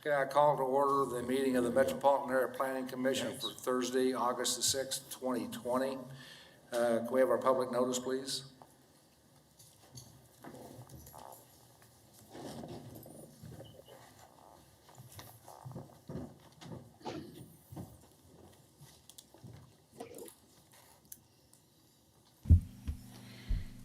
Okay, I call to order the meeting of the Metropolitan Area Planning Commission for Thursday, August the 6th, 2020. Can we have our public notice, please?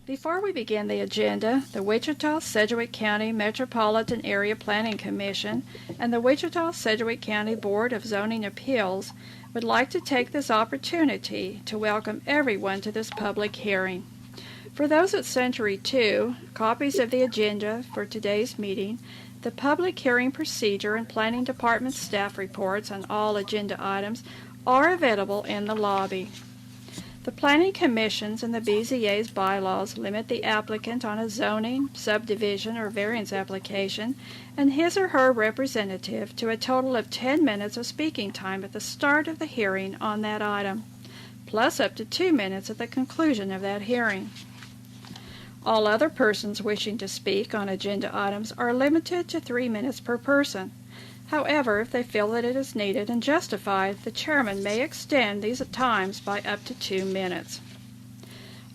Before we begin the agenda, the Wichita-Sedgwick County Metropolitan Area Planning Commission and the Wichita-Sedgwick County Board of Zoning Appeals would like to take this opportunity to welcome everyone to this public hearing. For those at Century 2, copies of the agenda for today's meeting, the public hearing procedure and Planning Department staff reports on all agenda items are available in the lobby. The Planning Commission's and the BZA's bylaws limit the applicant on a zoning, subdivision, or variance application and his or her representative to a total of 10 minutes of speaking time at the start of the hearing on that item, plus up to 2 minutes at the conclusion of that hearing. All other persons wishing to speak on agenda items are limited to 3 minutes per person. However, if they feel that it is needed and justified, the chairman may extend these times by up to 2 minutes.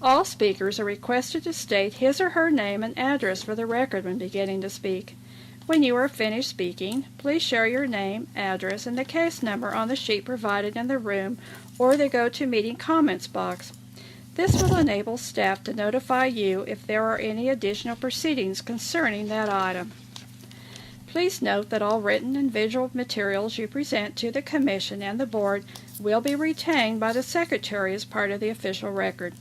All speakers are requested to state his or her name and address for the record when beginning to speak. When you are finished speaking, please share your name, address, and the case number on the sheet provided in the room or the GoToMeeting comments box. This will enable staff to notify you if there are any additional proceedings concerning that item. Please note that all written and visual materials you present to the Commission and the Board will be retained by the Secretary as part of the official record.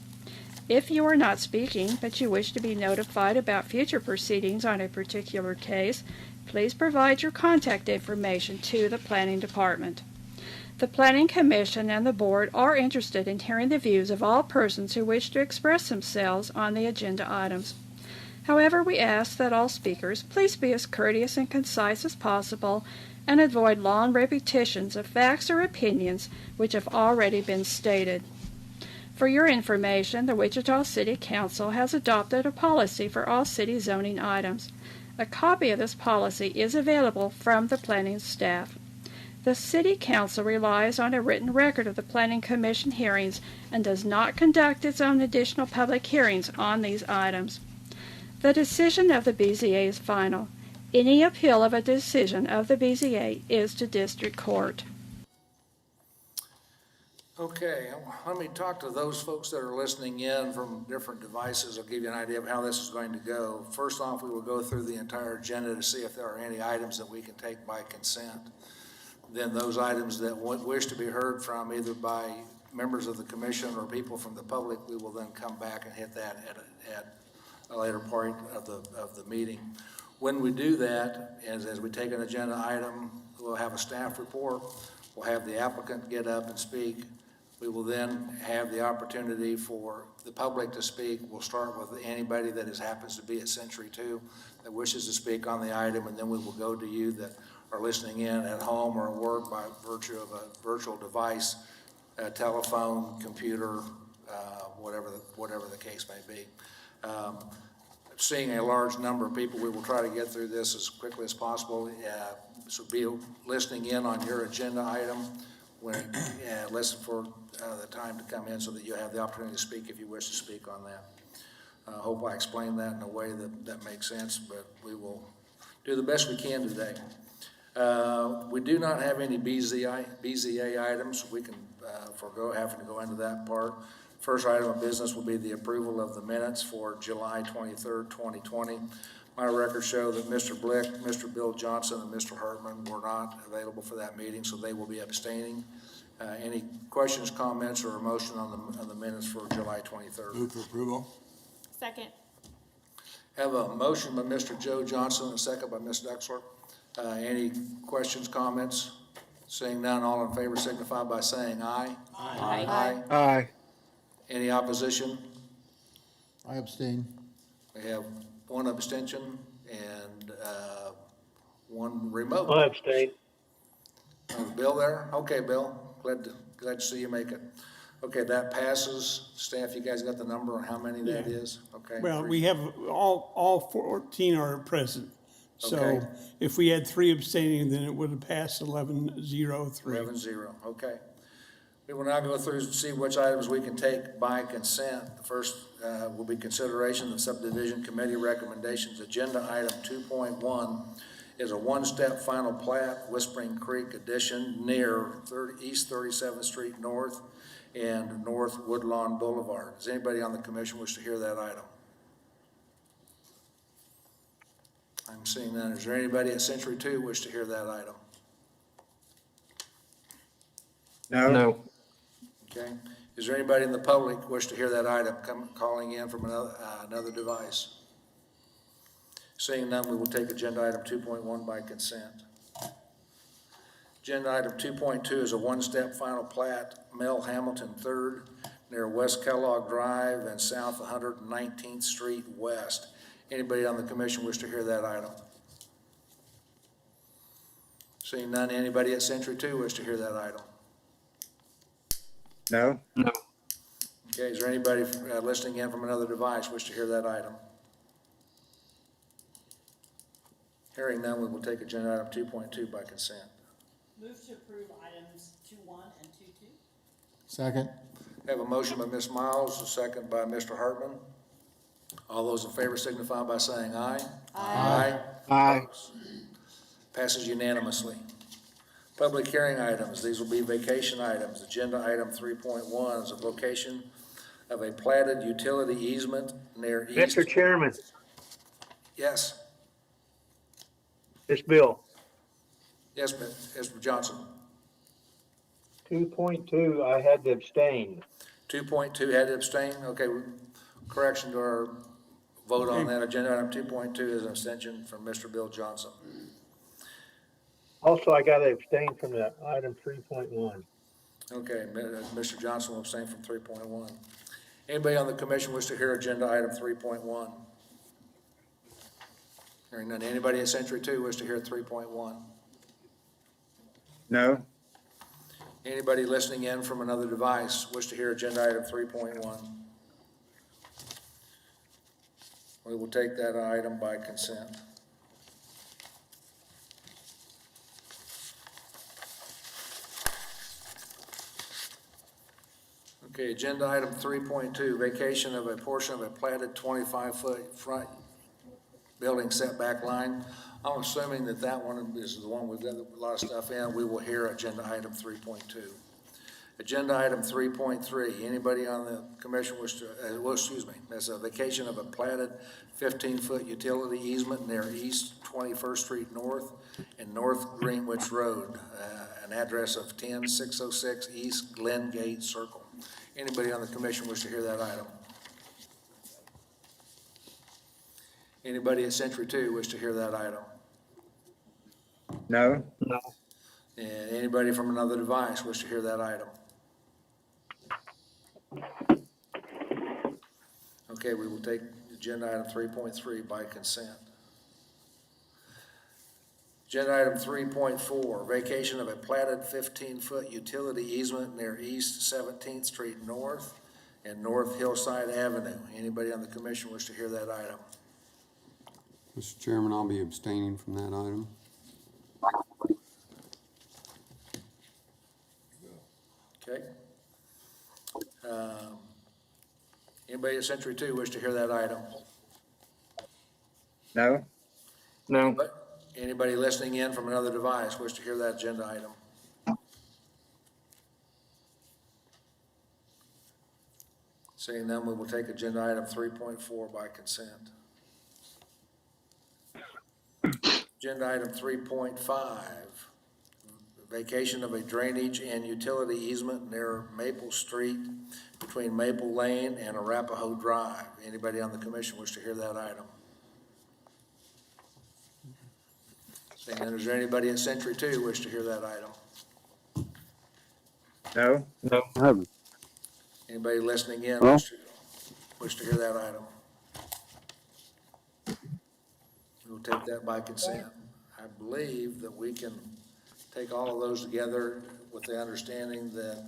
If you are not speaking, but you wish to be notified about future proceedings on a particular case, please provide your contact information to the Planning Department. The Planning Commission and the Board are interested in hearing the views of all persons who wish to express themselves on the agenda items. However, we ask that all speakers please be as courteous and concise as possible and avoid long repetitions of facts or opinions which have already been stated. For your information, the Wichita City Council has adopted a policy for all city zoning items. A copy of this policy is available from the planning staff. The City Council relies on a written record of the Planning Commission hearings and does not conduct its own additional public hearings on these items. The decision of the BZA is final. Any appeal of a decision of the BZA is to district court. Okay, let me talk to those folks that are listening in from different devices. I'll give you an idea of how this is going to go. First off, we will go through the entire agenda to see if there are any items that we can take by consent. Then those items that wish to be heard from either by members of the commission or people from the public, we will then come back and hit that at a later point of the meeting. When we do that, as we take an agenda item, we'll have a staff report. We'll have the applicant get up and speak. We will then have the opportunity for the public to speak. We'll start with anybody that happens to be at Century 2 that wishes to speak on the item, and then we will go to you that are listening in at home or at work by virtue of a virtual device, a telephone, computer, whatever the case may be. Seeing a large number of people, we will try to get through this as quickly as possible. So be listening in on your agenda item when listen for the time to come in so that you have the opportunity to speak if you wish to speak on that. I hope I explained that in a way that makes sense, but we will do the best we can today. We do not have any BZA items. We can forego having to go into that part. First item of business will be the approval of the minutes for July 23rd, 2020. My records show that Mr. Blick, Mr. Bill Johnson, and Mr. Hartman were not available for that meeting, so they will be abstaining. Any questions, comments, or a motion on the minutes for July 23rd? Move for approval. Second. Have a motion by Mr. Joe Johnson and a second by Ms. Dexler. Any questions, comments? Seeing none, all in favor signify by saying aye. Aye. Aye. Aye. Any opposition? I abstain. We have one abstention and one remote. I abstain. Bill there? Okay, Bill. Glad to see you make it. Okay, that passes. Staff, you guys got the number on how many that is? Okay. Well, we have all 14 are present. So Okay. if we had 3 abstaining, then it would have passed 11-0-3. 11-0, okay. We will now go through and see which items we can take by consent. The first will be consideration of subdivision committee recommendations. Agenda item 2.1 is a one-step final plat, Whispering Creek addition near East 37th Street North and North Woodlawn Boulevard. Does anybody on the commission wish to hear that item? I'm seeing none. Is there anybody at Century 2 wish to hear that item? No. Okay. Is there anybody in the public wish to hear that item calling in from another device? Seeing none, we will take agenda item 2.1 by consent. Agenda item 2.2 is a one-step final plat, Mel Hamilton 3rd, near West Kellogg Drive and South 119th Street West. Anybody on the commission wish to hear that item? Seeing none, anybody at Century 2 wish to hear that item? No. Okay, is there anybody listening in from another device wish to hear that item? Hearing none, we will take agenda item 2.2 by consent. Move to approve items 2.1 and 2.2. Second. Have a motion by Ms. Miles, a second by Mr. Hartman. All those in favor signify by saying aye. Aye. Aye. Opposed? Passes unanimously. Public hearing items, these will be vacation items. Agenda item 3.1 is a location of a platted utility easement near east. Mr. Chairman, Yes, this bill, yes, Mr. Johnson. 2.2, I had to abstain. 2.2 had to abstain, okay, correction to our vote on that. Agenda item 2.2 is an abstention from Mr. Bill Johnson. Also, I got to abstain from the item 3.1. Okay, Mr. Johnson will abstain from 3.1. Anybody on the commission wish to hear agenda item 3.1? Hearing none. Anybody at Century 2 wish to hear 3.1? No. Anybody listening in from another device wish to hear agenda item 3.1? We will take that item by consent. Okay, agenda item 3.2, vacation of a portion of a platted 25-foot front building setback line. I'm assuming that that one is the one we've got a lot of stuff in. We will hear agenda item 3.2. Agenda item 3.3, anybody on the commission wish to, that's a vacation of a platted 15-foot utility easement near East 21st Street North and North Greenwich Road, an address of 10606 East Glen Gate Circle. Anybody on the commission wish to hear that item? Anybody at Century 2 wish to hear that item? No. No. And anybody from another device wish to hear that item? Okay, we will take agenda item 3.3 by consent. Agenda item 3.4, vacation of a platted 15-foot utility easement near East 17th Street North and North Hillside Avenue. Anybody on the commission wish to hear that item? Mr. Chairman, I'll be abstaining from that item. Okay. Anybody at Century 2 wish to hear that item? No. No. Anybody listening in from another device wish to hear that agenda item? Seeing none, we will take agenda item 3.4 by consent. Agenda item 3.5, vacation of a drainage and utility easement near Maple Street between Maple Lane and Arapahoe Drive. Anybody on the commission wish to hear that item? Seeing none, is there anybody at Century 2 wish to hear that item? No. No. Anybody listening in No. wish to hear that item? We will take that by consent. I believe that we can take all of those together with the understanding that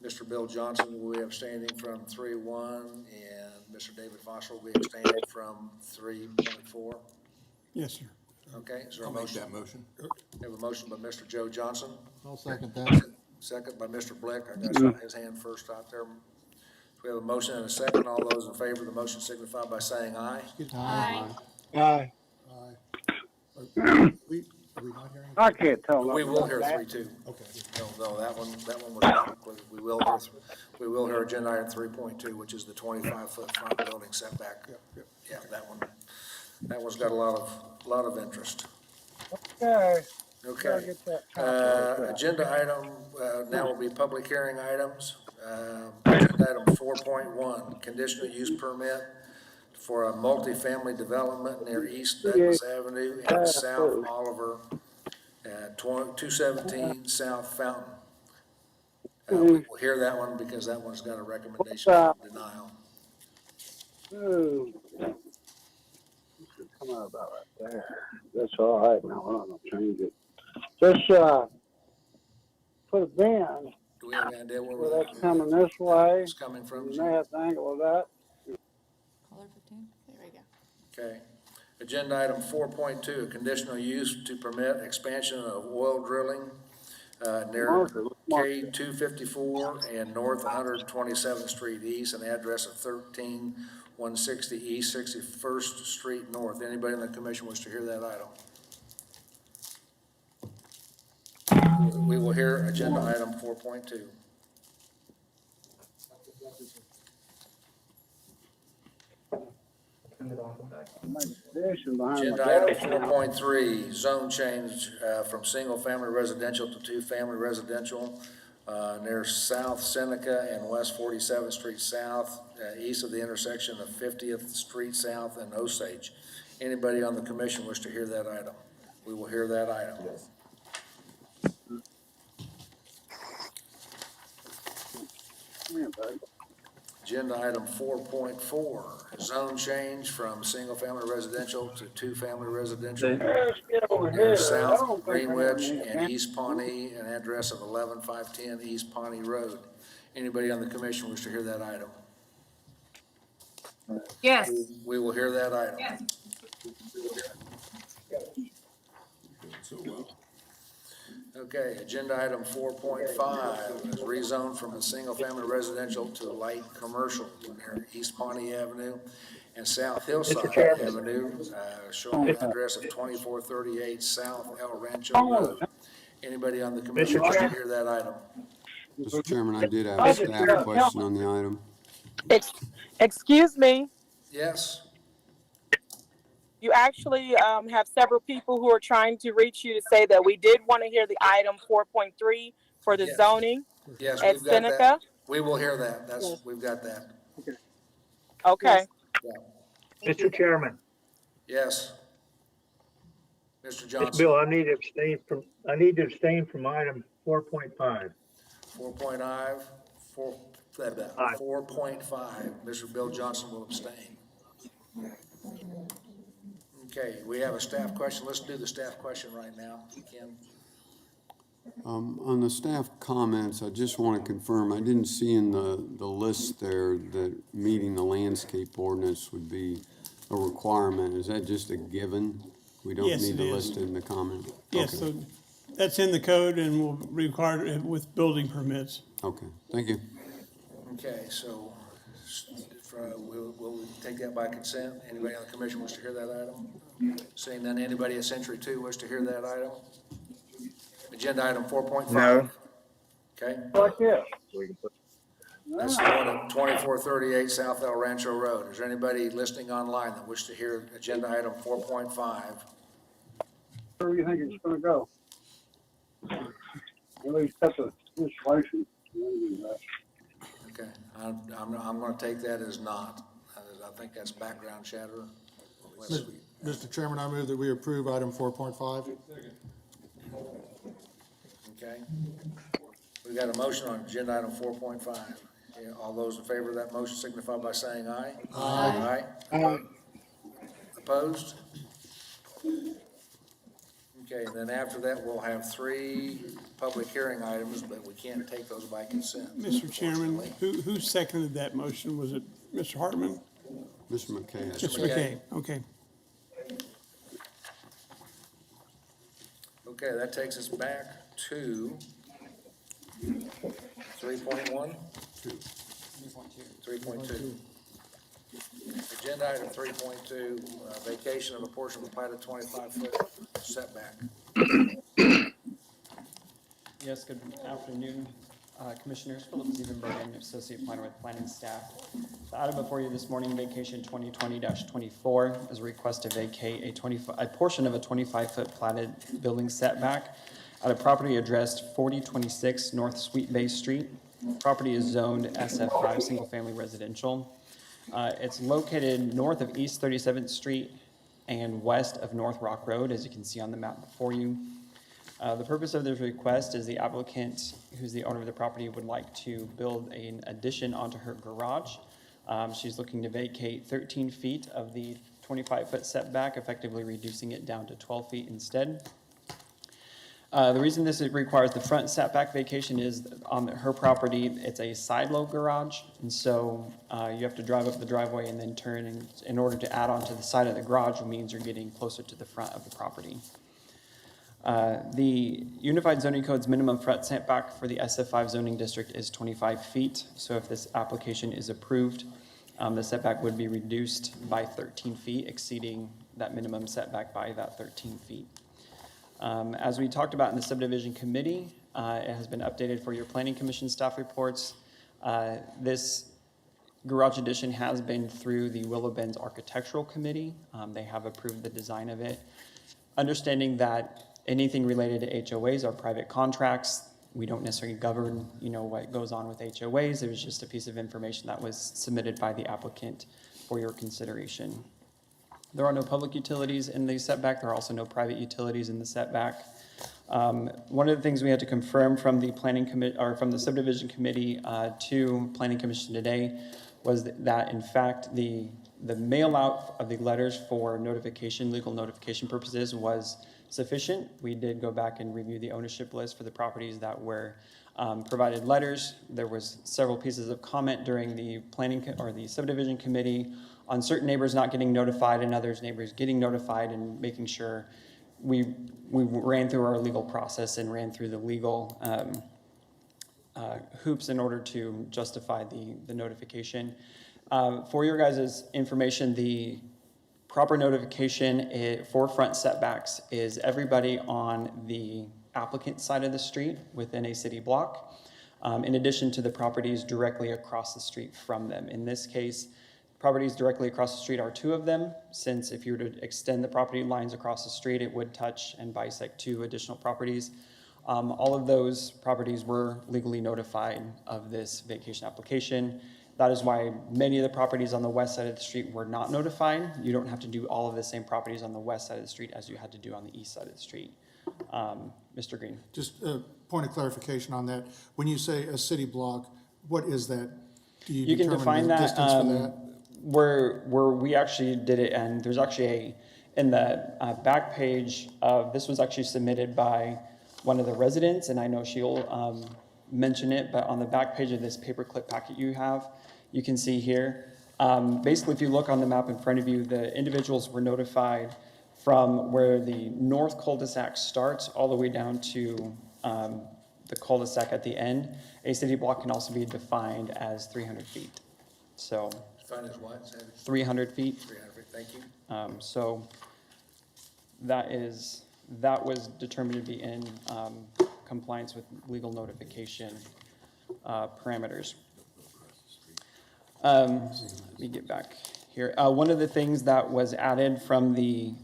Mr. Bill Johnson will be abstaining from 3.1 and Mr. David Foster will be abstaining from 3.4. Yes, sir. Okay, is there a I'll make motion? that motion. We have a motion by Mr. Joe Johnson, I'll second that. second by Mr. Blick. I got his hand first out there. We have a motion and a second. All those in favor of the motion signify by saying aye. Aye. Aye. Aye. Are we not hearing? I can't tell. We nothing will about hear that. 3-2. Okay. No, that one was not included. We will hear agenda item 3.2, which is the 25-foot front building setback. Yeah, that one's got a lot of interest. Okay. Okay. Get that top right. Agenda item, now will be public hearing items. Agenda item 4.1, conditional use permit for a multifamily development near East Douglas Avenue and South Oliver at 217 South Fountain. We will hear that one because that one's got a recommendation for denial. Ooh. This should come out about right there. That's all right now. I'm gonna change it. Just, put a bin Do we have an idea where where that's coming this way. it's coming from? You may have to angle of that. Caller 15, there we go. Okay. Agenda item 4.2, conditional use to permit expansion of oil drilling near K 254 and North 127th Street East, an address of 13160 East 61st Street North. Anybody in the commission wish to hear that item? We will hear agenda item 4.2. Agenda item 4.3, zone change from single-family residential to two-family residential near South Seneca and West 47th Street South, east of the intersection of 50th Street South and Osage. Anybody on the commission wish to hear that item? We will hear that item. Agenda item 4.4, zone change from single-family residential to two-family residential near South Greenwich and East Pawnee, an address of 11510 East Pawnee Road. Anybody on the commission wish to hear that item? Yes. We will hear that item. Yes. Okay, agenda item 4.5 is rezoned from a single-family residential to light commercial near East Pawnee Avenue and South Hillside Avenue, showing an address of 2438 South El Rancho Road. Anybody on the commission wish to hear that item? Mr. Chairman, I did have a staff question on the item. Excuse me, Yes? you actually have several people who are trying to reach you to say that we did want to hear the item 4.3 for the Yes. zoning Yes, at we've got Seneca. that. We will hear that. We've got that. Okay. Yeah. Mr. Chairman, Yes. Mr. this Johnson, bill, I need to abstain from item 4.5. 4.5, 4.5, Mr. Bill Johnson will abstain. Okay, we have a staff question. Let's do the staff question right now, Ken. On the staff comments, I just want to confirm, I didn't see in the list there that meeting the landscape ordinance would be a requirement. Is that just a given? We don't Yes, need to it is. list it in the comment? Yes, Okay. so that's in the code and will require it with building permits. Okay, thank you. Okay, so we'll take that by consent. Anybody on the commission wish to hear that item? Seeing none, anybody at Century 2 wish to hear that item? Agenda item 4.5. No. Okay, Like this. that's the one at 2438 South El Rancho Road. Is there anybody listening online that wish to hear agenda item 4.5? Where do you think it's gonna go? At least that's a installation. Okay, I'm gonna take that as not. I think that's background chatter. Mr. Chairman, I move that we approve item 4.5. Okay. We got a motion on agenda item 4.5. All those in favor of that motion signify by saying aye. Aye. Aye. Opposed? Okay, and then after that, we'll have 3 public hearing items, but we can't take those by consent. Mr. Chairman, unfortunately. who seconded that motion? Was it Mr. Hartman? Mr. McKay. Mr. McKay. McKay, okay. Okay, that takes us back to 3.1? 3.2. Agenda item 3.2, vacation of a portion of the platted 25-foot setback. Yes, good afternoon, Commissioners. Philip Ziebenbergen, Associate Planner with Planning Staff. The item before you this morning, Vacation 2020-24, is a request to vacate a portion of a 25-foot platted building setback at a property addressed 4026 North Sweet Bay Street. Property is zoned SF5, single-family residential. It's located north of East 37th Street and west of North Rock Road, as you can see on the map before you. The purpose of this request is the applicant, who's the owner of the property, would like to build an addition onto her garage. She's looking to vacate 13 feet of the 25-foot setback, effectively reducing it down to 12 feet instead. The reason this requires the front setback vacation is on her property, it's a side-load garage, and so you have to drive up the driveway and then turn, and in order to add on to the side of the garage means you're getting closer to the front of the property. The Unified Zoning Code's minimum front setback for the SF5 zoning district is 25 feet, so if this application is approved, the setback would be reduced by 13 feet, exceeding that minimum setback by that 13 feet. As we talked about in the subdivision committee, it has been updated for your planning commission staff reports. This garage addition has been through the Willow Bend's architectural committee. They have approved the design of it. Understanding that anything related to HOAs are private contracts, we don't necessarily govern, what goes on with HOAs. It was just a piece of information that was submitted by the applicant for your consideration. There are no public utilities in the setback. There are also no private utilities in the setback. One of the things we had to confirm from the planning committee, or from the subdivision committee to planning commission today, was that in fact the mail out of the letters for notification, legal notification purposes, was sufficient. We did go back and review the ownership list for the properties that were provided letters. There was several pieces of comment during the planning or the subdivision committee on certain neighbors not getting notified and others neighbors getting notified, and making sure we ran through our legal process and ran through the legal hoops in order to justify the notification. For your guys' information, the proper notification for front setbacks is everybody on the applicant side of the street within a city block, in addition to the properties directly across the street from them. In this case, properties directly across the street are two of them, since if you were to extend the property lines across the street, it would touch and bisect two additional properties. All of those properties were legally notified of this vacation application. That is why many of the properties on the west side of the street were not notified. You don't have to do all of the same properties on the west side of the street as you had to do on the east side of the street. Mr. Green. Just a point of clarification on that. When you say a city block, what is that? Do You can define the that. distance for that? Where we actually did it, and there's actually in the back page of, this was actually submitted by one of the residents, and I know she'll mention it, but on the back page of this paperclip packet you have, you can see here, basically if you look on the map in front of you, the individuals were notified from where the north cul-de-sac starts all the way down to the cul-de-sac at the end. A city block can also be defined as 300 feet. So. Defined as what? 300 feet. 300 feet, thank you. So that was determined to be in compliance with legal notification parameters. Let me get back here. One of the things that was added from the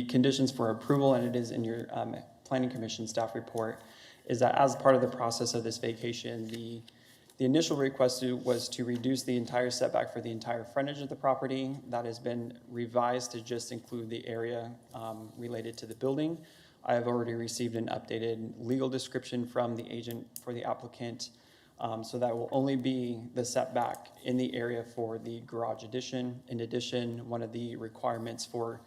conditions for approval, and it is in your planning commission staff report, is that as part of the process of this vacation, the initial request was to reduce the entire setback for the entire frontage of the property. That has been revised to just include the area related to the building. I have already received an updated legal description from the agent for the applicant. So that will only be the setback in the area for the garage addition. In addition, one of the requirements for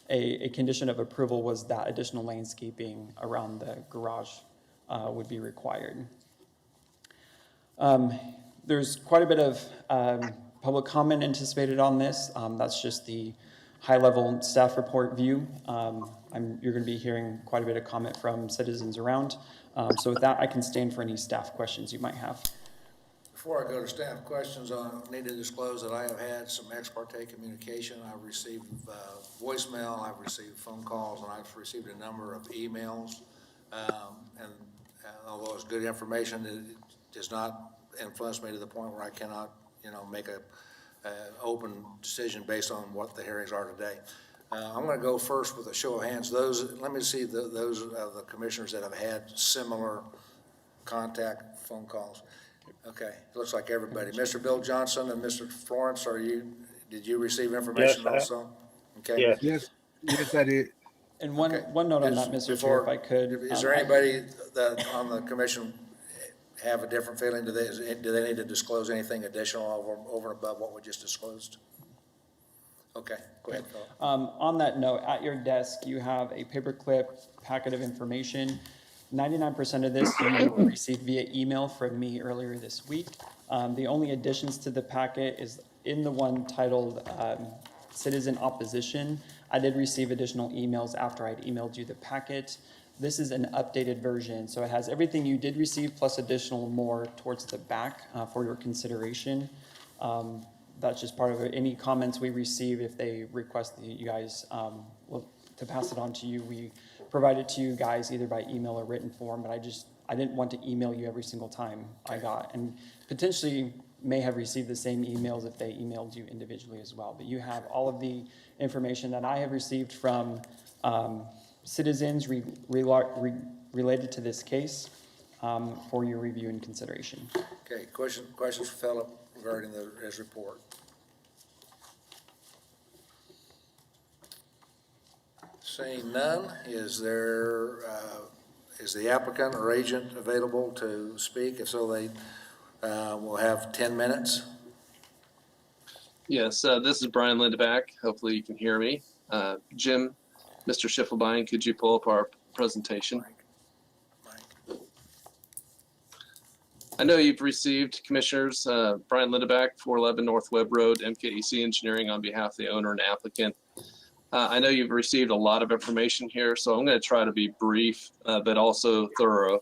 a condition of approval was that additional landscaping around the garage would be required. There's quite a bit of public comment anticipated on this. That's just the high-level staff report view. You're going to be hearing quite a bit of comment from citizens around. So with that, I can stand for any staff questions you might have. Before I go to staff questions, I need to disclose that I have had some ex parte communication. I've received voicemail, I've received phone calls, and I've received a number of emails. And although it's good information, it does not influence me to the point where I cannot, make a open decision based on what the hearings are today. I'm going to go first with a show of hands. Let me see those of the commissioners that have had similar contact phone calls. Okay, looks like everybody. Mr. Bill Johnson and Mr. Florence, did you receive information also? Okay. Yes, I did. And one note on that, Mr. Chair, if I could. Is there anybody that on the commission have a different feeling? Do they need to disclose anything additional over and above what we just disclosed? Okay, go ahead, Philip. On that note, at your desk, you have a paperclip packet of information. 99% of this you received via email from me earlier this week. The only additions to the packet is in the one titled Citizen Opposition. I did receive additional emails after I'd emailed you the packet. This is an updated version, so it has everything you did receive plus additional more towards the back for your consideration. That's just part of it. Any comments we receive, if they request that you guys to pass it on to you, we provide it to you guys either by email or written form, but I didn't want to email you every single time I got, and potentially may have received the same emails if they emailed you individually as well. But you have all of the information that I have received from citizens related to this case for your review and consideration. Okay, questions for Philip regarding his report? Seeing none, is the applicant or agent available to speak? If so, they will have 10 minutes. Yes, this is Brian Lindeback. Hopefully you can hear me. Jim, Mr. Schiffelbein, could you pull up our presentation? I know you've received, Commissioners, Brian Lindeback, 411 North Webb Road, MKEC Engineering, on behalf of the owner and applicant. I know you've received a lot of information here, so I'm going to try to be brief, but also thorough.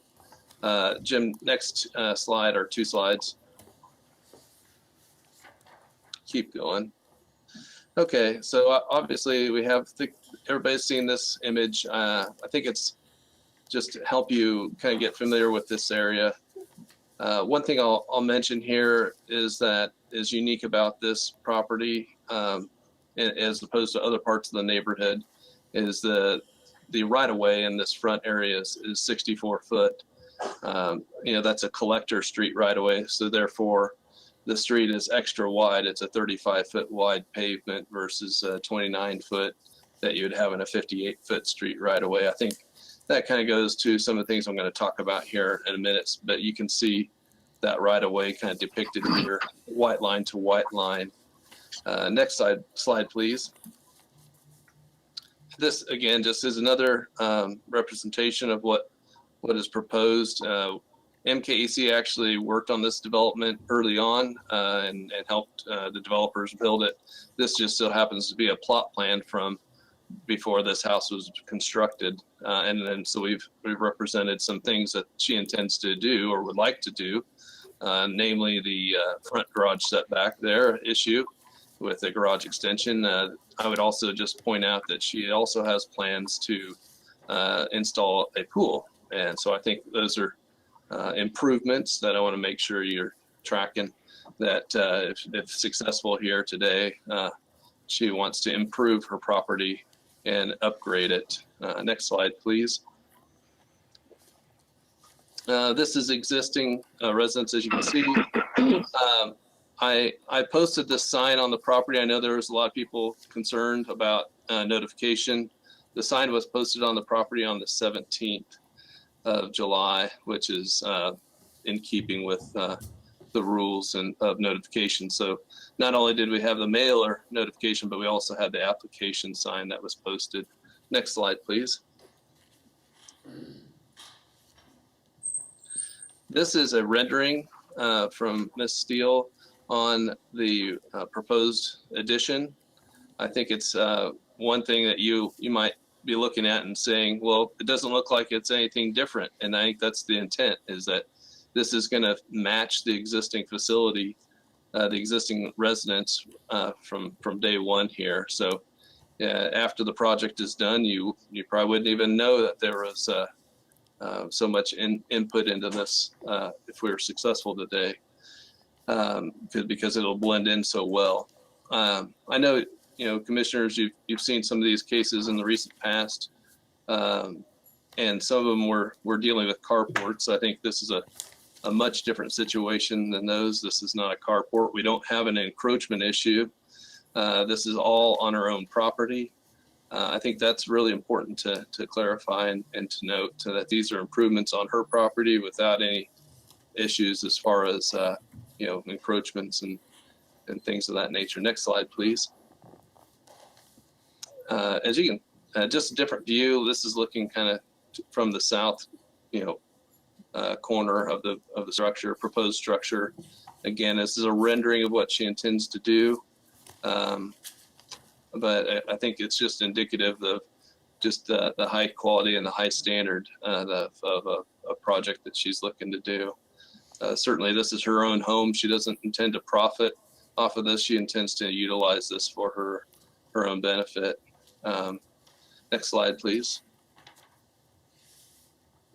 Jim, next slide or two slides. Keep going. Okay, so obviously we have, everybody's seen this image. I think it's just to help you kind of get familiar with this area. One thing I'll mention here is that is unique about this property, as opposed to other parts of the neighborhood, is the right-of-way in this front area is 64 foot. That's a collector street right-of-way, so therefore the street is extra wide. It's a 35-foot wide pavement versus 29 foot that you would have in a 58-foot street right-of-way. I think that kind of goes to some of the things I'm going to talk about here in a minute, but you can see that right-of-way kind of depicted here, white line to white line. Next slide, please. This, again, just is another representation of what is proposed. MKEC actually worked on this development early on and helped the developers build it. This just so happens to be a plot plan from before this house was constructed. And then so we've represented some things that she intends to do or would like to do, namely the front garage setback there issue with the garage extension. I would also just point out that she also has plans to install a pool. And so I think those are improvements that I want to make sure you're tracking, that if successful here today, she wants to improve her property and upgrade it. Next slide, please. This is existing residence, as you can see. I posted this sign on the property. I know there was a lot of people concerned about notification. The sign was posted on the property on the 17th of July, which is in keeping with the rules of notification. So not only did we have the mailer notification, but we also had the application sign that was posted. Next slide, please. This is a rendering from Ms. Steele on the proposed addition. I think it's one thing that you might be looking at and saying, well, it doesn't look like it's anything different. And I think that's the intent, is that this is going to match the existing facility, the existing residents from day one here. So after the project is done, you probably wouldn't even know that there was so much input into this if we were successful today, because it'll blend in so well. I know, commissioners, you've seen some of these cases in the recent past, and some of them we're dealing with carports. I think this is a much different situation than those. This is not a carport. We don't have an encroachment issue. This is all on our own property. I think that's really important to clarify and to note that these are improvements on her property without any issues as far as encroachments and things of that nature. Next slide, please. As you can, just a different view. This is looking kind of from the south, corner of the structure, proposed structure. Again, this is a rendering of what she intends to do. But I think it's just indicative of just the high quality and the high standard of a project that she's looking to do. Certainly, this is her own home. She doesn't intend to profit off of this. She intends to utilize this for her own benefit. Next slide, please.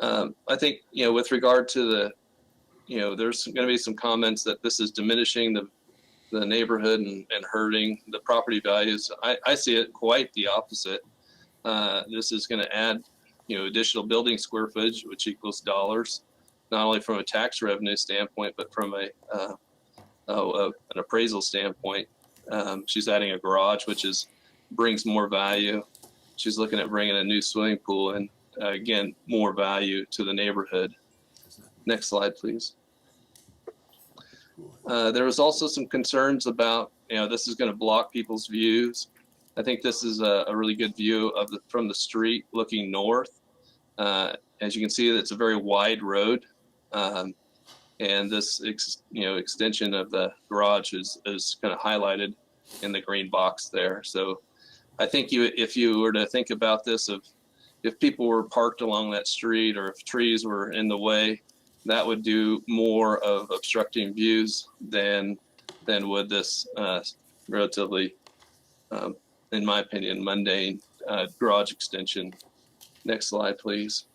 I think, with regard to there's going to be some comments that this is diminishing the neighborhood and hurting the property values. I see it quite the opposite. This is going to add, additional building square footage, which equals dollars, not only from a tax revenue standpoint, but from an appraisal standpoint. She's adding a garage, which brings more value. She's looking at bringing a new swimming pool and, again, more value to the neighborhood. Next slide, please. There was also some concerns about, this is going to block people's views. I think this is a really good view from the street looking north. As you can see, it's a very wide road. And this, extension of the garage is kind of highlighted in the green box there. So I think if you were to think about this, if people were parked along that street or if trees were in the way, that would do more of obstructing views than would this relatively, in my opinion, mundane garage extension. Next slide, please.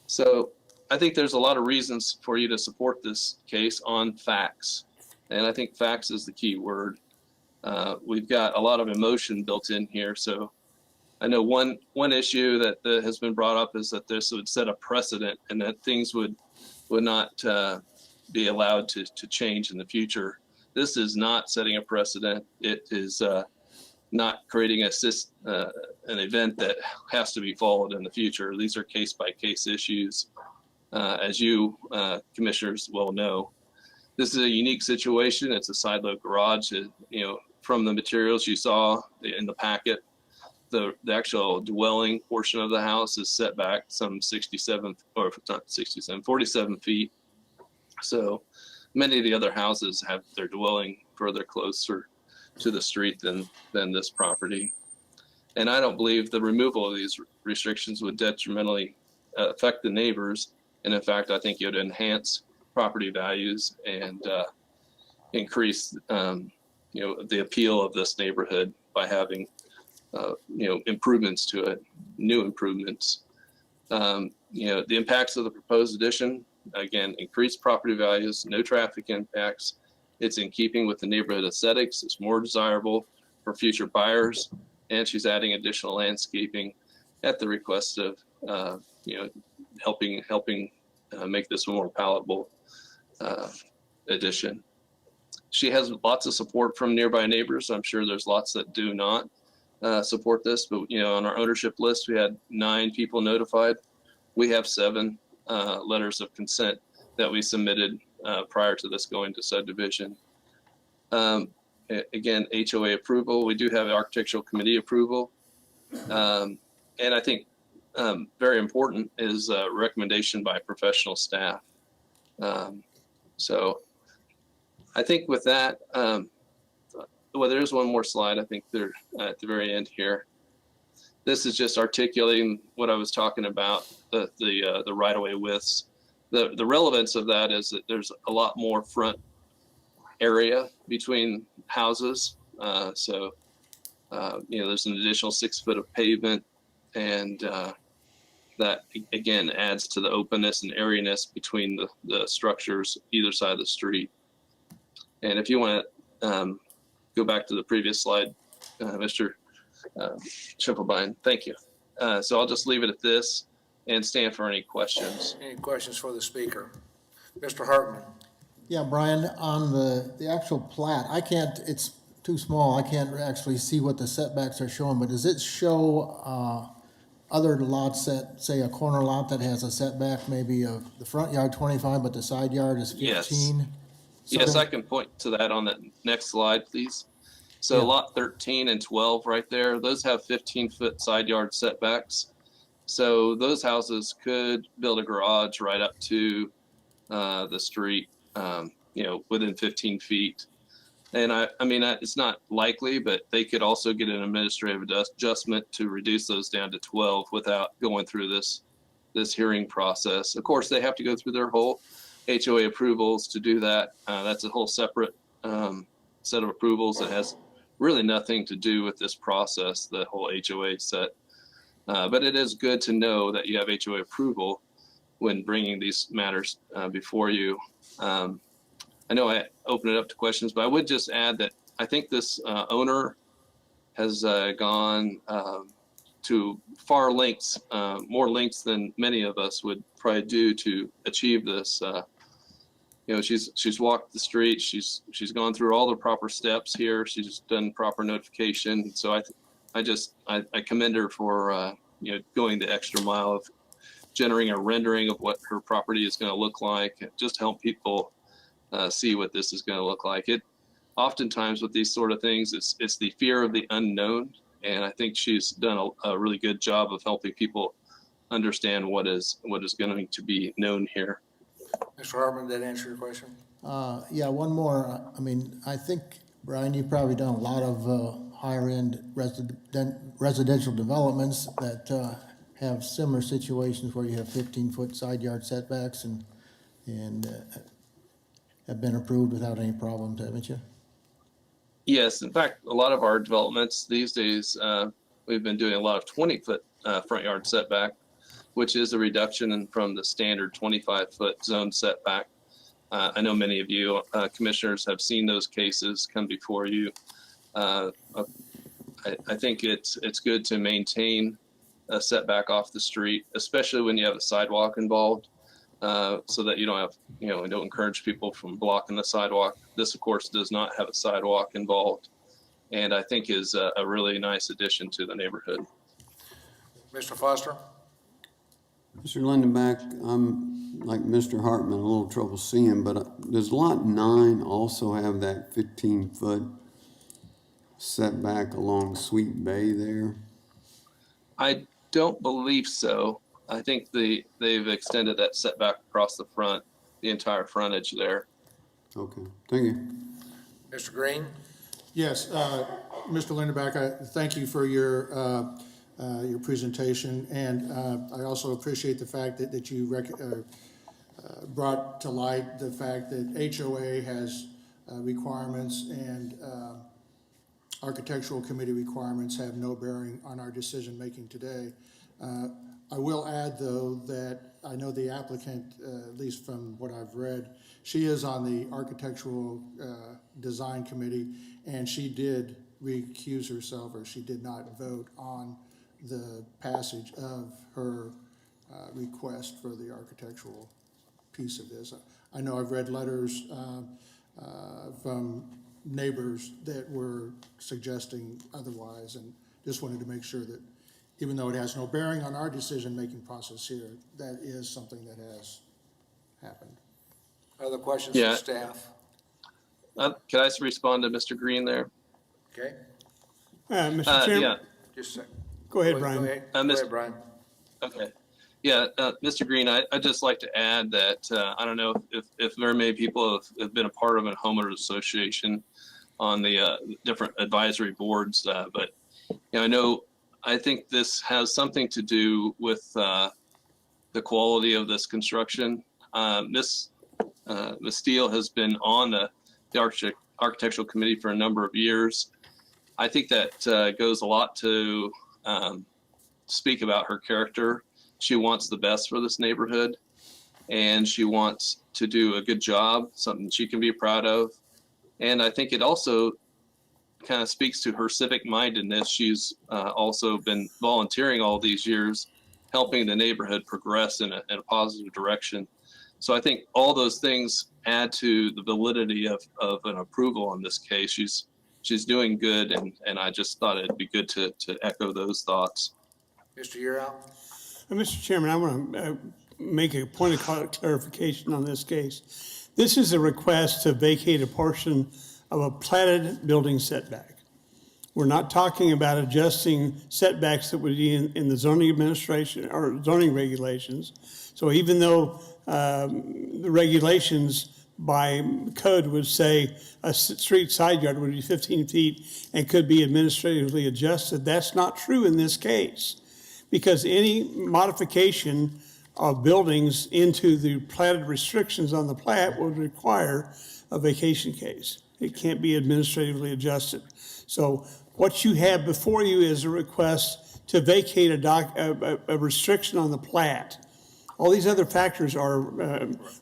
So I think there's a lot of reasons for you to support this case on facts. And I think facts is the key word. We've got a lot of emotion built in here. So I know one issue that has been brought up is that this would set a precedent and that things would not be allowed to change in the future. This is not setting a precedent. It is not creating an event that has to be followed in the future. These are case-by-case issues, as you commissioners well know. This is a unique situation. It's a side-load garage. From the materials you saw in the packet, the actual dwelling portion of the house is set back some 47 feet. So many of the other houses have their dwelling further closer to the street than this property. And I don't believe the removal of these restrictions would detrimentally affect the neighbors. And in fact, I think it would enhance property values and increase the appeal of this neighborhood by having improvements to it, new improvements. The impacts of the proposed addition, again, increased property values, no traffic impacts. It's in keeping with the neighborhood aesthetics. It's more desirable for future buyers. And she's adding additional landscaping at the request of, helping make this a more palatable addition. She has lots of support from nearby neighbors. I'm sure there's lots that do not support this, but on our ownership list, we had 9 people notified. We have 7 letters of consent that we submitted prior to this going to subdivision. Again, HOA approval. We do have architectural committee approval. And I think very important is recommendation by professional staff. So I think with that, well, there's one more slide. I think they're at the very end here. This is just articulating what I was talking about, the right-of-way widths. The relevance of that is that there's a lot more front area between houses. So there's an additional 6 foot of pavement, and that again adds to the openness and airiness between the structures either side of the street. And if you want to go back to the previous slide, Mr. Schimmelbein, thank you. So I'll just leave it at this and stand for any questions. Any questions for the speaker? Mr. Hartman. Yeah, Brian, on the actual plat, it's too small, I can't actually see what the setbacks are showing, but does it show other lots that, say, a corner lot that has a setback, maybe of the front yard 25, but the side yard is 15? Yes, yes, I can point to that on the next slide, please. So Yeah. lot 13 and 12 right there, those have 15-foot side yard setbacks. So those houses could build a garage right up to the street, within 15 feet. And I mean, it's not likely, but they could also get an administrative adjustment to reduce those down to 12 without going through this hearing process. Of course, they have to go through their whole HOA approvals to do that. That's a whole separate set of approvals that has really nothing to do with this process, the whole HOA set. But it is good to know that you have HOA approval when bringing these matters before you. I know I opened it up to questions, but I would just add that I think this owner has gone to far lengths, more lengths than many of us would probably do to achieve this. She's walked the street. She's gone through all the proper steps here. She's done proper notification. So I commend her for going the extra mile of generating a rendering of what her property is going to look like. Just help people see what this is going to look like. It oftentimes with these sort of things, it's the fear of the unknown, and I think she's done a really good job of helping people understand what is going to be known here. Mr. Hartman, did that answer your question? Yeah, one more. I mean, I think, Brian, you've probably done a lot of higher-end residential developments that have similar situations where you have 15-foot side yard setbacks and have been approved without any problems, haven't you? Yes, in fact, a lot of our developments these days, we've been doing a lot of 20-foot front yard setback, which is a reduction from the standard 25-foot zone setback. I know many of you commissioners have seen those cases come before you. I think it's good to maintain a setback off the street, especially when you have a sidewalk involved, so that you don't have, don't encourage people from blocking the sidewalk. This, of course, does not have a sidewalk involved, and I think is a really nice addition to the neighborhood. Mr. Foster? Mr. Lindenback, I'm like Mr. Hartman, a little trouble seeing, but does lot 9 also have that 15-foot setback along Sweet Bay there? I don't believe so. I think they've extended that setback across the front, the entire frontage there. Okay, thank you. Mr. Green? Yes, Mr. Lindenback, I thank you for your presentation, and I also appreciate the fact that you brought to light the fact that HOA has requirements and architectural committee requirements have no bearing on our decision-making today. I will add, though, that I know the applicant, at least from what I've read, she is on the architectural design committee, and she did recuse herself, or she did not vote on the passage of her request for the architectural piece of this. I know I've read letters from neighbors that were suggesting otherwise, and just wanted to make sure that even though it has no bearing on our decision-making process here, that is something that has happened. Other questions Yeah. from staff? Can I respond to Mr. Green there? Okay, Mr. Chairman, Yeah. just a second. go ahead, Go Brian. ahead, Uh, go Mr. ahead, Brian. Okay. Yeah, Mr. Green, I'd just like to add that I don't know if very many people have been a part of a homeowners association. on the different advisory boards. But you know, I think this has something to do with the quality of this construction. Miss Steele has been on the architectural committee for a number of years. I think that goes a lot to speak about her character. She wants the best for this neighborhood, and she wants to do a good job, something she can be proud of. And I think it also kind of speaks to her civic mindedness. She's also been volunteering all these years, helping the neighborhood progress in a positive direction. So I think all those things add to the validity of an approval in this case. She's doing good, and I just thought it'd be good to echo those thoughts. Mr. Yearout? Mr. Chairman, I want to make a point of clarification on this case. This is a request to vacate a portion of a platted building setback. We're not talking about adjusting setbacks that would be in the zoning administration or zoning regulations. So even though the regulations by code would say a street side yard would be 15 feet and could be administratively adjusted, that's not true in this case, because any modification of buildings into the platted restrictions on the plat would require a vacation case. It can't be administratively adjusted. So what you have before you is a request to vacate a restriction on the plat. All these other factors are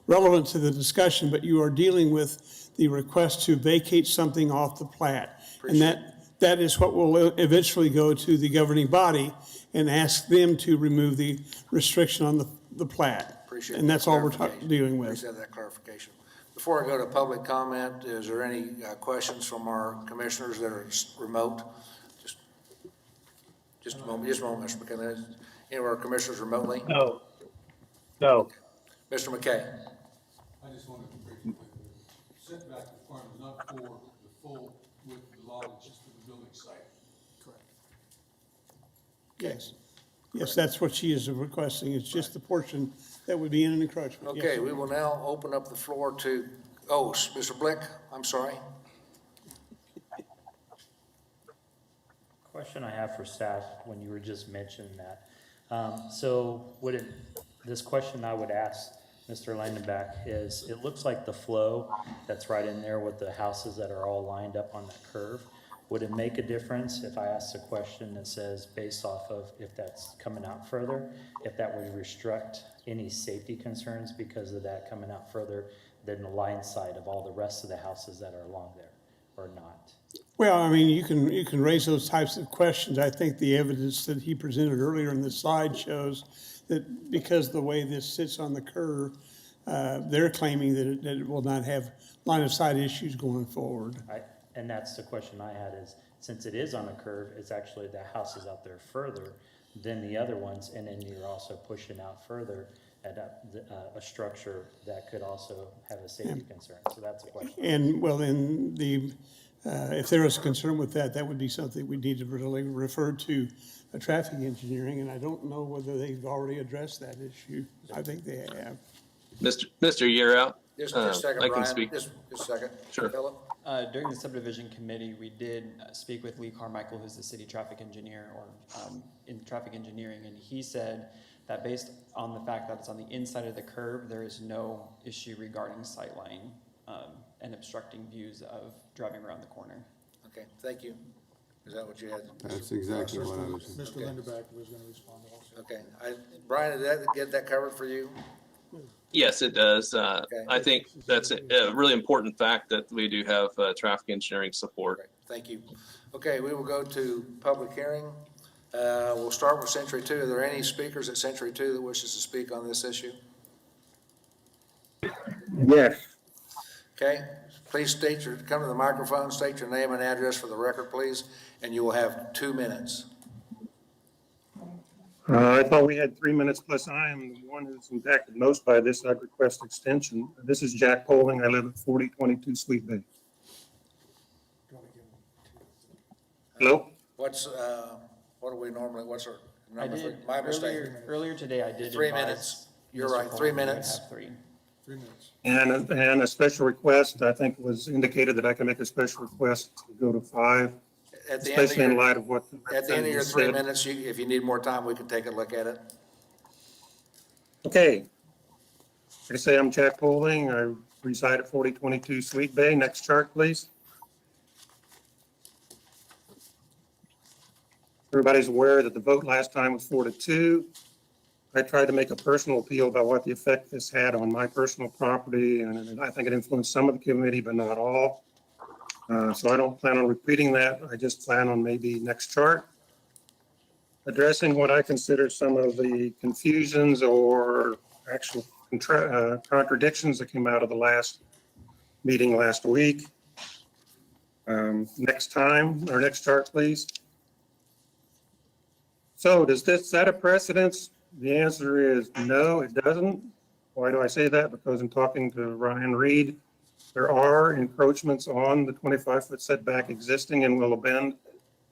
relevant to the discussion, but you are dealing with the request to vacate something off the plat. And that is what will eventually go to the governing body and ask them to remove the restriction on the plat. Appreciate And that that's all we're clarification. dealing with. Appreciate that clarification. Before I go to public comment, is there any questions from our commissioners that are remote? Just a moment, Mr. McKay. Any of our commissioners remotely? No. Mr. McKay? I just wanted to briefly, setback requirement is not for the full width of the lot, it's just for the building site. Correct. Yes. Yes, that's what she is requesting. It's just the portion that would be in an encroachment. Yes. Okay, we will now open up the floor to, Mr. Blick, I'm sorry. Question I have for staff when you were just mentioning that. So this question I would ask Mr. Landenbach is, it looks like the flow that's right in there with the houses that are all lined up on that curve. Would it make a difference if I asked a question that says, based off of if that's coming out further, if that would restrict any safety concerns because of that coming out further than the line side of all the rest of the houses that are along there, or not? Well, I mean, you can raise those types of questions. I think the evidence that he presented earlier in the slide shows that because the way this sits on the curve, they're claiming that it will not have line of sight issues going forward. And that's the question I had is, since it is on a curve, it's actually the houses out there further than the other ones, and then you're also pushing out further at a structure that could also have a safety concern. So that's a question. And well, then if there is a concern with that, that would be something we need to really refer to a traffic engineering, and I don't know whether they've already addressed that issue. I think they have. Mr. Yearout, Just a second, I can Brian. speak. Just a second. Sure. Philip? During the subdivision committee, we did speak with Lee Carmichael, who's the city traffic engineer or in traffic engineering, and he said that based on the fact that it's on the inside of the curb, there is no issue regarding sightline and obstructing views of driving around the corner. Okay, thank you. Is that what you had? That's exactly what I was. Mr. Linderback was going to respond also. Okay. Brian, did that get that covered for you? Yes, it does. I think that's a really important fact that we do have traffic engineering support. Great. Thank you. Okay, we will go to public hearing. We'll start with Century 2. Are there any speakers at Century 2 that wishes to speak on this issue? Yes. Okay, please come to the microphone, state your name and address for the record, please, and you will have 2 minutes. I thought we had 3 minutes plus. I am the one who's impacted most by this. I'd request extension. This is Jack Poling. I live at 4022 Sweet Bay. Hello? What do we normally, what's our I number? did, My mistake. earlier today, I did 3 advise minutes. You're Mr. right, Coleman 3 we would minutes. have three. 3 minutes. And a special request, I think it was indicated that I can make a special request to go to 5, At the end of especially in your, light of what. at the end of your just 3 said. minutes, if you need more time, we can take a look at it. Okay. Like I say, I'm Jack Poling. I reside at 4022 Sweet Bay. Next chart, please. Everybody's aware that the vote last time was 4-2. I tried to make a personal appeal about what the effect this had on my personal property, and I think it influenced some of the committee, but not all. So I don't plan on repeating that. I just plan on maybe next chart, addressing what I consider some of the confusions or actual contradictions that came out of the last meeting last week. Next time, or next chart, please. So does this set a precedence? The answer is no, it doesn't. Why do I say that? Because in talking to Ryan Reed, there are encroachments on the 25-foot setback existing in Willow Bend.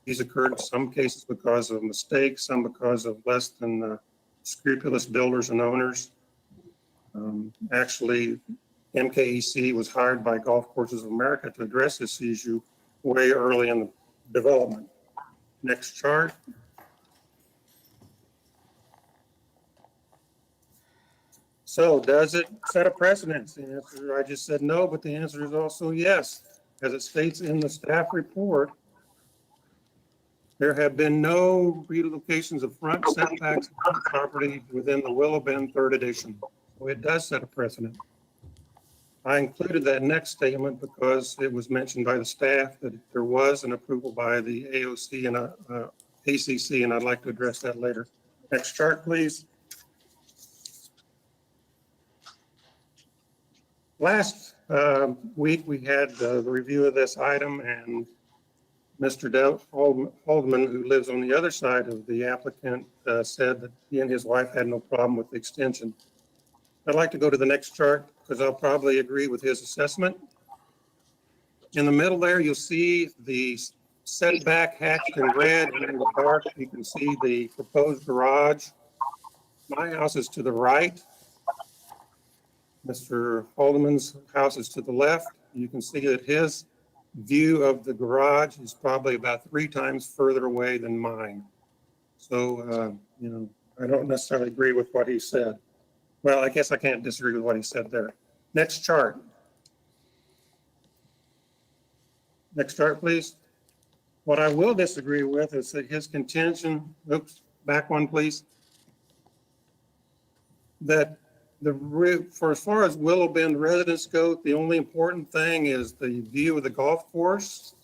These occurred in some cases because of mistakes, some because of less than scrupulous builders and owners. Actually, MKEC was hired by Golf Courses of America to address this issue way early in the development. Next chart. So does it set a precedence? The answer, I just said no, but the answer is also yes. As it states in the staff report, there have been no relocations of front setbacks on property within the Willow Bend 3rd edition. So it does set a precedent. I included that next statement because it was mentioned by the staff that there was an approval by the AOC and ACC, and I'd like to address that later. Next chart, please. Last week, we had the review of this item, and Mr. Haldeman, who lives on the other side of the applicant, said that he and his wife had no problem with the extension. I'd like to go to the next chart because I'll probably agree with his assessment. In the middle there, you'll see the setback hatched in red, and in the dark, you can see the proposed garage. My house is to the right. Mr. Haldeman's house is to the left. You can see that his view of the garage is probably about 3 times further away than mine. So, I don't necessarily agree with what he said. Well, I guess I can't disagree with what he said there. Next chart. Next chart, please. What I will disagree with is that his contention, oops, back one, please. That for as far as Willow Bend residents go, the only important thing is the view of the golf course.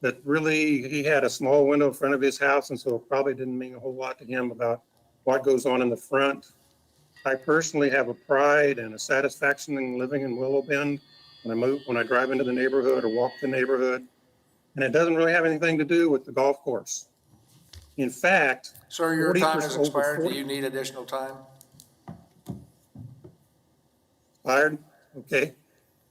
That really, he had a small window in front of his house, and so it probably didn't mean a whole lot to him about what goes on in the front. I personally have a pride and a satisfaction in living in Willow Bend when I drive into the neighborhood or walk the neighborhood. And it doesn't really have anything to do with the golf course. In fact, Sir, your time has 40% expired. Do you need additional time? Expired? Okay.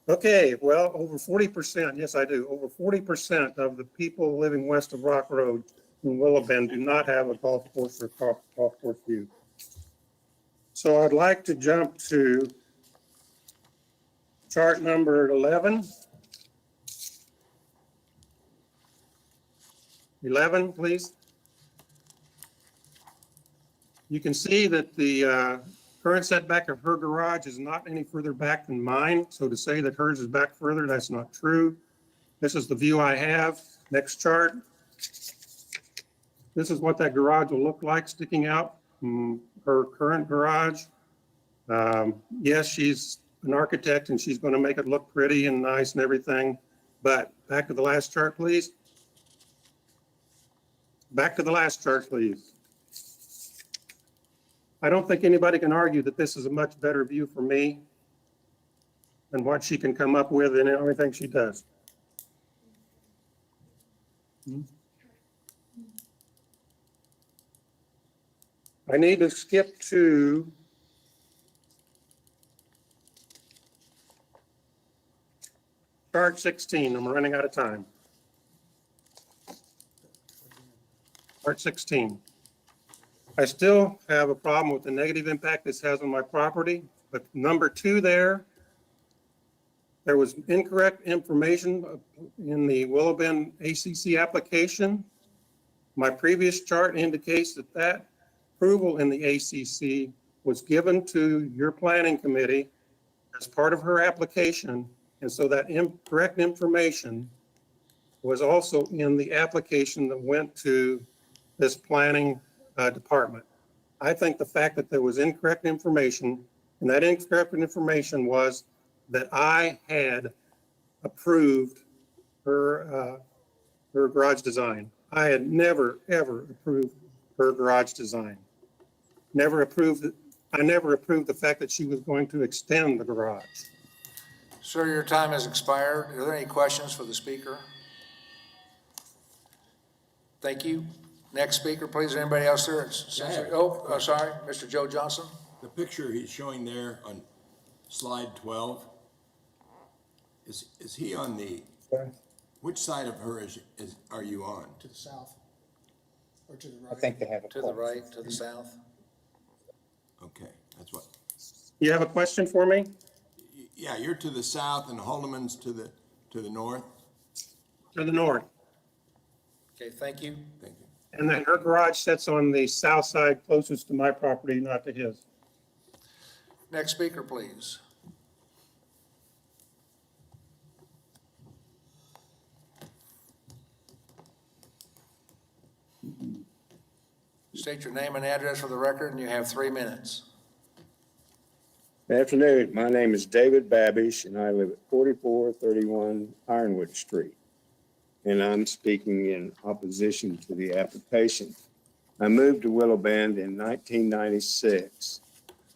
Okay, well, over 40%, yes, I do. Over 40% of the people living west of Rock Road in Willow Bend do not have a golf course or golf course view. So I'd like to jump to chart number 11. 11, please. You can see that the current setback of her garage is not any further back than mine. So to say that hers is back further, that's not true. This is the view I have. Next chart. This is what that garage will look like sticking out from her current garage. Yes, she's an architect and she's going to make it look pretty and nice and everything. But back to the last chart, please. Back to the last chart, please. I don't think anybody can argue that this is a much better view for me than what she can come up with in everything she does. I need to skip to chart 16. I'm running out of time. Chart 16. I still have a problem with the negative impact this has on my property, But number 2 there was incorrect information in the Willow Bend ACC application. My previous chart indicates that approval in the ACC was given to your planning committee as part of her application. And so that incorrect information was also in the application that went to this planning department. I think the fact that there was incorrect information, and that incorrect information was that I had approved her garage design. I had never, ever approved her garage design. Never approved it. I never approved the fact that she was going to extend the garage. Sir, your time has expired. Are there any questions for the speaker? Thank you. Next speaker, please. Anybody else there? Sorry, Mr. Joe Johnson. The picture he's showing there on slide 12, is he on the, which side of her are you on? To the south or to the right? I think they have a To the right, to the south. Okay, that's what, You have a question for me? yeah, you're to the south and Holdeman's to the north? To the north. Okay, thank you. Thank you. And then her garage sits on the south side closest to my property, not to his. Next speaker, please. State your name and address for the record, and you have 3 minutes. Good afternoon. My name is David Babish, and I live at 4431 Ironwood Street. And I'm speaking in opposition to the application. I moved to Willow Bend in 1996.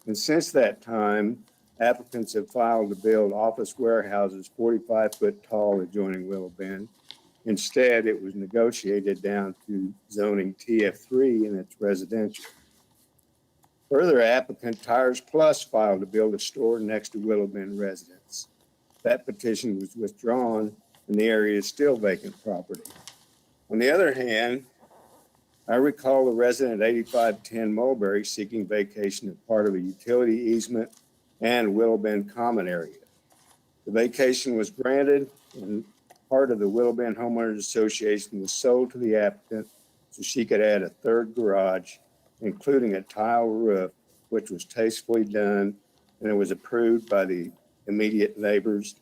And since that time, applicants have filed to build office warehouses 45 foot tall adjoining Willow Bend. Instead, it was negotiated down to zoning TF3 and it's residential. Further, applicant Tires Plus filed to build a store next to Willow Bend residents. That petition was withdrawn and the area is still vacant property. On the other hand, I recall the resident at 8510 Mulberry seeking vacation of part of a utility easement and Willow Bend common area. The vacation was granted and part of the Willow Bend Homeowners Association was sold to the applicant so she could add a third garage, including a tile roof, which was tastefully done, and it was approved by the immediate neighbors.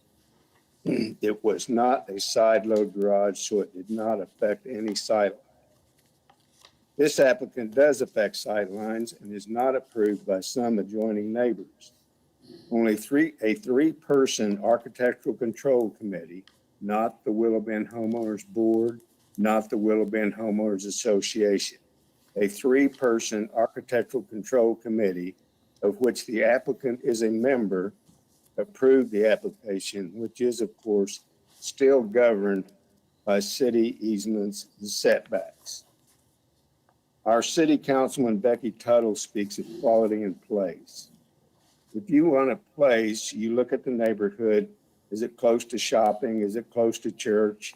It was not a side load garage, so it did not affect any sight. This applicant does affect sight lines and is not approved by some adjoining neighbors. Only a three-person architectural control committee, not the Willow Bend Homeowners Board, not the Willow Bend Homeowners Association. A three-person architectural control committee, of which the applicant is a member, approved the application, which is, of course, still governed by city easements and setbacks. Our city councilman, Becky Tuttle, speaks of quality in place. If you want a place, you look at the neighborhood. Is it close to shopping? Is it close to church?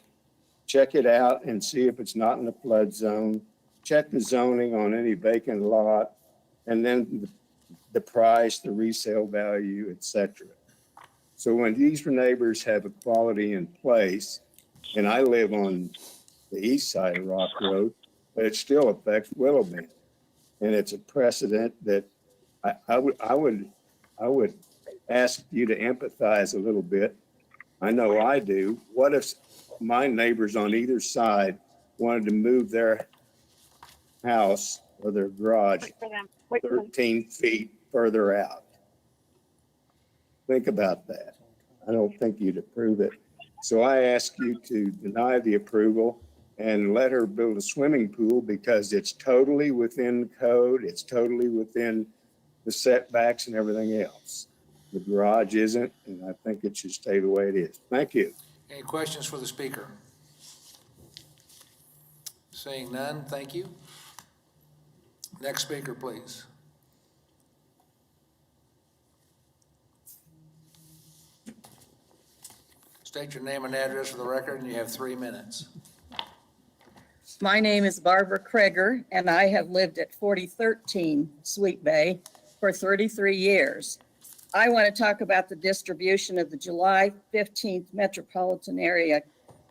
Check it out and see if it's not in a flood zone. Check the zoning on any vacant lot, and then the price, the resale value, etc. So when these neighbors have equality in place, and I live on the east side of Rock Road, but it still affects Willow Bend. And it's a precedent that I would ask you to empathize a little bit. I know I do. What if my neighbors on either side wanted to move their house or their garage 13 feet further out? Think about that. I don't think you'd approve it. So I ask you to deny the approval and let her build a swimming pool because it's totally within code. It's totally within the setbacks and everything else. The garage isn't, and I think it should stay the way it is. Thank you. Any questions for the speaker? Seeing none, thank you. Next speaker, please. State your name and address for the record, and you have 3 minutes. My name is Barbara Kreger, and I have lived at 4013 Sweet Bay for 33 years. I want to talk about the distribution of the July 15th Metropolitan Area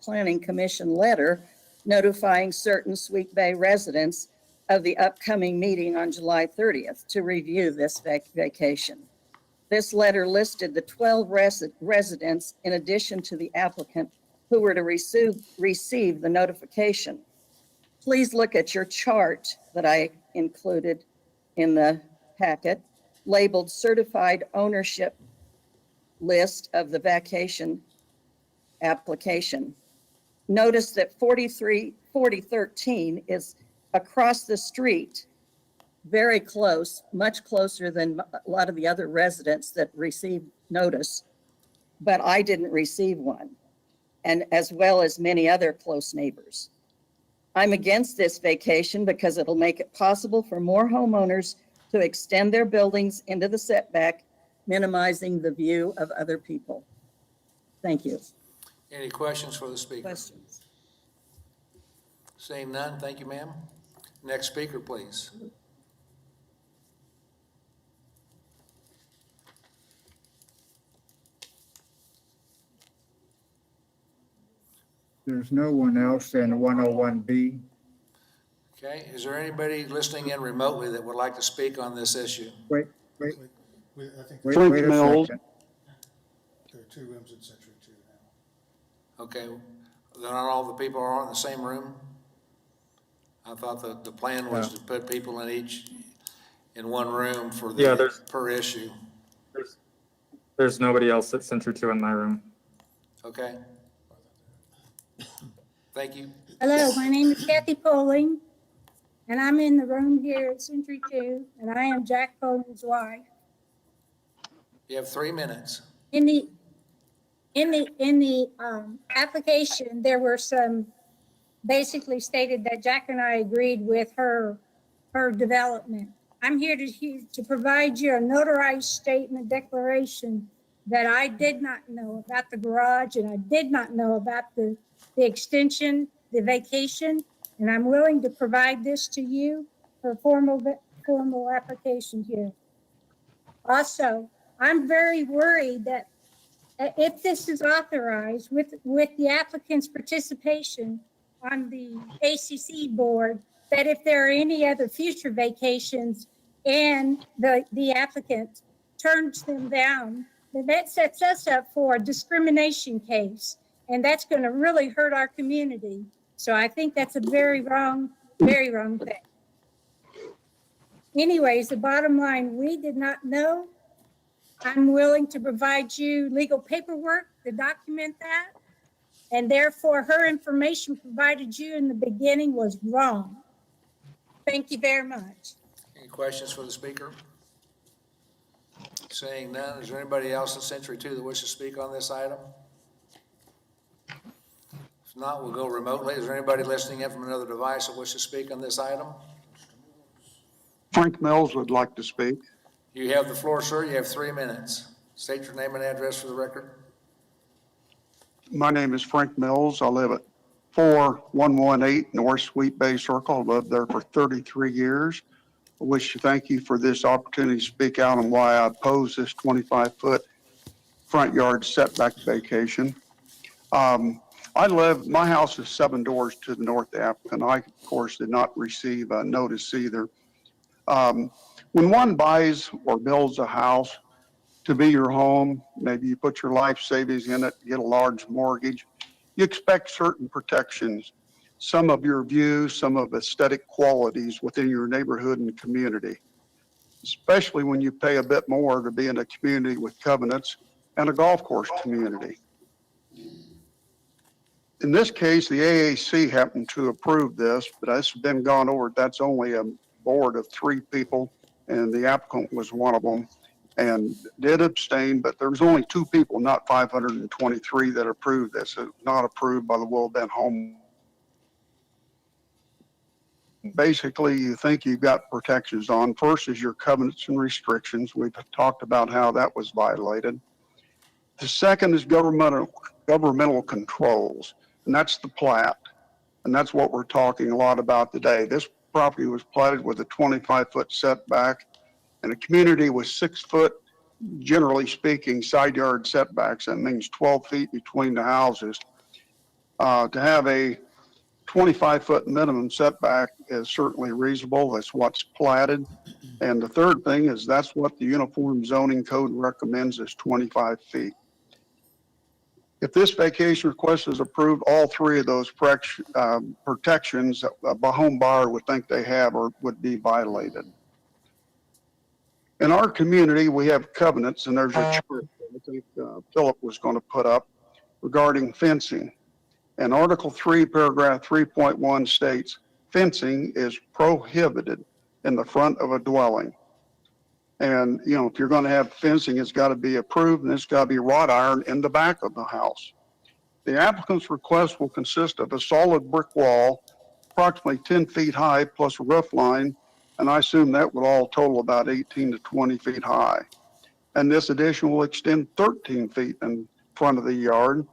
Planning Commission letter notifying certain Sweet Bay residents of the upcoming meeting on July 30th to review this vacation. This letter listed the 12 residents in addition to the applicant who were to receive the notification. Please look at your chart that I included in the packet, labeled certified ownership list of the vacation application. Notice that 4013 is across the street, very close, much closer than a lot of the other residents that received notice, but I didn't receive one, and as well as many other close neighbors. I'm against this vacation because it'll make it possible for more homeowners to extend their buildings into the setback, minimizing the view of other people. Thank you. Any questions for the speaker? Questions? Seeing none, thank you, ma'am. Next speaker, please. There's no one else in 101B. Okay, is there anybody listening in remotely that would like to speak on this issue? Wait I think a there second. are 2 rooms in Century 2 now. Okay, then not all the people are in the same room? I thought the plan was to put people in one room for the, per issue. There's nobody else at Center 2 in my room. Okay. Thank you. Hello, my name is Kathy Poling, and I'm in the room here at Century 2, and I am Jack Poling's wife. You have 3 minutes. In the application, there were some basically stated that Jack and I agreed with her development. I'm here to provide you a notarized statement declaration that I did not know about the garage, and I did not know about the extension, the vacation, and I'm willing to provide this to you for formal application here. Also, I'm very worried that if this is authorized with the applicant's participation on the ACC board, that if there are any other future vacations and the applicant turns them down, then that sets us up for a discrimination case. And that's going to really hurt our community. So I think that's a very wrong thing. Anyways, the bottom line, we did not know. I'm willing to provide you legal paperwork to document that. And therefore, her information provided you in the beginning was wrong. Thank you very much. Any questions for the speaker? Seeing none, is there anybody else in Century 2 that wishes to speak on this item? If not, we'll go remotely. Is there anybody listening in from another device that wishes to speak on this item? Frank Mills would like to speak. You have the floor, sir. You have 3 minutes. State your name and address for the record. My name is Frank Mills. I live at 4118 North Sweet Bay Circle. I lived there for 33 years. I wish to thank you for this opportunity to speak out on why I oppose this 25-foot front yard setback vacation. My house is 7 doors to the north of the applicant. I, of course, did not receive a notice either. When one buys or builds a house to be your home, maybe you put your life savings in it, get a large mortgage, you expect certain protections, some of your views, some of aesthetic qualities within your neighborhood and community, especially when you pay a bit more to be in a community with covenants and a golf course community. In this case, the AAC happened to approve this, but that's been gone over. That's only a board of 3 people, and the applicant was one of them, and did abstain, but there was only 2 people, not 523, that approved this. It was not approved by the Will-Bent Home. Basically, you think you've got protections on. First is your covenants and restrictions. We've talked about how that was violated. The second is governmental controls, and that's the plat. And that's what we're talking a lot about today. This property was platted with a 25-foot setback, and the community was 6 foot generally speaking, side yard setbacks. That means 12 feet between the houses. To have a 25-foot minimum setback is certainly reasonable. That's what's platted. And the third thing is that's what the Uniform Zoning Code recommends is 25 feet. If this vacation request is approved, all three of those protections a home buyer would think they have or would be violated. In our community, we have covenants, and there's a chart I think Philip was going to put up regarding fencing. And Article 3, paragraph 3.1 states, fencing is prohibited in the front of a dwelling. And, you know, if you're going to have fencing, it's got to be approved, and it's got to be wrought iron in the back of the house. The applicant's request will consist of a solid brick wall, approximately 10 feet high, plus a roof line, and I assume that would all total about 18 to 20 feet high. And this addition will extend 13 feet in front of the yard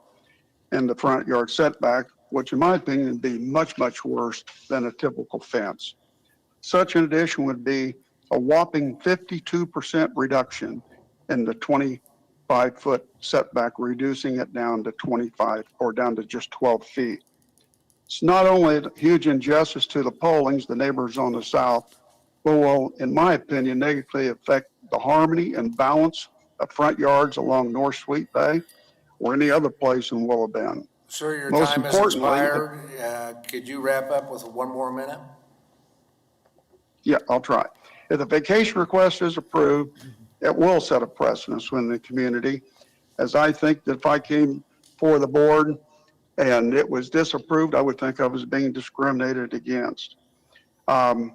and the front yard setback, which in my opinion would be much, much worse than a typical fence. Such an addition would be a whopping 52% reduction in the 25-foot setback, reducing it down to 25 or down to just 12 feet. It's not only a huge injustice to the Pollings, the neighbors on the south, but will, in my opinion, negatively affect the harmony and balance of front yards along North Sweet Bay or any other place in Willow Bend. Sir, your Most time has importantly, expired. Could you wrap up with one more minute? Yeah, I'll try. If the vacation request is approved, it will set a precedence within the community, as I think that if I came for the board and it was disapproved, I would think I was being discriminated against. I'd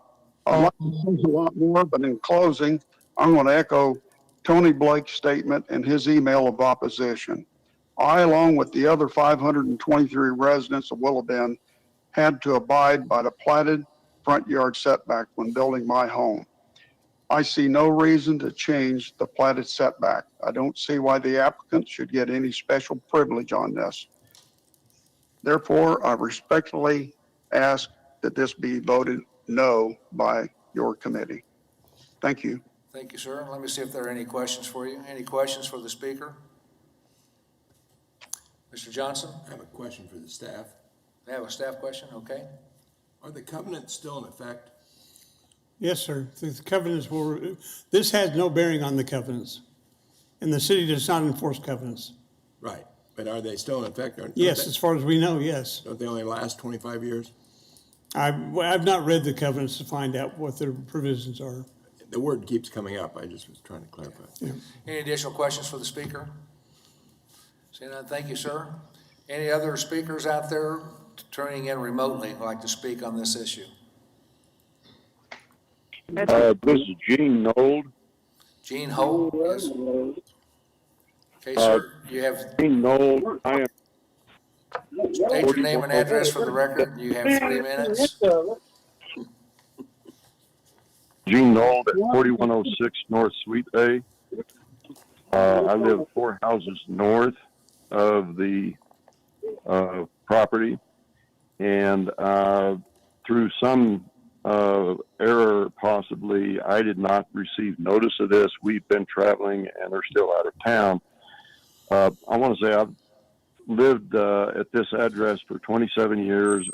like to say a lot more, but in closing, I'm going to echo Tony Blake's statement and his email of opposition. I, along with the other 523 residents of Willow Bend, had to abide by the platted front yard setback when building my home. I see no reason to change the platted setback. I don't see why the applicant should get any special privilege on this. Therefore, I respectfully ask that this be voted no by your committee. Thank you. Thank you, sir. Let me see if there are any questions for you. Any questions for the speaker? Mr. Johnson? I have a question for the staff. I have a staff question, okay. Are the covenants still in effect? Yes, sir. The covenants will, this has no bearing on the covenants. And the city does not enforce covenants. Right, but are they still in effect? Yes, as far as we know, yes. Don't they only last 25 years? I've not read the covenants to find out what their provisions are. The word keeps coming up. I just was trying to clarify. Yeah. Any additional questions for the speaker? Seeing none, thank you, sir. Any other speakers out there turning in remotely who'd like to speak on this issue? This is Gene Nold. Gene Holt, yes. Okay, sir, you have, Gene Nold. I am. state your name and address for the record. You have 3 minutes. Gene Nold at 4106 North Sweet Bay. I live 4 houses north of the property, and through some error possibly, I did not receive notice of this. We've been traveling and are still out of town. I want to say I've lived at this address for 27 years.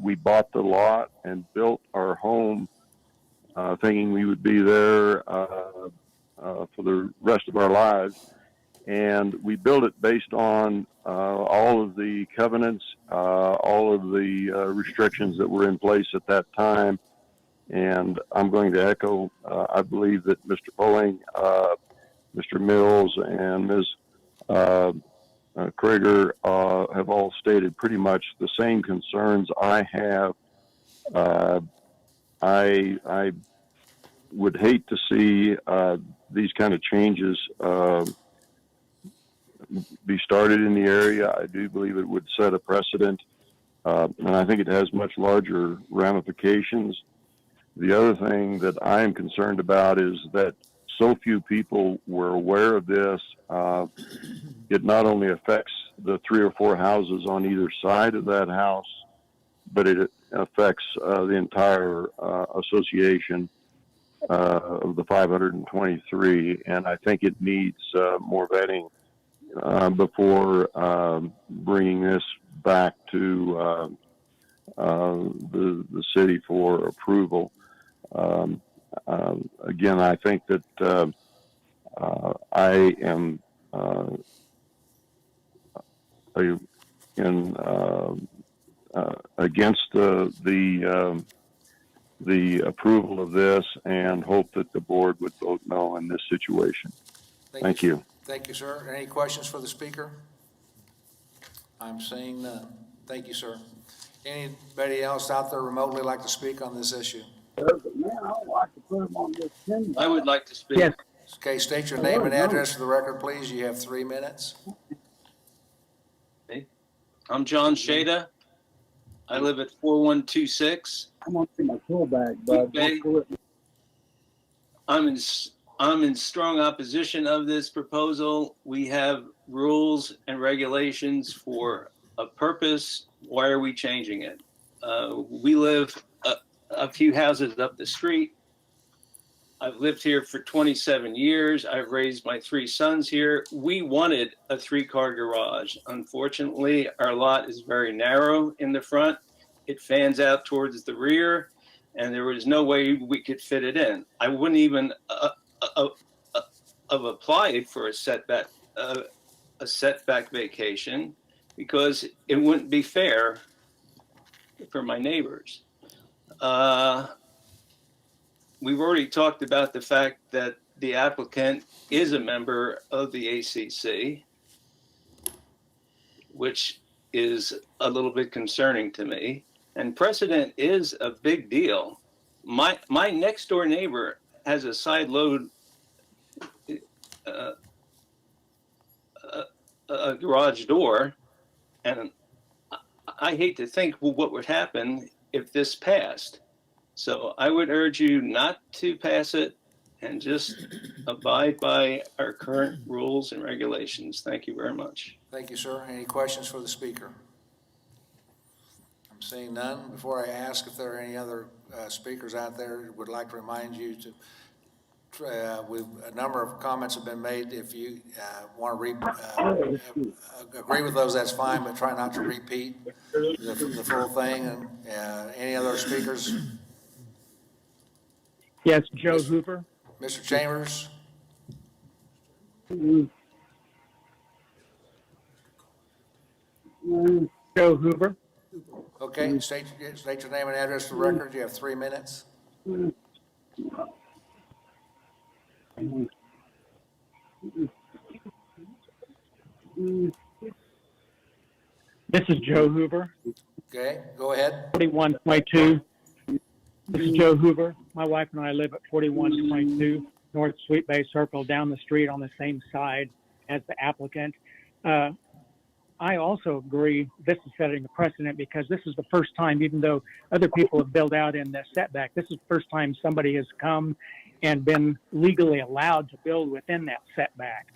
We bought the lot and built our home thinking we would be there for the rest of our lives. And we built it based on all of the covenants, all of the restrictions that were in place at that time. And I'm going to echo, I believe that Mr. Bowling, Mr. Mills, and Ms. Krager have all stated pretty much the same concerns I have. I would hate to see these kind of changes be started in the area. I do believe it would set a precedent, and I think it has much larger ramifications. The other thing that I am concerned about is that so few people were aware of this. It not only affects the 3 or 4 houses on either side of that house, but it affects the entire association. of the 523, and I think it needs more vetting before bringing this back to the city for approval. Again, I think that I am against the approval of this, and hope that the board would vote no in this situation. Thank you. Thank you, sir. Any questions for the speaker? I'm seeing none. Thank you, sir. Anybody else out there remotely like to speak on this issue? I would like to speak. Yes. Okay, state your name and address for the record, please. You have 3 minutes. I'm John Shada. I live at 4126. I'm on my tool bag, but I'm in strong opposition of this proposal. We have rules and regulations for a purpose. Why are we changing it? We live a few houses up the street. I've lived here for 27 years. I've raised my 3 sons here. We wanted a 3-car garage. Unfortunately, our lot is very narrow in the front. It fans out towards the rear, and there was no way we could fit it in. I wouldn't even have applied for a setback vacation because it wouldn't be fair for my neighbors. We've already talked about the fact that the applicant is a member of the ACC, which is a little bit concerning to me. And precedent is a big deal. My next door neighbor has a side load a garage door, and I hate to think what would happen if this passed. So I would urge you not to pass it and just abide by our current rules and regulations. Thank you very much. Thank you, sir. Any questions for the speaker? I'm seeing none. Before I ask if there are any other speakers out there, would like to remind you to a number of comments have been made. If you want to agree with those, that's fine, but try not to repeat the full thing. And any other speakers? yes, Joe Hoover. Mr. Chambers? Joe Hoover. Okay, state your name and address for the record. You have 3 minutes. This is Joe Hoover, Okay, go ahead. 4122. This is Joe Hoover. My wife and I live at 4122 North Sweet Bay Circle, down the street on the same side as the applicant. I also agree this is setting a precedent because this is the first time, even though other people have built out in the setback, this is the first time somebody has come and been legally allowed to build within that setback.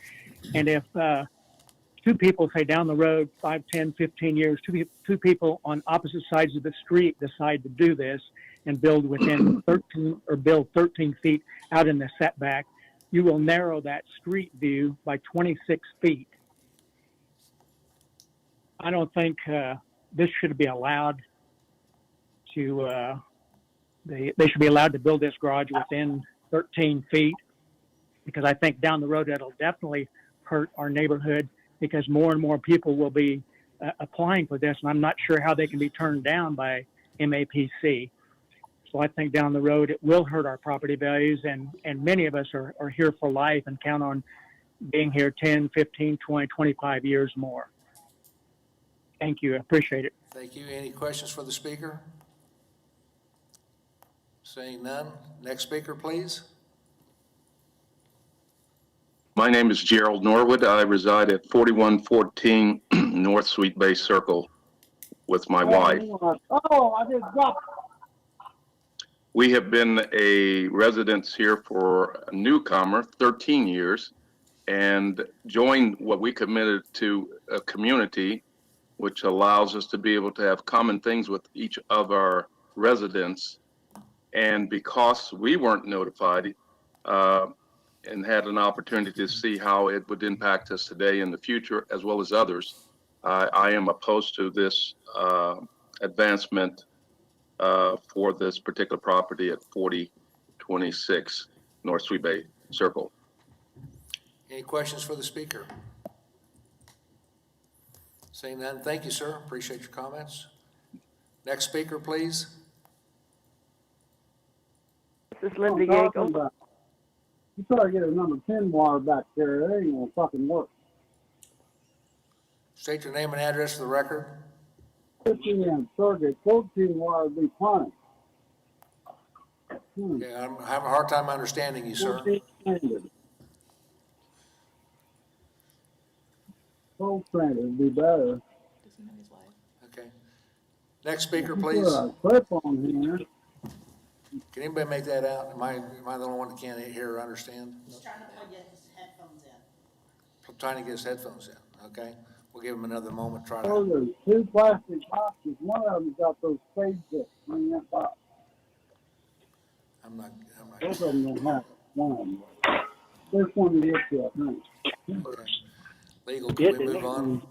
And if 2 people, say down the road, 5, 10, 15 years, two people on opposite sides of the street decide to do this and build within 13 or build 13 feet out in the setback, you will narrow that street view by 26 feet. I don't think this should be allowed to, they should be allowed to build this garage within 13 feet, because I think down the road it'll definitely hurt our neighborhood because more and more people will be applying for this, and I'm not sure how they can be turned down by MAPC. So I think down the road it will hurt our property values, and many of us are here for life and count on being here 10, 15, 20, 25 years more. Thank you. I appreciate it. Thank you. Any questions for the speaker? Seeing none. Next speaker, please. My name is Gerald Norwood. I reside at 4114 North Sweet Bay Circle with my wife. Oh, I just dropped. We have been a residence here for a newcomer, 13 years, and joined what we committed to a community which allows us to be able to have common things with each of our residents And because we weren't notified and had an opportunity to see how it would impact us today in the future, as well as others, I am opposed to this advancement for this particular property at 4026 North Sweet Bay Circle. Any questions for the speaker? Seeing none, thank you, sir. Appreciate your comments. Next speaker, please. This is Linda Yeagle. You try to get a number 10 wire back there, it ain't gonna fucking work. State your name and address for the record. 15 amp circuit, 14 wire would be fine. Okay, I'm having a hard time understanding you, sir. 14 standard. 12 standard would be better. Okay. Next speaker, please. Put a clip on here. Can anybody make that out? Am I the only one that can't hear or understand? He's trying to get his headphones in. Trying to get his headphones in, okay? We'll give him another moment, try to. Oh, there's 2 plastic boxes. One of them's got those spades that in that box. I'm not. Both of them don't have it. One of them. There's one to get to, I think. Okay. Legal, can we move on?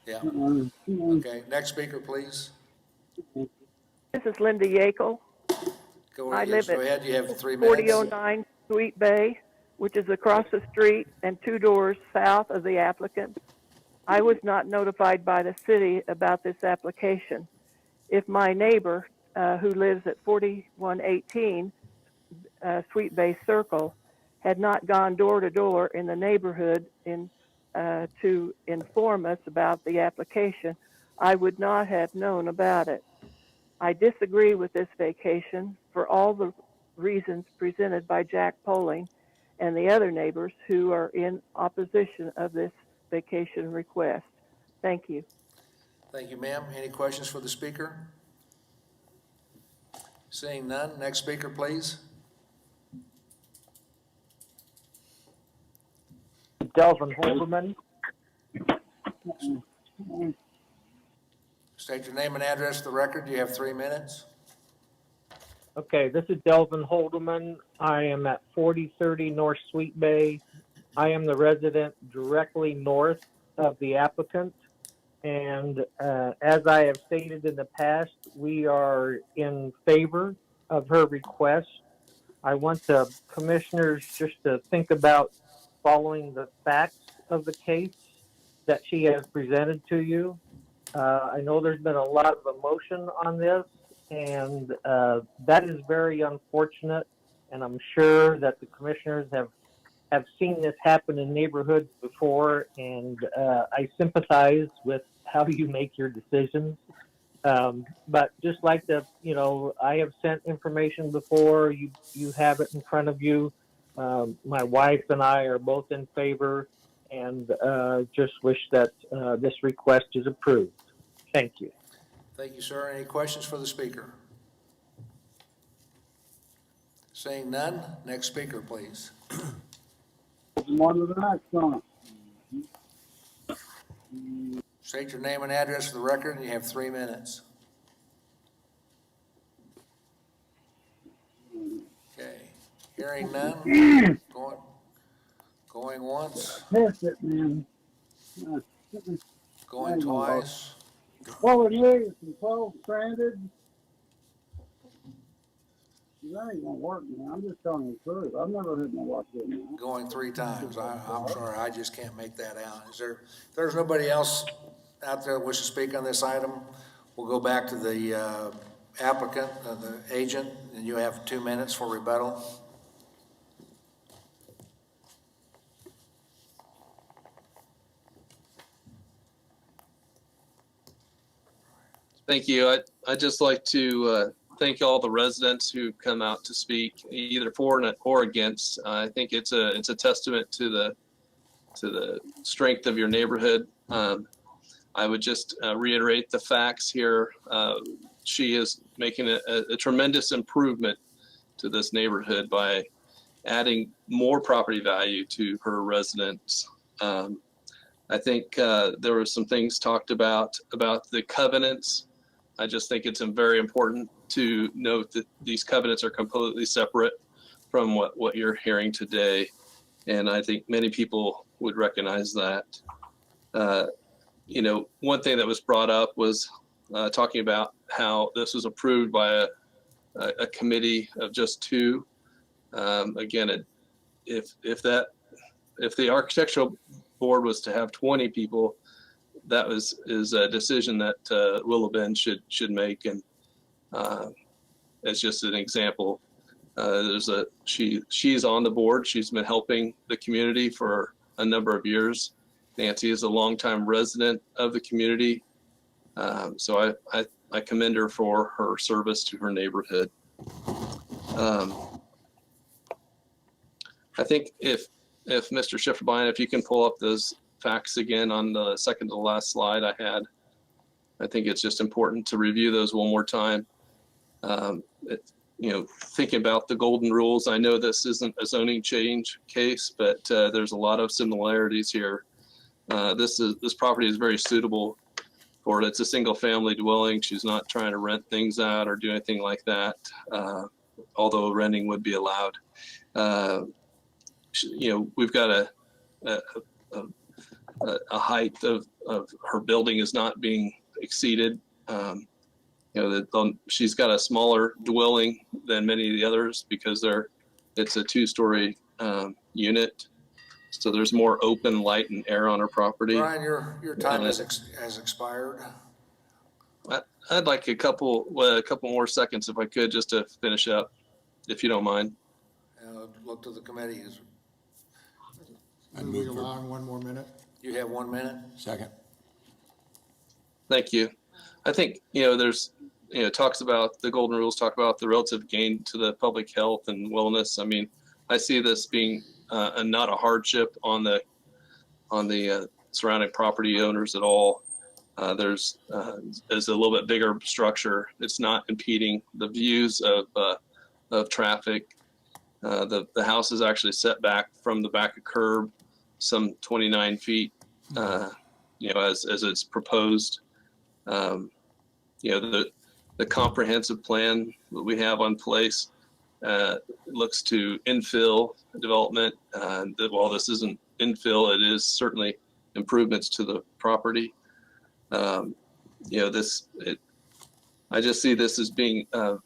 Yeah. Okay, next speaker, please. This is Linda Yeagle. Go I ahead, live go at ahead, you have 3 minutes. 4009 Sweet Bay, which is across the street and 2 doors south of the applicant. I was not notified by the city about this application. If my neighbor, who lives at 4118 Sweet Bay Circle, had not gone door to door in the neighborhood to inform us about the application, I would not have known about it. I disagree with this vacation for all the reasons presented by Jack Poling and the other neighbors who are in opposition of this vacation request. Thank you. Thank you, ma'am. Any questions for the speaker? Seeing none, next speaker, please. Delvin Holderman. State your name and address for the record. You have 3 minutes. Okay, this is Delvin Holderman. I am at 4030 North Sweet Bay. I am the resident directly north of the applicant. And as I have stated in the past, we are in favor of her request. I want the commissioners just to think about following the facts of the case that she has presented to you. I know there's been a lot of emotion on this, and that is very unfortunate. And I'm sure that the commissioners have seen this happen in neighborhoods before, and I sympathize with how you make your decisions. But just like I have sent information before, you have it in front of you. My wife and I are both in favor, and just wish that this request is approved. Thank you. Thank you, sir. Any questions for the speaker? Seeing none, next speaker, please. One of the next one. State your name and address for the record, and you have 3 minutes. Okay, hearing none. Going once. Test it, man. Going twice. Well, it is, and 12 stranded. That ain't gonna work, man. I'm just telling you the truth. I've never heard no watch it, man. Going 3 times. I'm sorry, I just can't make that out. If there's nobody else out there that wishes to speak on this item, we'll go back to the applicant, the agent, and you have 2 minutes for rebuttal. Thank you. I'd just like to thank all the residents who come out to speak, either for or against. I think it's a testament to the strength of your neighborhood. I would just reiterate the facts here. She is making a tremendous improvement to this neighborhood by adding more property value to her residents. I think there were some things talked about the covenants I just think it's very important to note that these covenants are completely separate from what you're hearing today. And I think many people would recognize that. You know, one thing that was brought up was talking about how this was approved by a committee of just two. Again, if the architectural board was to have 20 people, that is a decision that Willow Bend should make. And as just an example, she's on the board. She's been helping the community for a number of years. Nancy is a longtime resident of the community. So I commend her for her service to her neighborhood. I think if Mr. Schifferbein, if you can pull up those facts again on the second to the last slide I had, I think it's just important to review those one more time. You know, thinking about the golden rules, I know this isn't a zoning change case, but there's a lot of similarities here. This property is very suitable for it. It's a single family dwelling. She's not trying to rent things out or do anything like that, although renting would be allowed. You know, we've got a height of her building is not being exceeded. You know, she's got a smaller dwelling than many of the others because it's a two-story unit. So there's more open light and air on her property. Brian, your time has expired. I'd like a couple more seconds if I could, just to finish up, if you don't mind. Look to the committee. Moving along, 1 more minute. You have 1 minute. Second. Thank you. I think, you know, there's, you know, talks about the golden rules, talk about the relative gain to the public health and wellness. I mean, I see this being not a hardship on the surrounding property owners at all. There's a little bit bigger structure. It's not impeding the views of traffic. The house is actually set back from the back of curb some 29 feet, you know, as it's proposed. You know, the comprehensive plan that we have on place looks to infill development. While this isn't infill, it is certainly improvements to the property. You know, I just see this as being a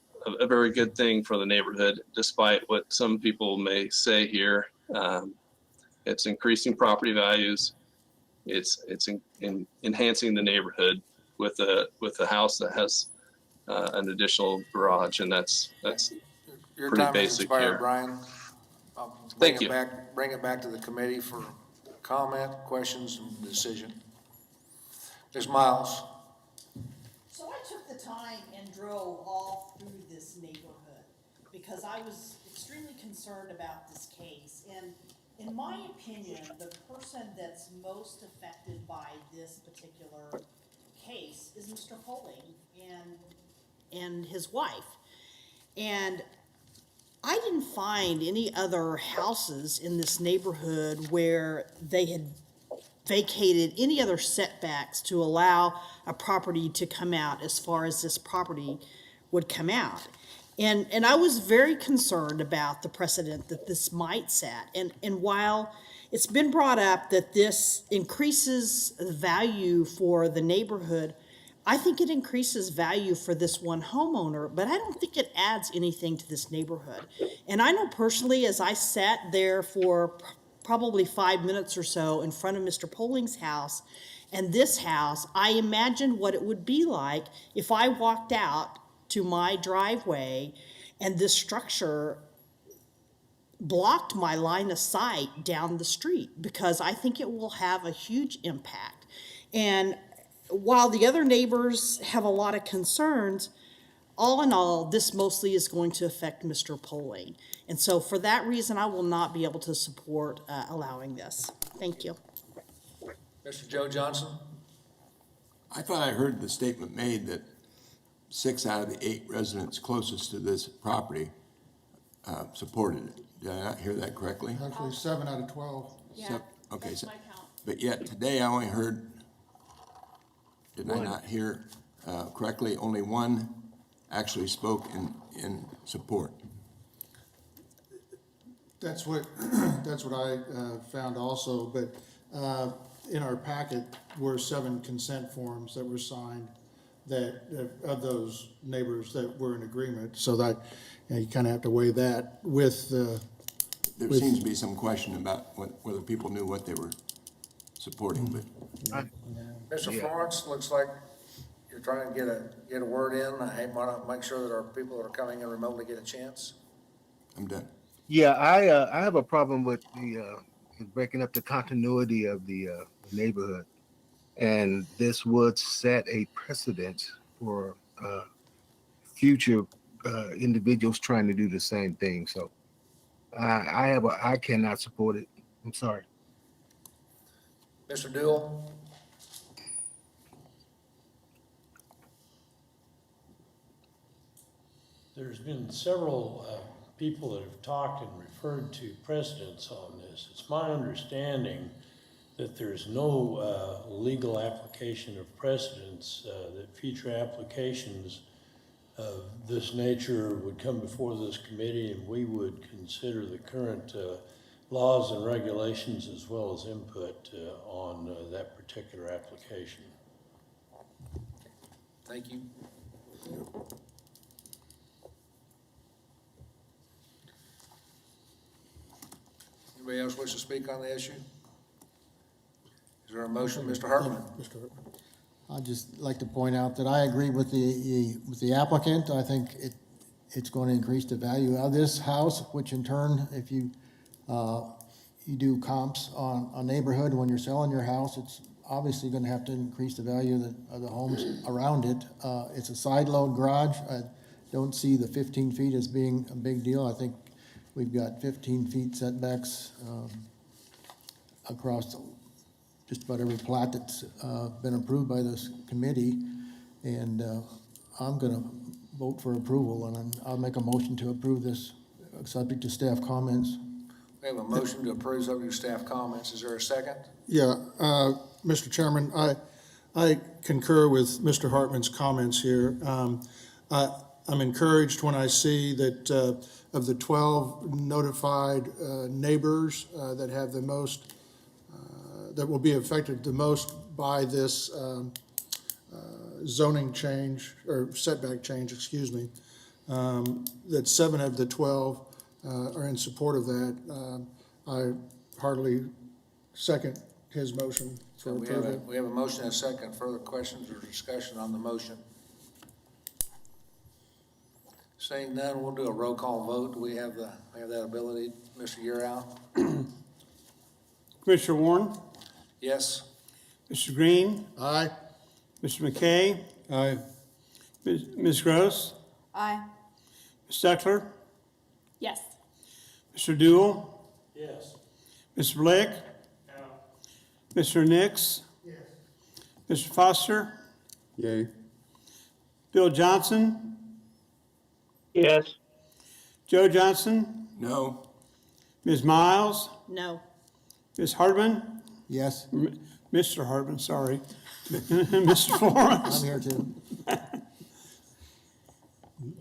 very good thing for the neighborhood, despite what some people may say here. It's increasing property values. It's enhancing the neighborhood with a house that has an additional garage, and that's Your pretty time has basic expired, here. Brian. Thank you. Bring it back to the committee for comment, questions, and decision. Ms. Miles. So I took the time and drove all through this neighborhood because I was extremely concerned about this case. And in my opinion, the person that's most affected by this particular case is Mr. Poling and his wife. And I didn't find any other houses in this neighborhood where they had vacated any other setbacks to allow a property to come out as far as this property would come out. And I was very concerned about the precedent that this might set. And while it's been brought up that this increases the value for the neighborhood, I think it increases value for this one homeowner, but I don't think it adds anything to this neighborhood. And I know personally, as I sat there for probably 5 minutes or so in front of Mr. Poling's house and this house, I imagined what it would be like if I walked out to my driveway and this structure blocked my line of sight down the street, because I think it will have a huge impact. And while the other neighbors have a lot of concerns, all in all, this mostly is going to affect Mr. Poling. And so for that reason, I will not be able to support allowing this. Thank you. Mr. Joe Johnson. I thought I heard the statement made that 6 out of the 8 residents closest to this property supported it. Did I not hear that correctly? Actually, 7 out of 12. Yeah, Okay, that's so, my count. but yet today I only heard, did I not hear correctly, only one actually spoke in support. That's what, that's what I found also, but in our packet were 7 consent forms that were signed that, of those neighbors that were in agreement, so that, you kind of have to weigh that with the. There seems to be some question about whether people knew what they were supporting, but. Mr. Florence, looks like you're trying to get a word in. I want to make sure that our people that are coming in remotely get a chance. I'm done. Yeah, I have a problem with the breaking up the continuity of the neighborhood, and this would set a precedent for future individuals trying to do the same thing. So I cannot support it. I'm sorry. Mr. Dewell? There's been several people that have talked and referred to precedents on this. It's my understanding that there's no legal application of precedents, that future applications of this nature would come before this committee and we would consider the current laws and regulations as well as input on that particular application. Thank you. Anybody else wish to speak on the issue? Is there a motion, Mr. Hartman? I'd just like to point out that I agree with the applicant. I think it's going to increase the value of this house, which in turn, if you do comps on a neighborhood when you're selling your house, it's obviously going to have to increase the value of the homes around it. It's a side load garage. I don't see the 15 feet as being a big deal. I think we've got 15 feet setbacks across just about every plat that's been approved by this committee. And I'm going to vote for approval, and I'll make a motion to approve this, subject to staff comments. We have a motion to approve subject to staff comments. Is there a second? Yeah, Mr. Chairman, I concur with Mr. Hartman's comments here. I'm encouraged when I see that of the 12 notified neighbors that have the most, that will be affected the most by this zoning change, or setback change, excuse me, that 7 of the 12 are in support of that. I heartily second his motion for approval. We have a motion and a second. Further questions or discussion on the motion? Saying none, we'll do a roll call vote. Do we have that ability, Mr. Yearow? Commissioner Warren? Yes. Mr. Green? Aye. Mr. McKay? Aye. Ms. Gross? Aye. Ms. Steckler? Yes. Mr. Dewell? Yes. Mr. Blake? No. Mr. Nix? Yes. Mr. Foster? Yay. Bill Johnson? Yes. Joe Johnson? No. Ms. Miles? No. Ms. Hartman? Yes. Mr. Hartman, sorry. Mr. Florence? I'm here too.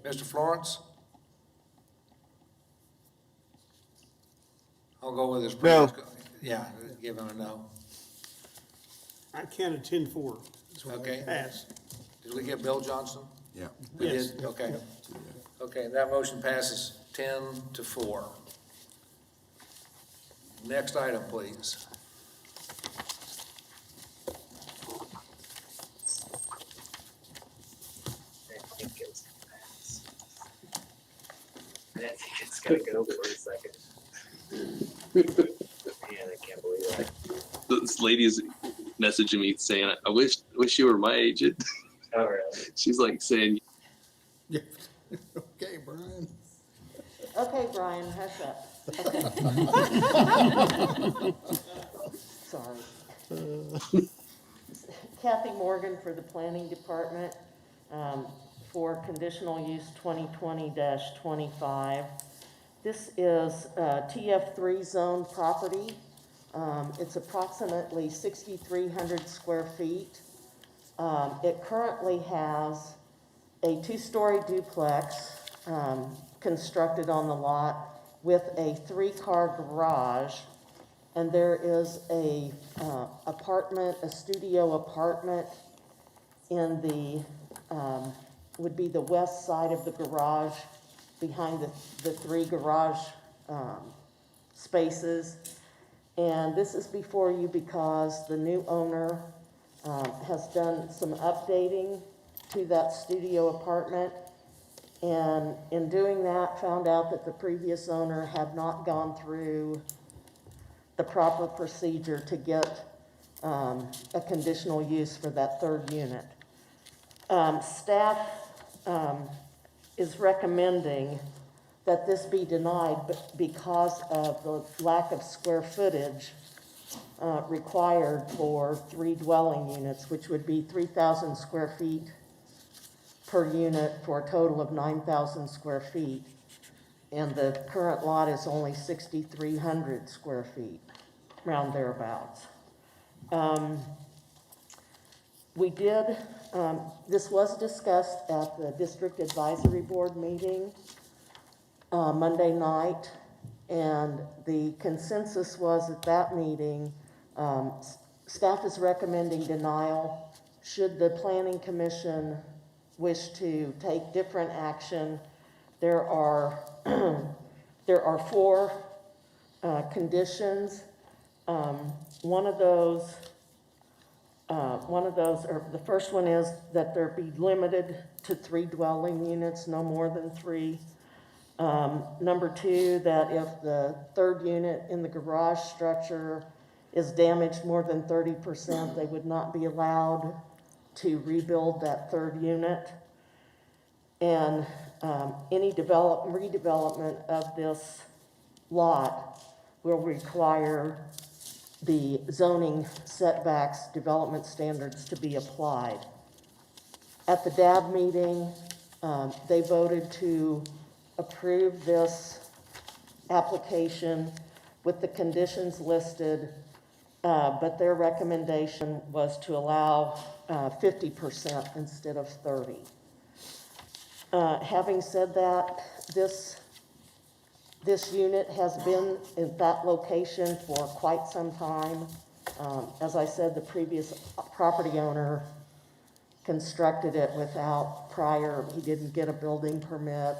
Mr. Florence? I'll go with his previous. Yeah, give him a no. I counted 10-4. Okay. Pass. Did we get Bill Johnson? Yeah. We Yes. did? Okay. Okay, that motion passes 10-4. Next item, please. I think it's gonna go for a second. Man, I can't believe that. This lady is messaging me saying, I wish you were my agent. Oh, really? She's like saying, Yeah. Okay, Brian. Okay, Brian, hush up. Okay. Sorry. Kathy Morgan for the Planning Department, for conditional use 2020-25. This is TF3 zone property. It's approximately 6,300 square feet. It currently has a two-story duplex constructed on the lot with a three-car garage, and there is a a studio apartment in the, would be the west side of the garage, behind the three garage spaces. And this is before you because the new owner has done some updating to that studio apartment. And in doing that, found out that the previous owner had not gone through the proper procedure to get a conditional use for that third unit. Staff is recommending that this be denied because of the lack of square footage required for 3 dwelling units, which would be 3,000 square feet per unit for a total of 9,000 square feet. And the current lot is only 6,300 square feet, round thereabouts. We did, this was discussed at the District Advisory Board meeting Monday night, and the consensus was at that meeting, staff is recommending denial. Should the Planning Commission wish to take different action, there are 4 conditions. One of those, or the first one is that there be limited to 3 dwelling units, no more than 3. Number 2, that if the third unit in the garage structure is damaged more than 30%, they would not be allowed to rebuild that third unit. And any redevelopment of this lot will require the zoning setbacks, development standards to be applied. At the DAB meeting, they voted to approve this application with the conditions listed, but their recommendation was to allow 50% instead of 30. Having said that, this unit has been in that location for quite some time. As I said, the previous property owner constructed it without prior, he didn't get a building permit,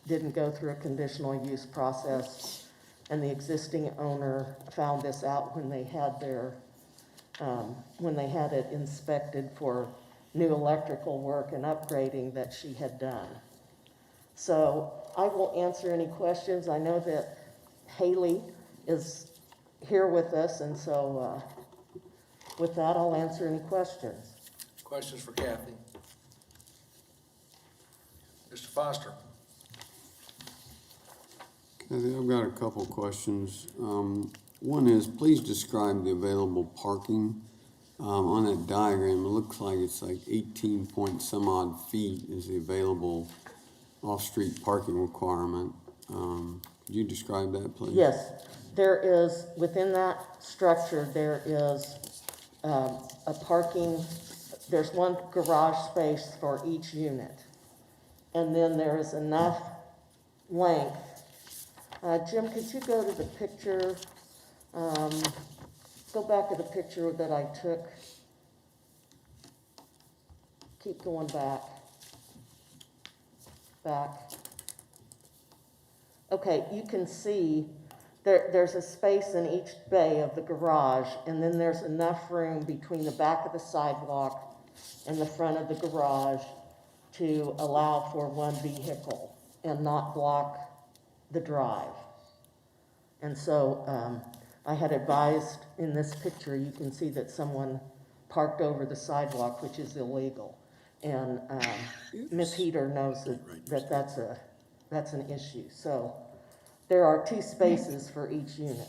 didn't go through a conditional use process, and the existing owner found this out when they had it inspected for new electrical work and upgrading that she had done. So I will answer any questions. I know that Haley is here with us, and so with that, I'll answer any questions. Questions for Kathy? Mr. Foster? Kathy, I've got a couple questions. One is, please describe the available parking. On that diagram, it looks like it's like 18 point some odd feet is the available off-street parking requirement. Could you describe that, please? Yes, there is, within that structure, there is a parking, there's one garage space for each unit. And then there is enough length. Jim, could you go to the picture? Go back to the picture that I took. Keep going back. Back. Okay, you can see there's a space in each bay of the garage, and then there's enough room between the back of the sidewalk and the front of the garage to allow for one vehicle and not block the drive. And so I had advised in this picture, you can see that someone parked over the sidewalk, which is illegal. And Ms. Heater knows that that's an issue. So there are 2 spaces for each unit.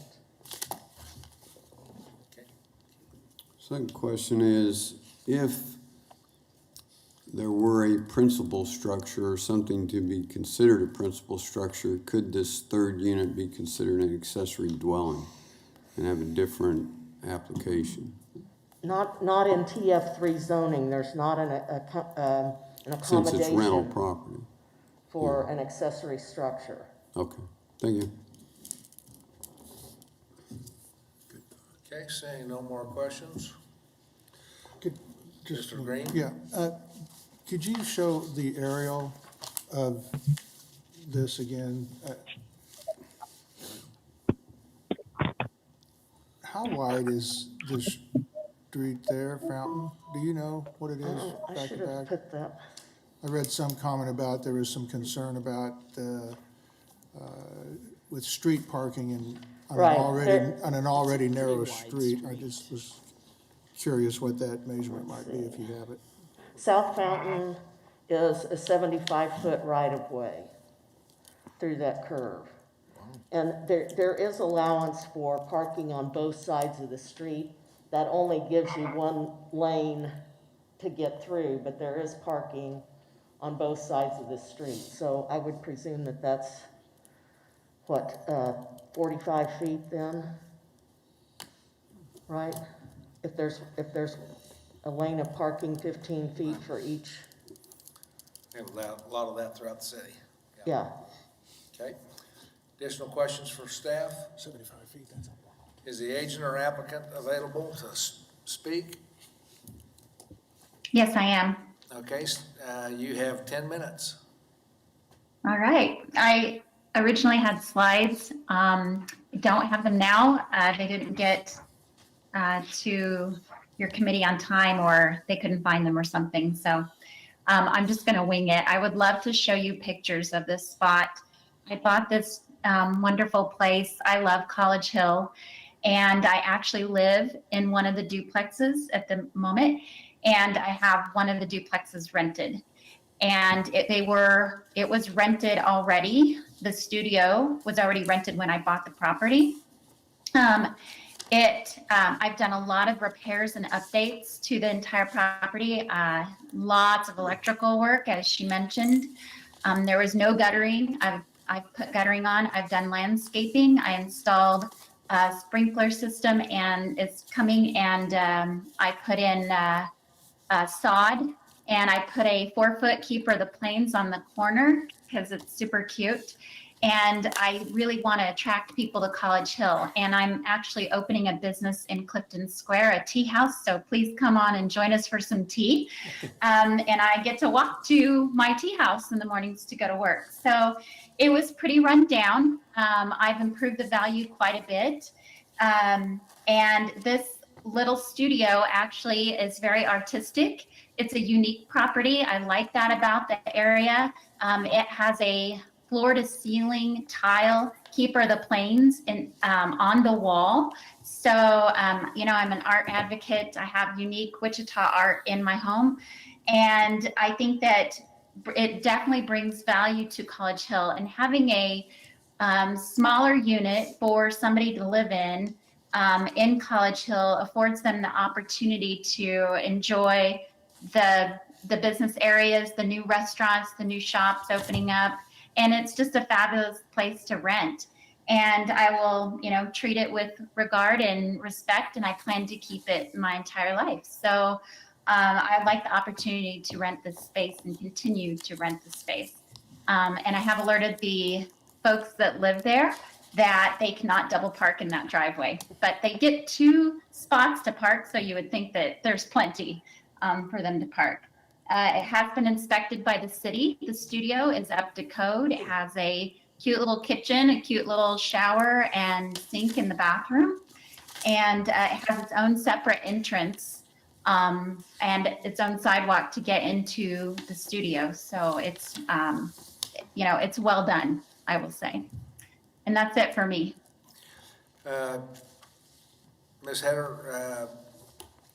Second question is, if there were a principal structure or something to be considered a principal structure, could this third unit be considered an accessory dwelling and have a different application? Not in TF3 zoning, there's not an Since it's rental accommodation property. for an accessory structure. Okay, thank you. Okay, seeing no more questions? Just Mr. Green? Yeah. Could you show the aerial of this again? How wide is the street there, Fountain? Do you know what it is I back should to have back? put that. I read some comment about there was some concern about with street parking on Right, on an already narrow street. I just was curious what that measurement might be if you have it. South Fountain is a 75-foot right-of-way through that curve. And there is allowance for parking on both sides of the street. That only gives you one lane to get through, but there is parking on both sides of the street. So I would presume that that's, what, 45 feet then? Right? If there's a lane of parking 15 feet for each. And a lot of that throughout the city. Yeah. Okay. Additional questions for staff? 75 feet, that's a lot. Is the agent or applicant available to speak? Yes, I am. Okay, you have 10 minutes. All right. I originally had slides. Don't have them now. They didn't get to your committee on time, or they couldn't find them or something. So I'm just going to wing it. I would love to show you pictures of this spot. I bought this wonderful place. I love College Hill, and I actually live in one of the duplexes at the moment, and I have one of the duplexes rented. And it was rented already. The studio was already rented when I bought the property. I've done a lot of repairs and updates to the entire property. Lots of electrical work, as she mentioned. There was no guttering. I've put guttering on. I've done landscaping. I installed a sprinkler system, and it's coming. And I put in sod, and I put a 4-foot keeper of the plains on the corner because it's super cute. And I really want to attract people to College Hill. And I'm actually opening a business in Clifton Square, a tea house. So please come on and join us for some tea. And I get to walk to my tea house in the mornings to go to work. So it was pretty run down. I've improved the value quite a bit. And this little studio actually is very artistic. It's a unique property. I like that about the area. It has a floor-to-ceiling tile keeper of the plains on the wall. So, I'm an art advocate. I have unique Wichita art in my home. And I think that it definitely brings value to College Hill. And having a smaller unit for somebody to live in College Hill affords them the opportunity to enjoy the business areas, the new restaurants, the new shops opening up. And it's just a fabulous place to rent. And I will, treat it with regard and respect, and I plan to keep it my entire life. So I'd like the opportunity to rent this space and continue to rent the space. And I have alerted the folks that live there that they cannot double park in that driveway. But they get 2 spots to park, so you would think that there's plenty for them to park. It has been inspected by the city. The studio is up to code. It has a cute little kitchen, a cute little shower and sink in the bathroom. And it has its own separate entrance and its own sidewalk to get into the studio. So it's, it's well done, I will say. And that's it for me. Ms. Heather,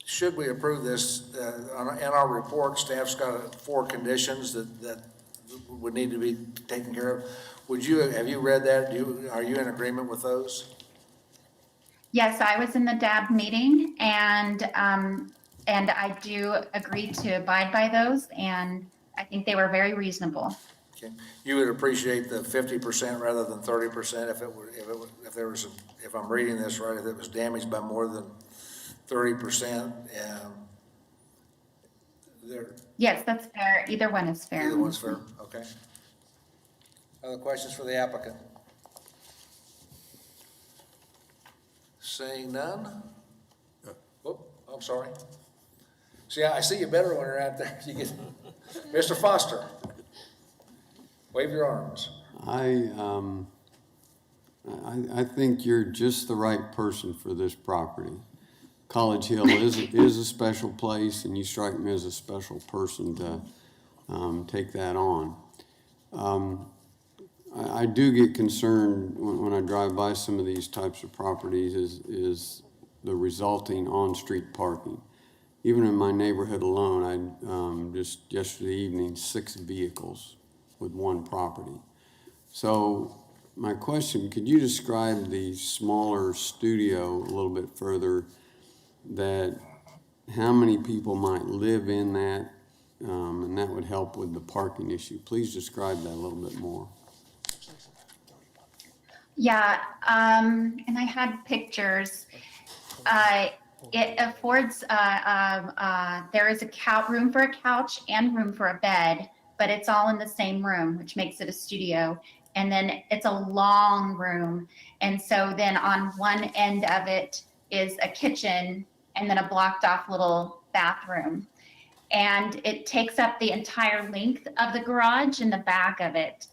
should we approve this, in our report, staff's got 4 conditions that would need to be taken care of. Have you read that? Are you in agreement with those? Yes, I was in the DAB meeting, and I do agree to abide by those, and I think they were very reasonable. Okay. You would appreciate the 50% rather than 30% if I'm reading this right, if it was damaged by more than 30%. There, Yes, that's fair. Either one is fair. either one's fair, okay. Other questions for the applicant? Seeing none? Oh, I'm sorry. See, I see you better when you're out there. You get, Mr. Foster, wave your arms. I think you're just the right person for this property. College Hill is a special place, and you strike me as a special person to take that on. I do get concerned when I drive by some of these types of properties is the resulting on-street parking. Even in my neighborhood alone, I just yesterday evening, 6 vehicles with one property. So my question, could you describe the smaller studio a little bit further, that how many people might live in that, and that would help with the parking issue? Please describe that a little bit more. Yeah, and I had pictures. It affords, there is a room for a couch and room for a bed, but it's all in the same room, which makes it a studio. And then it's a long room. And so then on one end of it is a kitchen and then a blocked off little bathroom. And it takes up the entire length of the garage and the back of it.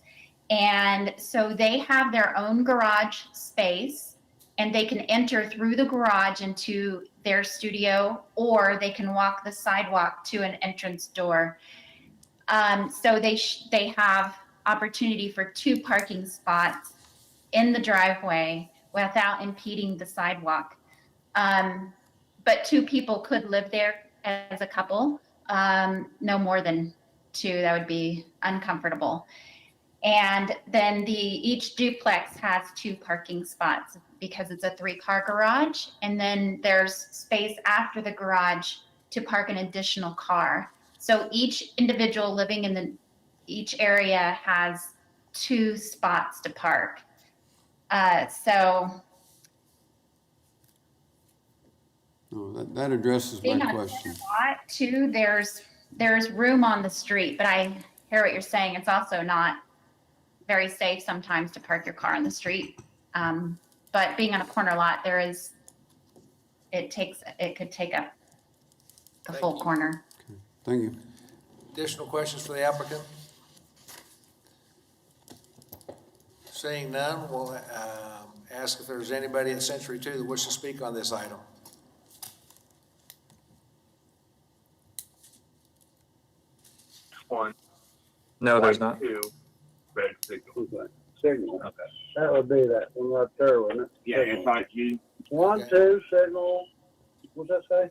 And so they have their own garage space, and they can enter through the garage into their studio, or they can walk the sidewalk to an entrance door. So they have opportunity for 2 parking spots in the driveway without impeding the sidewalk. But 2 people could live there as a couple, no more than 2. That would be uncomfortable. And then each duplex has 2 parking spots because it's a 3-car garage. And then there's space after the garage to park an additional car. So each individual living in each area has 2 spots to park. Oh, that addresses Being my on a question. lot too, there's room on the street, but I hear what you're saying. It's also not very safe sometimes to park your car on the street. But being on a corner lot, it could take up the full corner. Thank you. Additional questions for the applicant? Seeing none, we'll ask if there's anybody at Century 2 that wishes to speak on this item. One. No, there's not. 2, red signal. Signal. Okay. That would be that one right there, wouldn't it? Yeah, it's like you. 1, Okay. 2, signal. What's that say?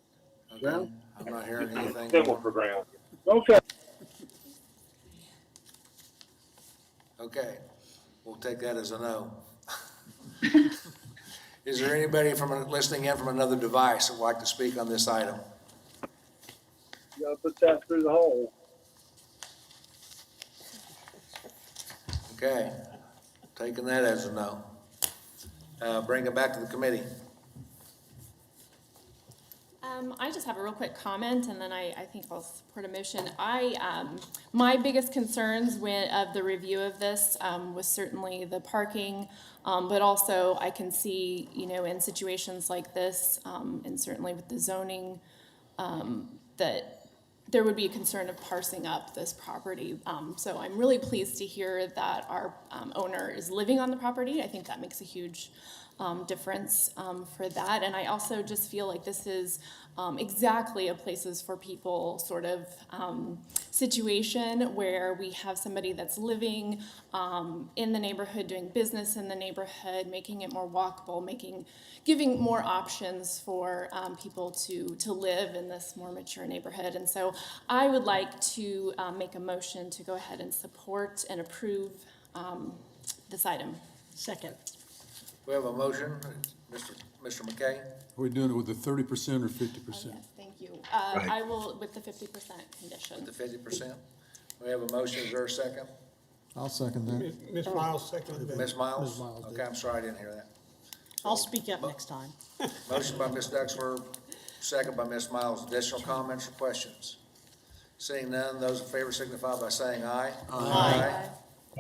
Okay. Ground? I'm not hearing anything. Signal for ground. Okay. Okay, we'll take that as a no. Is there anybody listening in from another device that would like to speak on this item? You gotta put that through the hole. Okay, taking that as a no. Bring it back to the committee. I just have a real quick comment, and then I think I'll support a motion. My biggest concerns of the review of this was certainly the parking, but also I can see, in situations like this, and certainly with the zoning, that there would be a concern of parsing up this property. So I'm really pleased to hear that our owner is living on the property. I think that makes a huge difference for that. And I also just feel like this is exactly a places for people sort of situation where we have somebody that's living in the neighborhood, doing business in the neighborhood, making it more walkable, giving more options for people to live in this more mature neighborhood. And so I would like to make a motion to go ahead and support and approve this item. Second. We have a motion, Mr. McKay. Are we doing it with the 30% or 50%? Yes, thank you. I will, with the 50% condition. With the 50%? We have a motion, is there a second? I'll second that. Ms. Miles seconded that. Ms. Miles? Ms. Miles did. Okay, I'm sorry, I didn't hear that. I'll speak up next time. Motion by Ms. Duxler, Second by Ms. Miles. Additional comments or questions? Seeing none, those in favor signify by saying aye. Aye.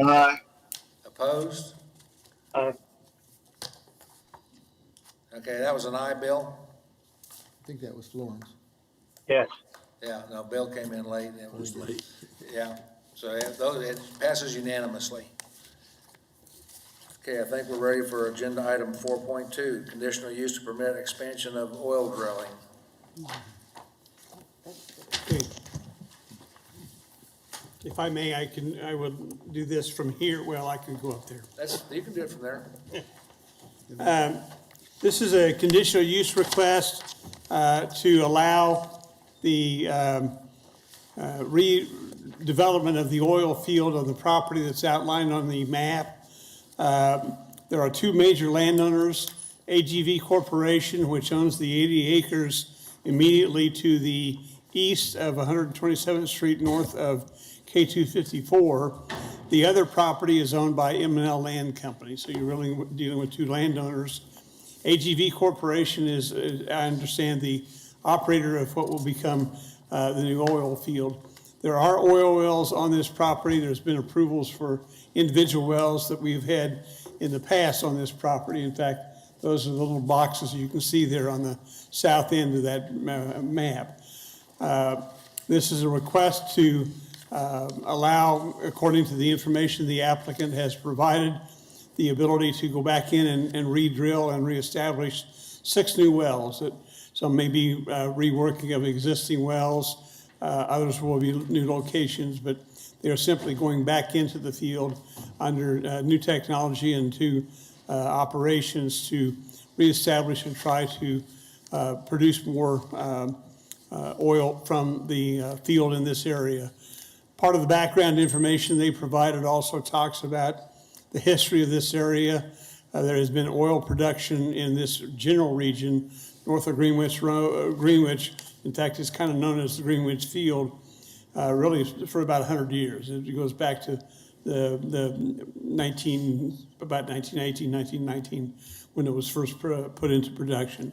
Aye. Opposed? Aye. Okay, that was an aye, Bill? I think that was Florence. Yes. Yeah, no, Bill came in late. It was late. Yeah, so it passes unanimously. Okay, I think we're ready for agenda item 4.2, conditional use to permit expansion of oil drilling. Okay. If I may, I will do this from here. Well, I can go up there. You can do it from there. This is a conditional use request to allow the redevelopment of the oil field on the property that's outlined on the map. There are two major landowners, AGV Corporation, which owns the 80 acres immediately to the east of 127th Street north of K254. The other property is owned by M&L Land Company, so you're really dealing with two landowners. AGV Corporation is, I understand, the operator of what will become the new oil field. There are oil wells on this property. There's been approvals for individual wells that we've had in the past on this property. In fact, those are the little boxes you can see there on the south end of that map. This is a request to allow, according to the information the applicant has provided, the ability to go back in and re-drill and reestablish 6 new wells. Some may be reworking of existing wells, others will be new locations, but they're simply going back into the field under new technology and to operations to reestablish and try to produce more oil from the field in this area. Part of the background information they provided also talks about the history of this area. There has been oil production in this general region north of Greenwich. In fact, it's kind of known as the Greenwich Field, really for about 100 years. It goes back to about 1918, 1919, when it was first put into production.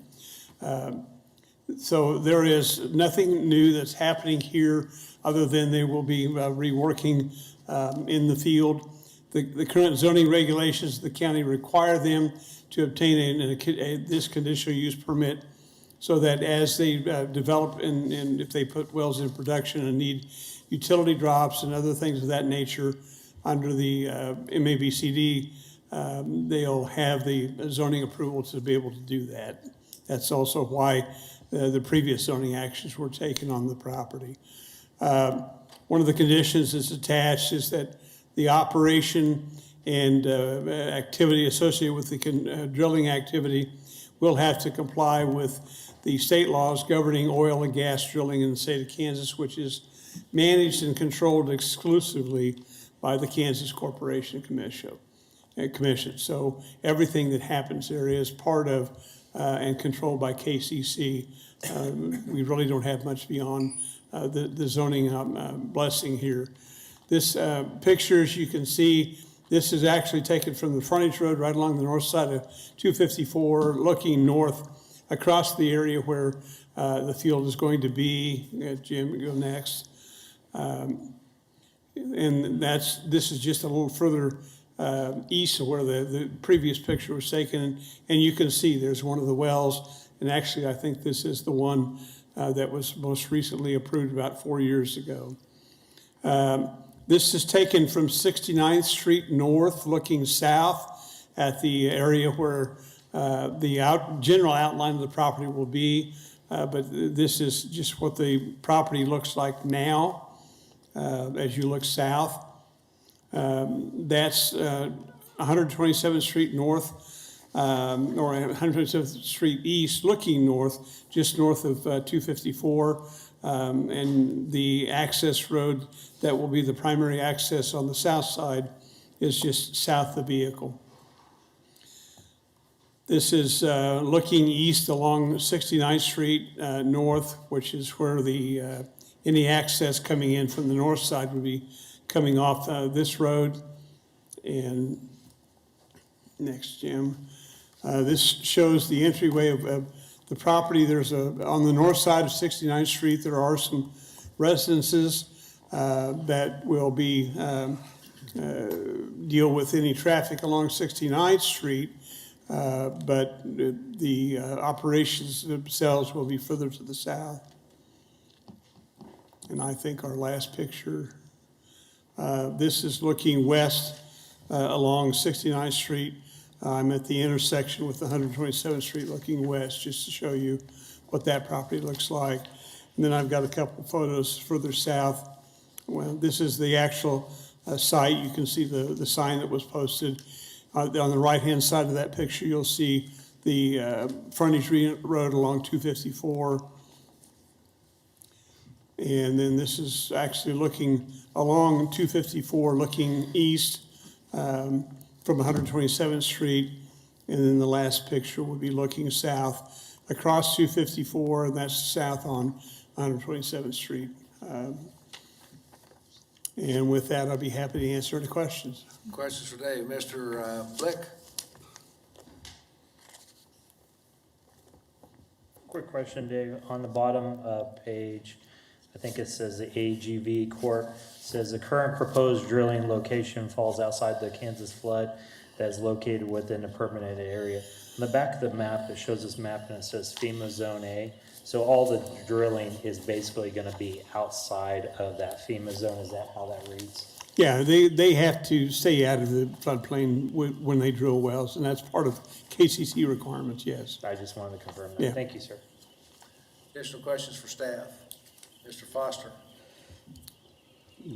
So there is nothing new that's happening here other than they will be reworking in the field. The current zoning regulations of the county require them to obtain this conditional use permit so that as they develop and if they put wells in production and need utility drops and other things of that nature under the MAPCD, they'll have the zoning approval to be able to do that. That's also why the previous zoning actions were taken on the property. One of the conditions that's attached is that the operation and activity associated with the drilling activity will have to comply with the state laws governing oil and gas drilling in the state of Kansas, which is managed and controlled exclusively by the Kansas Corporation Commission. So everything that happens there is part of and controlled by KCC. We really don't have much beyond the zoning blessing here. This pictures you can see, this is actually taken from the frontage road right along the north side of 254, looking north across the area where the field is going to be. Jim, go next. And this is just a little further east of where the previous picture was taken. And you can see there's one of the wells. And actually, I think this is the one that was most recently approved about 4 years ago. This is taken from 69th Street North, looking south at the area where the general outline of the property will be. But this is just what the property looks like now as you look south. That's 127th Street North, or 127th Street East, looking north, just north of 254. And the access road that will be the primary access on the south side is just south of the vehicle. This is looking east along 69th Street North, which is where any access coming in from the north side would be coming off this road. And next, Jim. This shows the entryway of the property. On the north side of 69th Street, there are some residences that will be, deal with any traffic along 69th Street, but the operations themselves will be further to the south. And I think our last picture, this is looking west along 69th Street. I'm at the intersection with 127th Street looking west, just to show you what that property looks like. And then I've got a couple photos further south. Well, this is the actual site. You can see the sign that was posted. On the right-hand side of that picture, you'll see the frontage road along 254. And then this is actually looking along 254, looking east from 127th Street. And then the last picture would be looking south across 254, and that's south on 127th Street. And with that, I'll be happy to answer any questions. Questions for Dave. Mr. Blick? Quick question, Dave. On the bottom page, I think it says the AGV Corp. Says the current proposed drilling location falls outside the Kansas flood that is located within the permitted area. On the back of the map, it shows this map and it says FEMA Zone A. So all the drilling is basically going to be outside of that FEMA zone. Is that how that reads? Yeah, they have to stay out of the floodplain when they drill wells, and that's part of KCC requirements, yes. I just wanted to confirm that. Yeah. Thank you, sir. Additional questions for staff? Mr. Foster?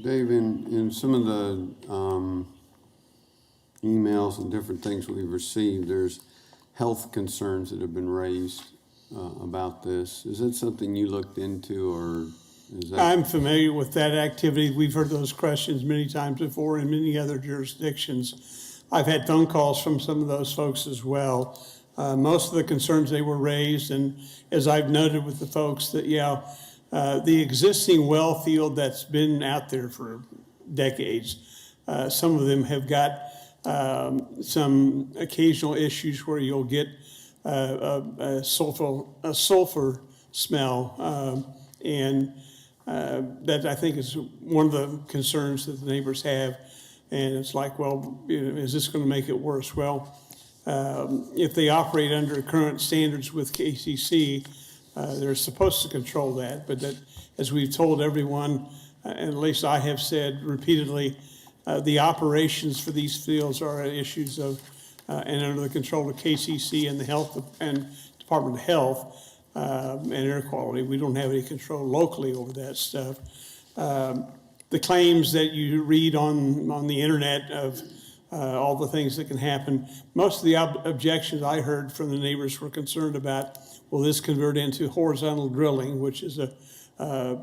Dave, in some of the emails and different things we've received, there's health concerns that have been raised about this. Is that something you looked into, or is that? I'm familiar with that activity. We've heard those questions many times before in many other jurisdictions. I've had phone calls from some of those folks as well. Most of the concerns they were raised, and as I've noted with the folks, that, the existing well field that's been out there for decades, some of them have got some occasional issues where you'll get a sulfur smell, and that I think is one of the concerns that the neighbors have. And it's like, well, is this going to make it worse? Well, if they operate under current standards with KCC, they're supposed to control that. But that, as we've told everyone, and at least I have said repeatedly, the operations for these fields are issues of and under the control of KCC and the health and Department of Health and air quality. We don't have any control locally over that stuff. The claims that you read on the internet of all the things that can happen, most of the objections I heard from the neighbors were concerned about, will this convert into horizontal drilling, which is a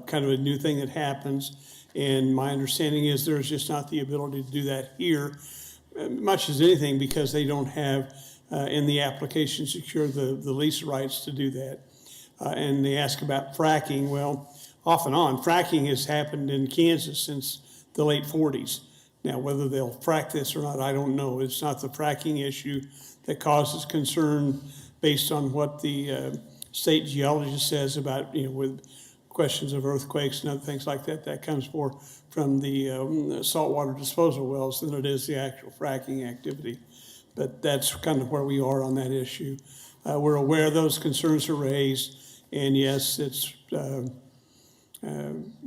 kind of a new thing that happens. And my understanding is there's just not the ability to do that here, much as anything, because they don't have in the application secure the lease rights to do that. And they ask about fracking. Well, off and on, fracking has happened in Kansas since the late 40s. Now, whether they'll frack this or not, I don't know. It's not the fracking issue that causes concern based on what the state geologist says about, with questions of earthquakes and other things like that. That comes more from the saltwater disposal wells than it is the actual fracking activity. But that's kind of where we are on that issue. We're aware those concerns are raised, and yes, it's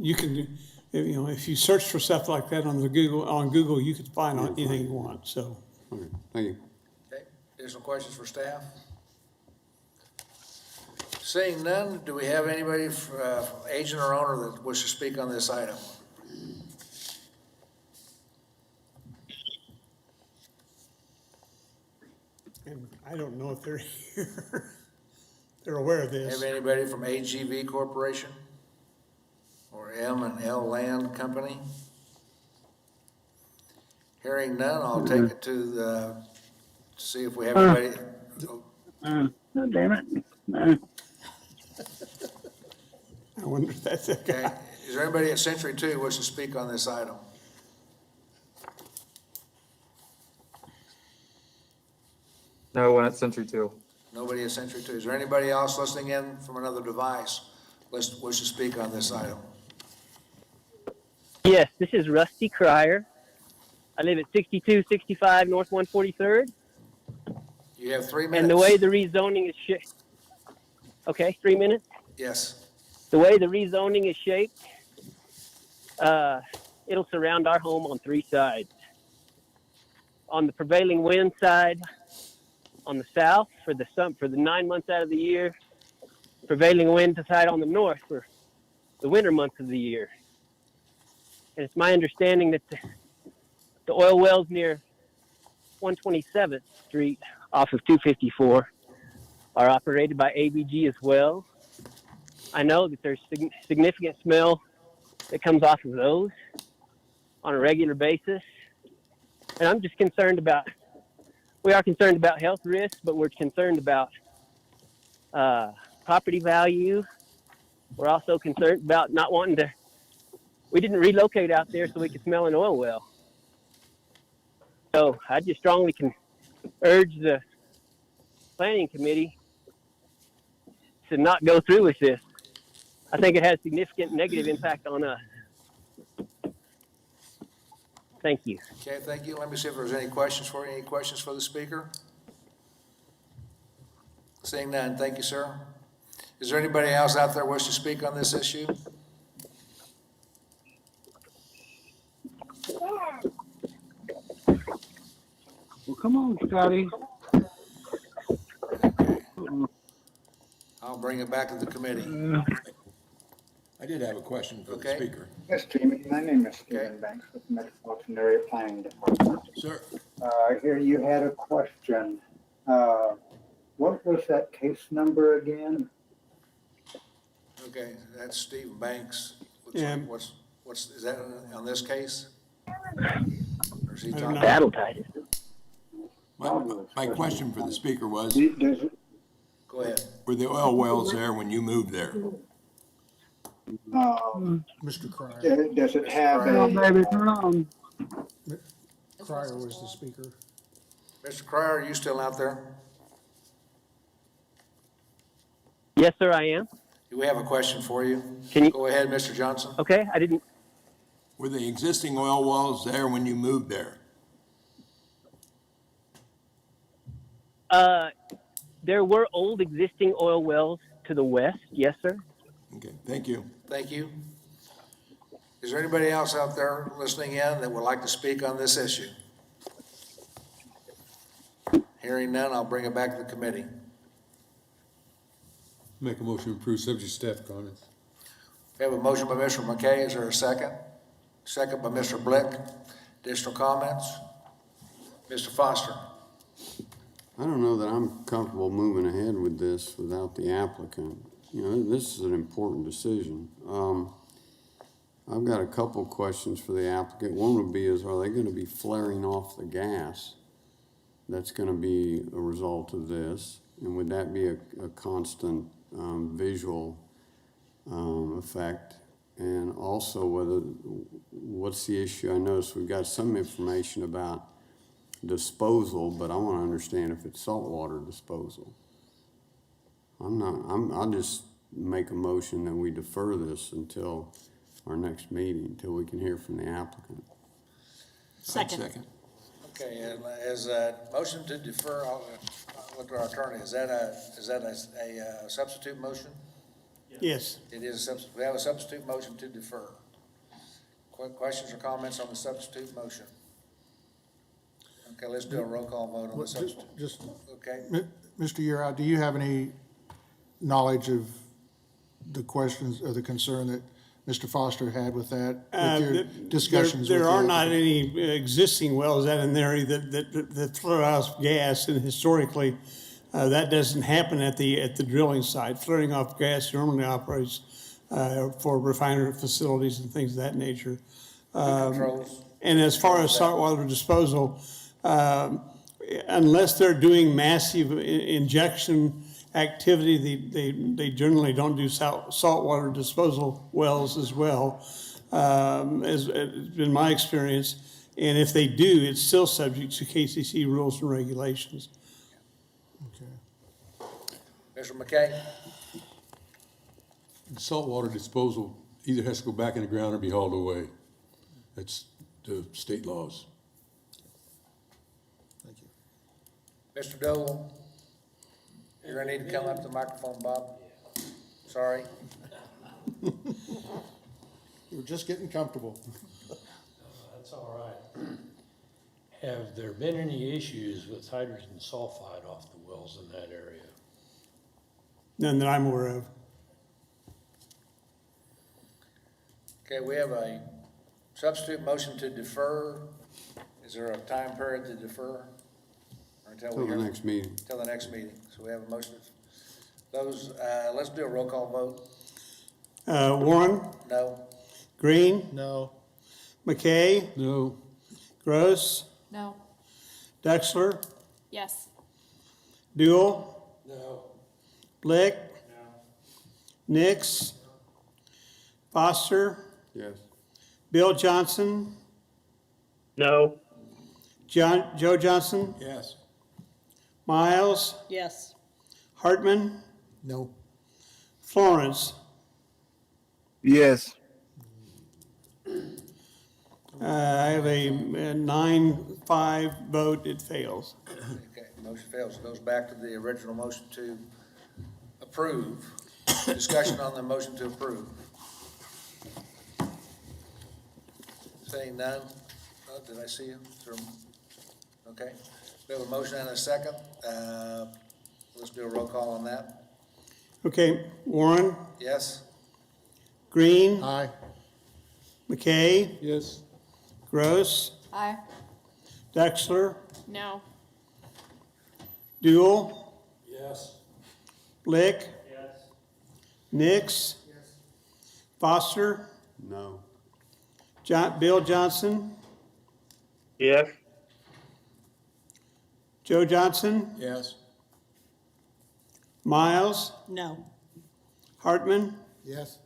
you can, if you search for stuff like that on Google, you can find anything you want. So, Okay, thank you. Okay, additional questions for staff? Seeing none, do we have anybody, agent or owner, that wishes to speak on this item? and I don't know if they're here. They're aware of this. Have anybody from AGV Corporation or M&L Land Company? Hearing none, I'll take it to see if we have anybody. Oh, damn it. No. I wonder if that's Okay. Is there anybody at Century 2 who wishes to speak on this item? No one at Century 2. Nobody at Century 2. Is there anybody else listening in from another device wish to speak on this item? Yes, this is Rusty Cryer. I live at 6265 North 143rd. You have 3 minutes. And the way the rezoning is shaped, okay, 3 minutes? Yes. The way the rezoning is shaped, it'll surround our home on 3 sides. On the prevailing wind side, on the south for the 9 months out of the year, prevailing wind side on the north for the winter months of the year. And it's my understanding that the oil wells near 127th Street off of 254 are operated by ABG as well. I know that there's significant smell that comes off of those on a regular basis. And I'm just concerned about, we are concerned about health risks, but we're concerned about property value. We're also concerned about not wanting to, we didn't relocate out there so we could smell an oil well. So I just strongly can urge the planning committee to not go through with this. I think it has significant negative impact on us. Thank you. Okay, thank you. Let me see if there's any questions for you. Any questions for the speaker? Seeing none, thank you, sir. Is there anybody else out there wish to speak on this issue? Well, come on, Scotty. I'll bring it back to the committee. I did have a question for the Okay. speaker. Yes, Jamie, my name is Stephen Banks with the Metropolitan Area Planning Department. Sir. Here you had a question. What was that case number again? Okay, that's Steve Banks. Yeah. Is that on this case? Or is he talking? Battle tied. My question for the speaker was, Go ahead. were the oil wells there when you moved there? Mr. Cryer. Does it have Baby, turn on. Cryer was the speaker. Mr. Cryer, are you still out there? Yes, sir, I am. Do we have a question for you? Can you Go ahead, Mr. Johnson. Okay, I didn't. Were the existing oil wells there when you moved there? There were old existing oil wells to the west. Yes, sir. Okay, thank you. Thank you. Is there anybody else out there listening in that would like to speak on this issue? Hearing none, I'll bring it back to the committee. Make a motion to approve subject to staff comments. We have a motion by Mr. McKay. Is there a second? Second by Mr. Blick. Additional comments? Mr. Foster. I don't know that I'm comfortable moving ahead with this without the applicant. You know, this is an important decision. I've got a couple questions for the applicant. One would be is, are they going to be flaring off the gas that's going to be a result of this? And would that be a constant visual effect? And also what's the issue? I noticed we've got some information about disposal, but I want to understand if it's saltwater disposal. I'll just make a motion that we defer this until our next meeting, until we can hear from the applicant. Second. Okay, and as a motion to defer, I'll look to our attorney. Is that a substitute motion? Yes. It is a substitute. We have a substitute motion to defer. Questions or comments on the substitute motion? Okay, let's do a roll call vote on the substitute. Okay. Mr. Yura, do you have any knowledge of the questions or the concern that Mr. Foster had with that? With your discussions with There the are not applicant? any existing wells out in there that flare off gas, and historically, that doesn't happen at the drilling site. Flaring off gas normally operates for refinery facilities and things of that nature. Controls. And as far as saltwater disposal, unless they're doing massive injection activity, they generally don't do saltwater disposal wells as well, as in my experience. And if they do, it's still subject to KCC rules and regulations. Okay. Mr. McKay? Saltwater disposal either has to go back in the ground or be hauled away. That's the state laws. Thank you. Mr. Dole? You're gonna need to come up to the microphone, Bob. Sorry. You're just getting comfortable. That's all right. Have there been any issues with hydrogen sulfide off the wells in that area? None that I'm aware of. Okay, we have a substitute motion to defer. Is there a time period to defer? Or until Till we the hear- next meeting. Till the next meeting. So we have a motion. Those, let's do a roll call vote. Warren, No? Green, No. McKay, No, Gross, No. Dexler, Yes. Duel, No. Blick, Nix, Foster, Yes. Bill Johnson, No. Joe Johnson, Yes. Miles, Yes. Hartman, No. Florence. Yes. I have a 9-5 vote, it fails. Okay, motion fails. It goes back to the original motion to approve. Discussion on the motion to approve. Saying none? Oh, did I see you? Is there- Okay, we have a motion and a second. Let's do a roll call on that. Okay, Warren, Yes? Green, Aye. McKay, yes, Gross, Aye. Dexler, No. Duel, Yes. Blick, Yes. Nix, Foster, No. Bill Johnson, Yes. Joe Johnson, Yes. Miles, No. Hartman? Yes.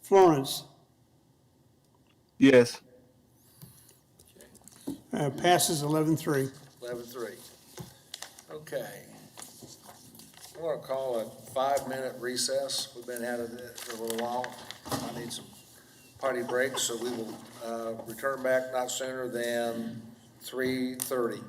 Florence. Yes. Passes 11-3. 11-3. Okay. I'm gonna call a 5-minute recess. We've been out of it for a little while. I need some party breaks, so we will return back not sooner than 3:30.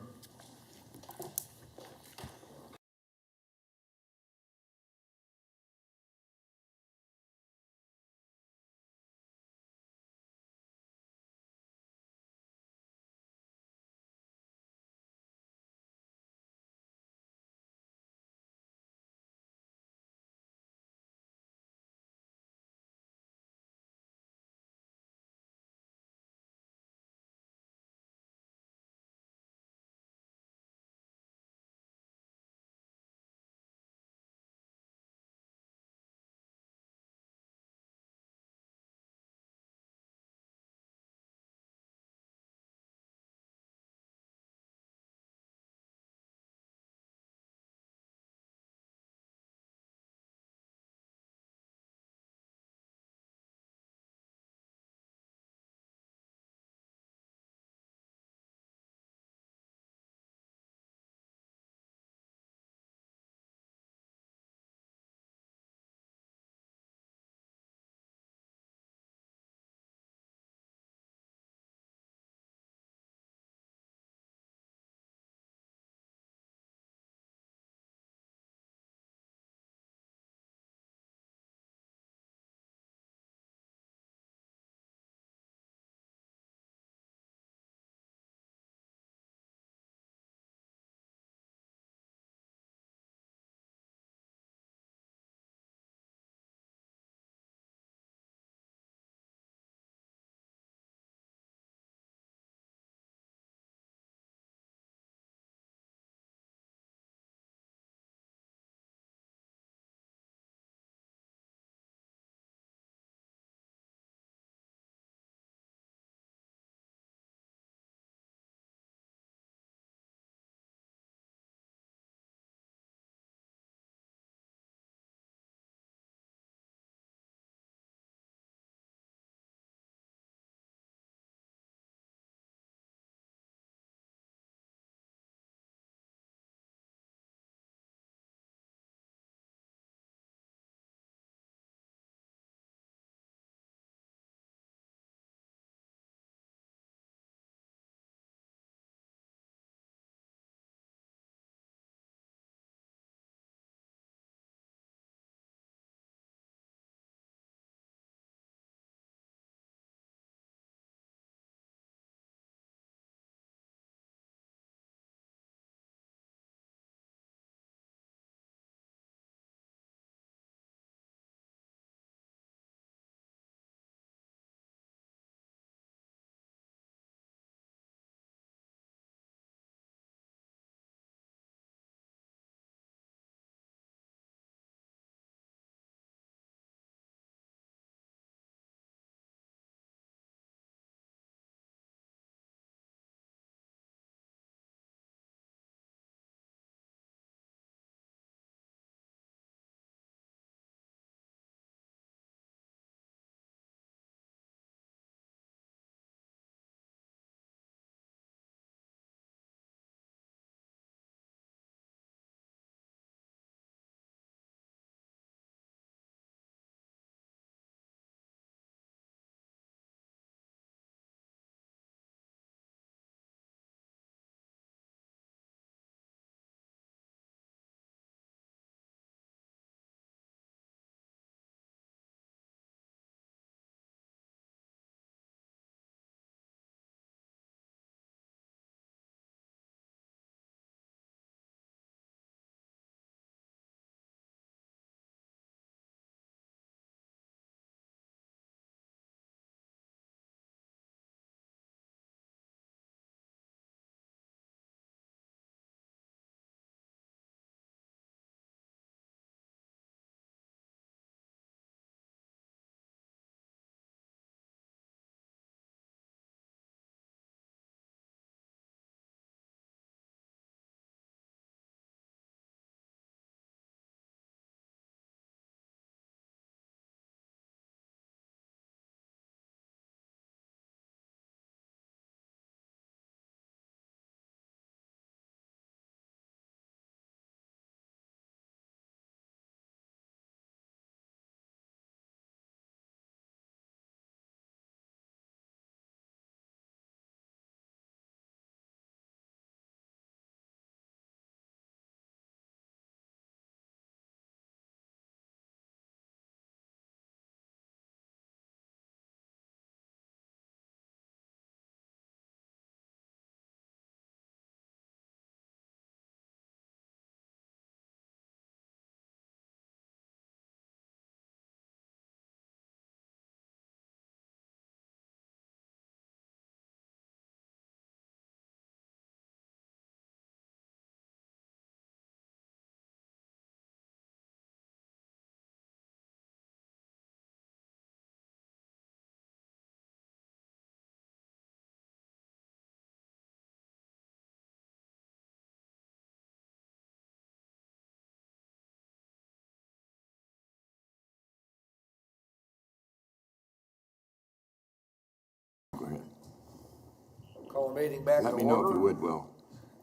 Call the meeting back to Let order. me know if you would, Will.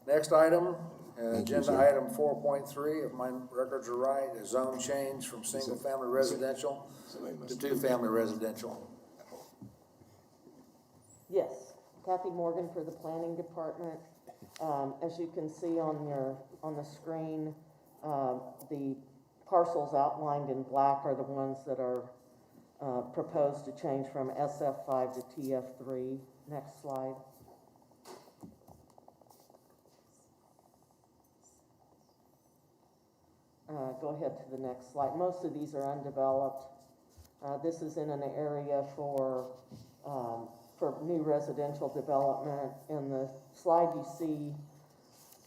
Next item, Thank you, agenda sir. item 4.3, if my records are right, is zone change from single-family residential to two-family residential. Yes, Kathy Morgan for the Planning Department. As you can see on the screen, the parcels outlined in black are the ones that are proposed to change from SF5 to TF3. Next slide. Go ahead to the next slide. Most of these are undeveloped. This is in an area for new residential development, and the slide you see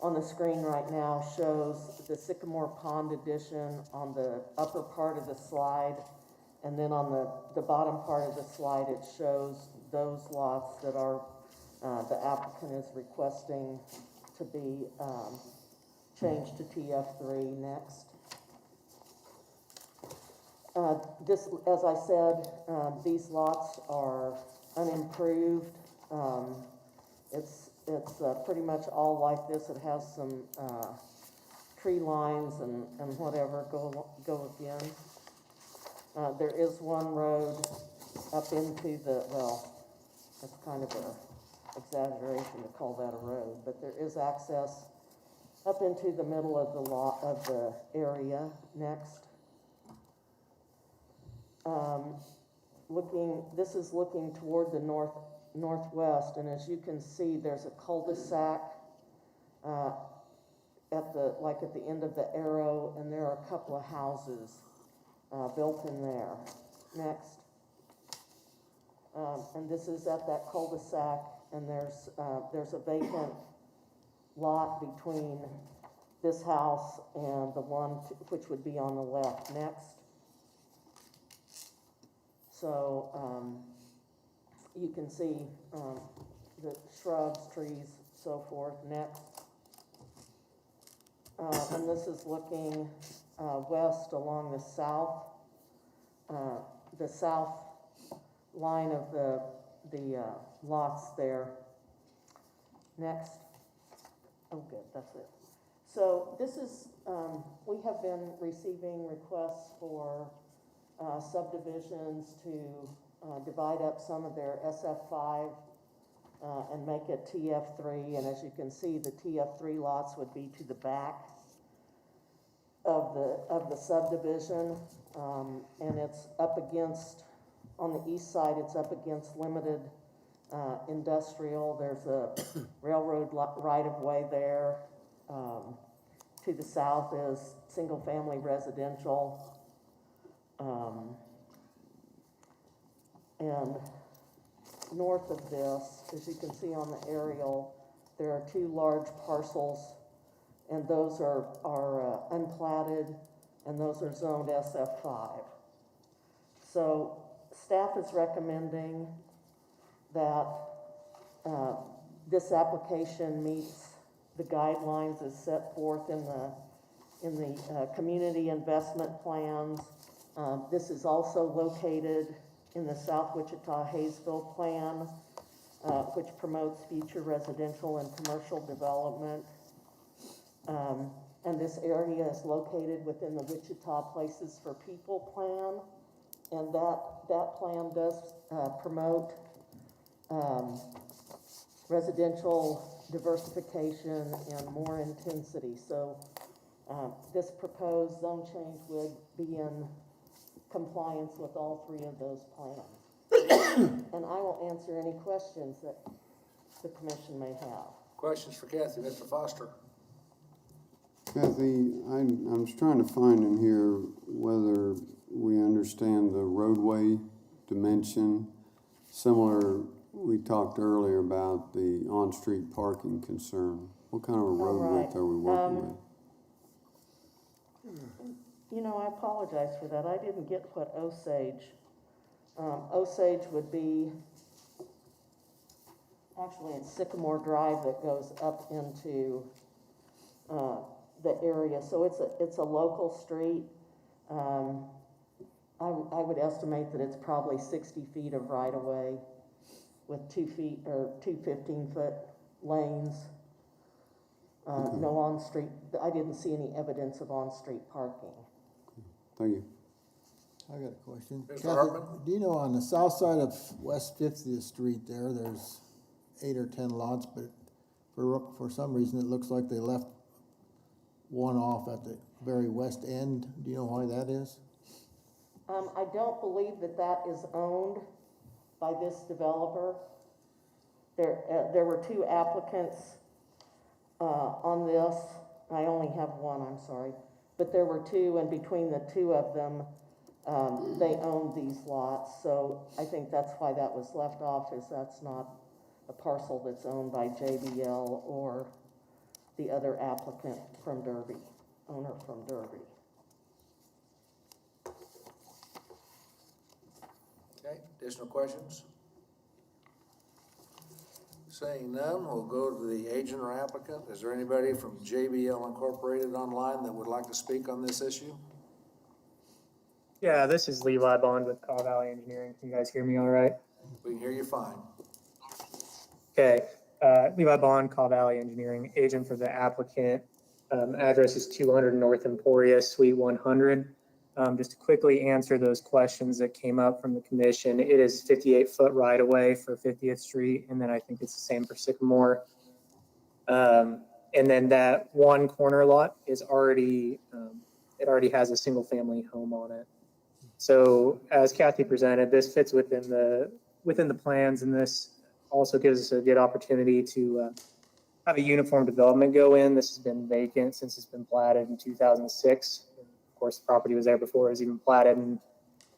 on the screen right now shows the Sycamore Pond addition on the upper part of the slide, and then on the bottom part of the slide it shows those lots that are the applicant is requesting to be changed to TF3 next. This, as I said, these lots are unimproved. It's pretty much all like this. It has some tree lines and whatever go again. There is one road up into the, well, it's kind of an exaggeration to call that a road, but there is access up into the middle of the lot of the area. Next. This is looking toward the northwest, and as you can see, there's a cul-de-sac at the end of the arrow, and there are a couple of houses built in there. Next. And this is at that cul-de-sac, and there's a vacant lot between this house and the one which would be on the left. Next. So you can see the shrubs, trees, so forth. Next. And this is looking west along the south line of the lots there. Next. Oh, good, that's it. So this is, we have been receiving requests for subdivisions to divide up some of their SF5 and make it TF3. And as you can see, the TF3 lots would be to the back of the subdivision, and it's up against, on the east side, it's up against limited industrial. There's a railroad right-of-way there. To the south is single-family residential. And north of this, as you can see on the aerial, there are two large parcels, and those are unplatted, and those are zoned SF5. So staff is recommending that this application meets the guidelines as set forth in the community investment plans. This is also located in the South Wichita-Hayesville plan, which promotes future residential and commercial development. And this area is located within the Wichita Places for People plan, and that plan does promote residential diversification and more intensity. So this proposed zone change would be in compliance with all three of those plans. And I will answer any questions that the commission may have. Questions for Kathy, Mr. Foster? Kathy, I'm just trying to find in here whether we understand the roadway dimension. Similar, we talked earlier about the on-street parking concern. What kind of a road width are we working with? You know, I apologize for that. I didn't get what Osage. Osage would be, actually it's Sycamore Drive that goes up into the area. So it's a local street. I would estimate that it's probably 60 feet of right-of-way. with 2 feet or 2 15-foot lanes. No on-street, I didn't see any evidence of on-street parking. Thank you. I got a question. Mr. Kathy, Hartman? do you know on the south side of West 50th Street there's 8 or 10 lots, but for some reason it looks like they left one off at the very west end. Do you know why that is? I don't believe that is owned by this developer. There were 2 applicants on this. I only have one, I'm sorry. But there were 2, and between the 2 of them, they owned these lots. So I think that's why that was left off, is that's not a parcel that's owned by JBL or the other applicant from Derby, owner from Derby. Okay, additional questions? Saying none, we'll go to the agent or applicant. Is there anybody from JBL Incorporated online that would like to speak on this issue? Yeah, this is Levi Bond with Caw Valley Engineering. Can you guys hear me all right? We can hear you fine. Okay, Levi Bond, Caw Valley Engineering, agent for the applicant. Address is 200 North Emporia, Suite 100. Just to quickly answer those questions that came up from the commission, it is 58-foot right away for 50th Street, and then I think it's the same for Sycamore. And then that one corner lot is already, it already has a single family home on it. So as Kathy presented, this fits within the plans, and this also gives us a good opportunity to have a uniform development go in. This has been vacant since it's been platted in 2006. Of course, the property was there before it was even platted and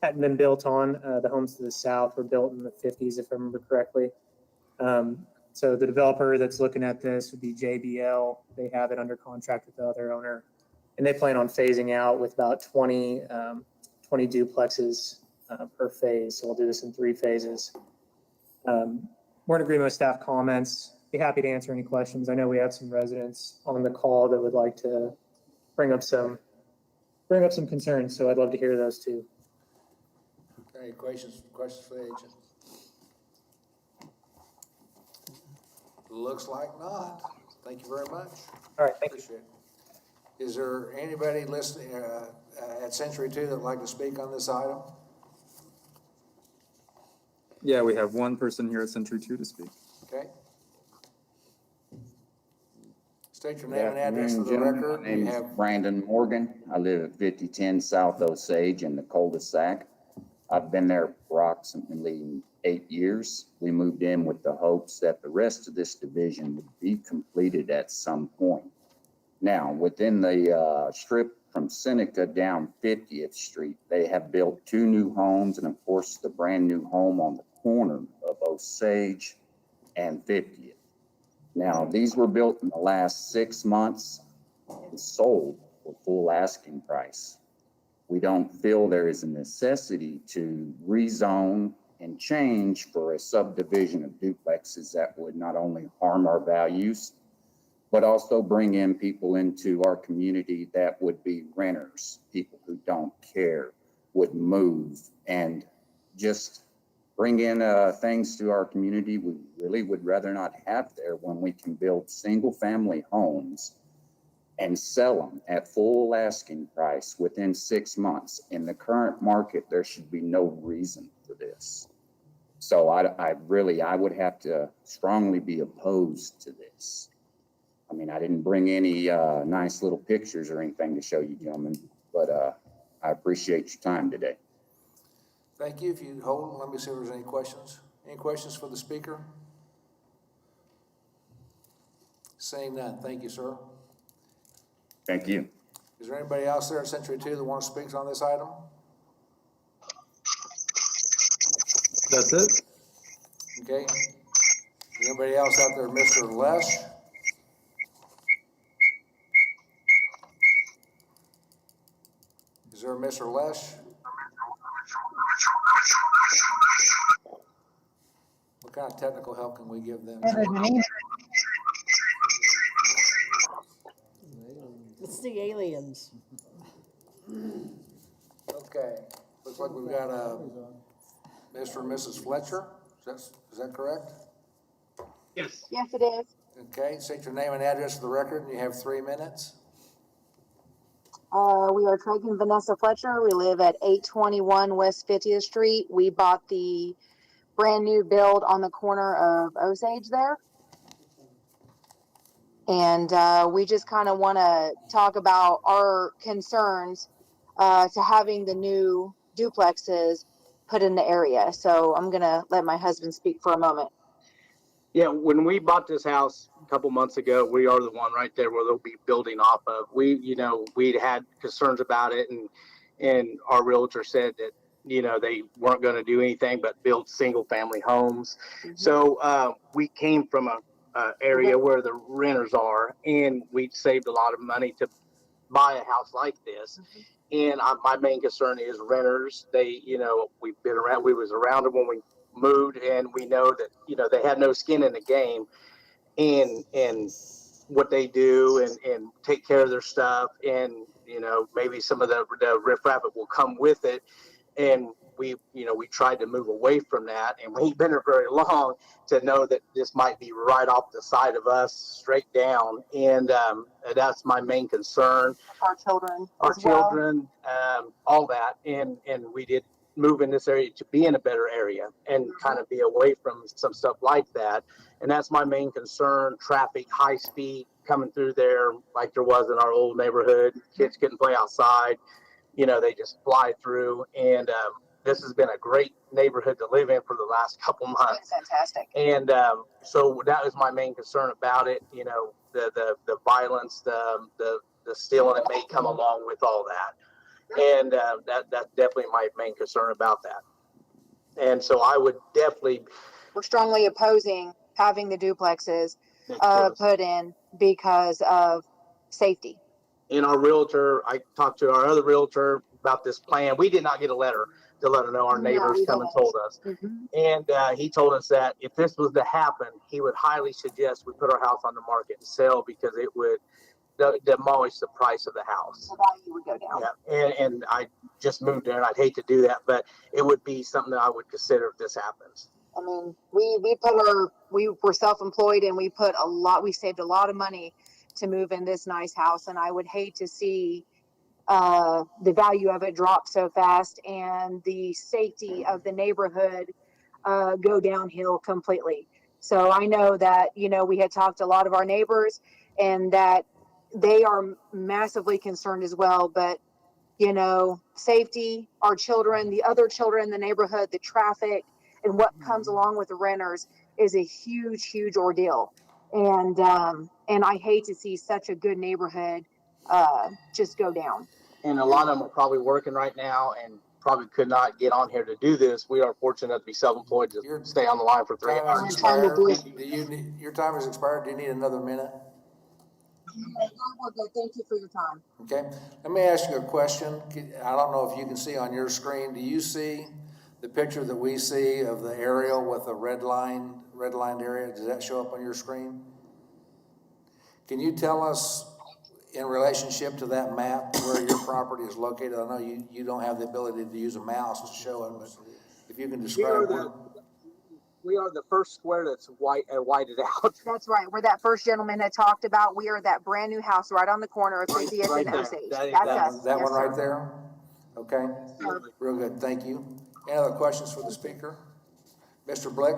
hadn't been built on. The homes to the south were built in the 50s, if I remember correctly. So the developer that's looking at this would be JBL. They have it under contract with the other owner, and they plan on phasing out with about 20 duplexes per phase. So we'll do this in 3 phases. We're in agreement with staff comments. Be happy to answer any questions. I know we have some residents on the call that would like to bring up some concerns, so I'd love to hear those too. Any questions for the agent? Looks like not. Thank you very much. All right, thank you. Appreciate it. Is there anybody listening at Century 2 that would like to speak on this item? Yeah, we have one person here at Century 2 to speak. Okay. State your name and address for the record. My name is Brandon Morgan. I live at 5010 South Osage in the cul-de-sac. I've been there for approximately 8 years. We moved in with the hopes that the rest of this division would be completed at some point. Now, within the strip from Seneca down 50th Street, they have built 2 new homes, and of course the brand new home on the corner of Osage and 50th. Now, these were built in the last 6 months and sold for full asking price. We don't feel there is a necessity to rezone and change for a subdivision of duplexes that would not only harm our values, but also bring in people into our community that would be renters, people who don't care, would move and just bring in things to our community we really would rather not have there, when we can build single family homes and sell them at full asking price within 6 months. In the current market, there should be no reason for this. So I would have to strongly be opposed to this. I mean, I didn't bring any nice little pictures or anything to show you, gentlemen, but I appreciate your time today. Thank you. If you hold, let me see if there's any questions. Any questions for the speaker? Saying none. Thank you, sir. Thank you. Is there anybody else there at Century 2 that wants to speak on this item? That's it. Okay. Anybody else out there? Mr. Lesh? Is there a Mr. Lesh? What kind of technical help can we give them? It's the aliens. Okay. Looks like we've got Mr. and Mrs. Fletcher. Is that correct? Yes. Yes, it is. Okay, state your name and address for the record, and you have 3 minutes. We are Craig and Vanessa Fletcher. We live at 821 West 50th Street. We bought the brand new build on the corner of Osage there. And we just kind of want to talk about our concerns to having the new duplexes put in the area. So I'm going to let my husband speak for a moment. Yeah, when we bought this house a couple months ago, we are the one right there where they'll be building off of. We'd had concerns about it, and our realtor said that, they weren't going to do anything but build single family homes. Mm-hmm. So we came from a area where the renters are, and we saved a lot of money to buy a house like this. And my main concern is renters. We've been around, we was around them when we moved, and we know that, they have no skin in the game, and what they do and take care of their stuff. And, maybe some of the riffraff will come with it. And we tried to move away from that, and we ain't been there very long to know that this might be right off the side of us, straight down. And that's my main concern. Our children. Our children, all that. And we did move in this area to be in a better area and kind of be away from some stuff like that. And that's my main concern. Traffic, high speed coming through there like there was in our old neighborhood. Kids couldn't play outside. They just fly through. And this has been a great neighborhood to live in for the last couple months. It's fantastic. And so that was my main concern about it. The violence, the stealing that may come along with all that. And that's definitely my main concern about that. And so I would definitely. We're strongly opposing having the duplexes put in because of safety. And our realtor, I talked to our other realtor about this plan. We did not get a letter to let her know. Our neighbors come and told us. Mm-hmm. And he told us that if this was to happen, he would highly suggest we put our house on the market and sell, because it would demolish the price of the house. The value would go down. Yeah. And I just moved there, and I'd hate to do that, but it would be something that I would consider if this happens. I mean, we were self-employed, and we saved a lot of money to move in this nice house. And I would hate to see the value of it drop so fast and the safety of the neighborhood go downhill completely. So I know that, we had talked to a lot of our neighbors, and that they are massively concerned as well. But, safety, our children, the other children in the neighborhood, the traffic, and what comes along with the renters is a huge, huge ordeal. And I hate to see such a good neighborhood just go down. And a lot of them are probably working right now and probably could not get on here to do this. We are fortunate to be self-employed to stay on the line for 3 hours. Your time has expired. Do you need another minute? Thank you for your time. Okay. Let me ask you a question. I don't know if you can see on your screen. Do you see the picture that we see of the aerial with the redlined area? Does that show up on your screen? Can you tell us, in relationship to that map, where your property is located? I know you don't have the ability to use a mouse to show it, but if you can describe We are the first square that's whited out. That's right. We're that first gentleman that talked about. We are that brand new house right on the corner of 50th right and there. Osage. That That's us. that Yes, one right sir. there? Okay. Real good. Thank you. Any other questions for the speaker? Mr. Blick?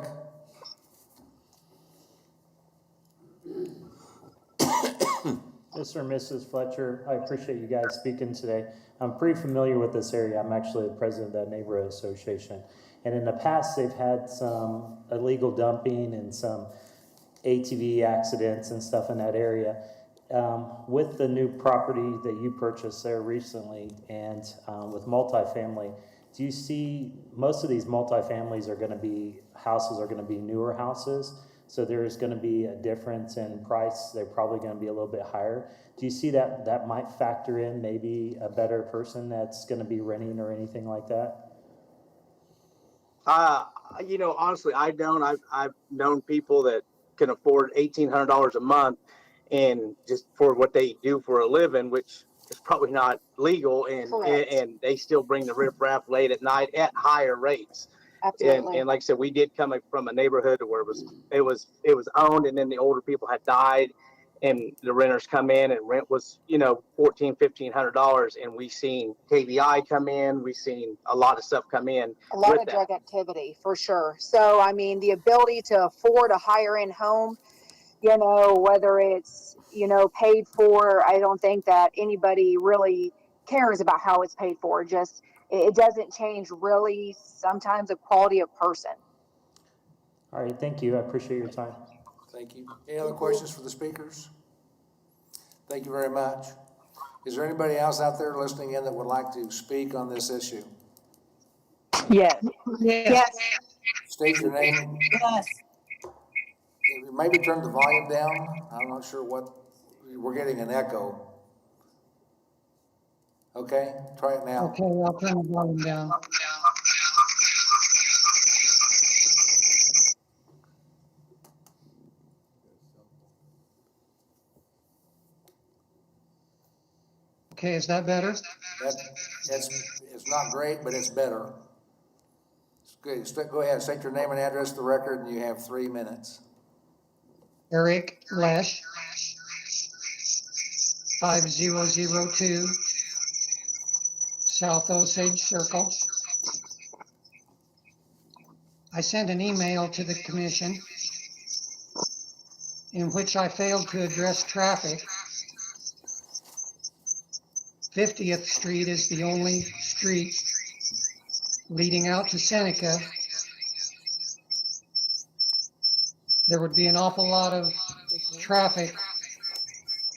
Mr. and Mrs. Fletcher, I appreciate you guys speaking today. I'm pretty familiar with this area. I'm actually the president of that neighborhood association. And in the past, they've had some illegal dumping and some ATV accidents and stuff in that area. With the new property that you purchased there recently and with multifamily, do you see most of these multifamilies are going to be newer houses? So there's going to be a difference in price. They're probably going to be a little bit higher. Do you see that might factor in maybe a better person that's going to be renting or anything like that? Honestly, I don't. I've known people that can afford $1,800 a month, and just for what they do for a living, which is probably not legal, and they still bring the riffraff late at night at higher rates. Absolutely. And like I said, we did come from a neighborhood where it was owned, and then the older people had died, and the renters come in, and rent was, $1,400-$1,500, and we seen KVI come in, we seen a lot of stuff come in. A lot with of that. drug activity for sure. So, I mean, the ability to afford a higher end home, whether it's, paid for, I don't think that anybody really cares about how it's paid for. Just, it doesn't change really sometimes the quality of person. All right, thank you. I appreciate your time. Thank you. Any other questions for the speakers? Thank you very much. Is there anybody else out there listening in that would like to speak on this issue? Yes. Yes. State your name. Yes. Maybe turn the volume down. I'm not sure we're getting an echo. Okay, try it now. Okay, I'll turn the volume down. Okay, is that better? It's not great, but it's better. It's good. Go ahead, state your name and address to the record, and you have 3 minutes. Eric Lesh, 5002 South Osage Circle. I sent an email to the commission in which I failed to address traffic. 50th Street is the only street leading out to Seneca. There would be an awful lot of traffic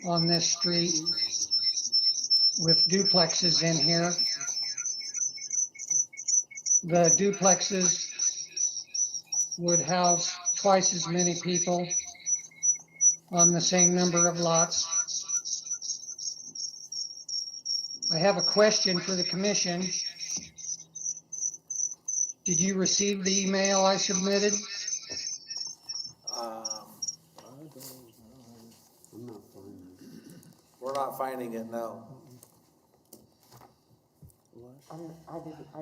on this street with duplexes in here. The duplexes would house twice as many people on the same number of lots. I have a question for the commission. Did you receive the email I submitted? We're not finding it, no. I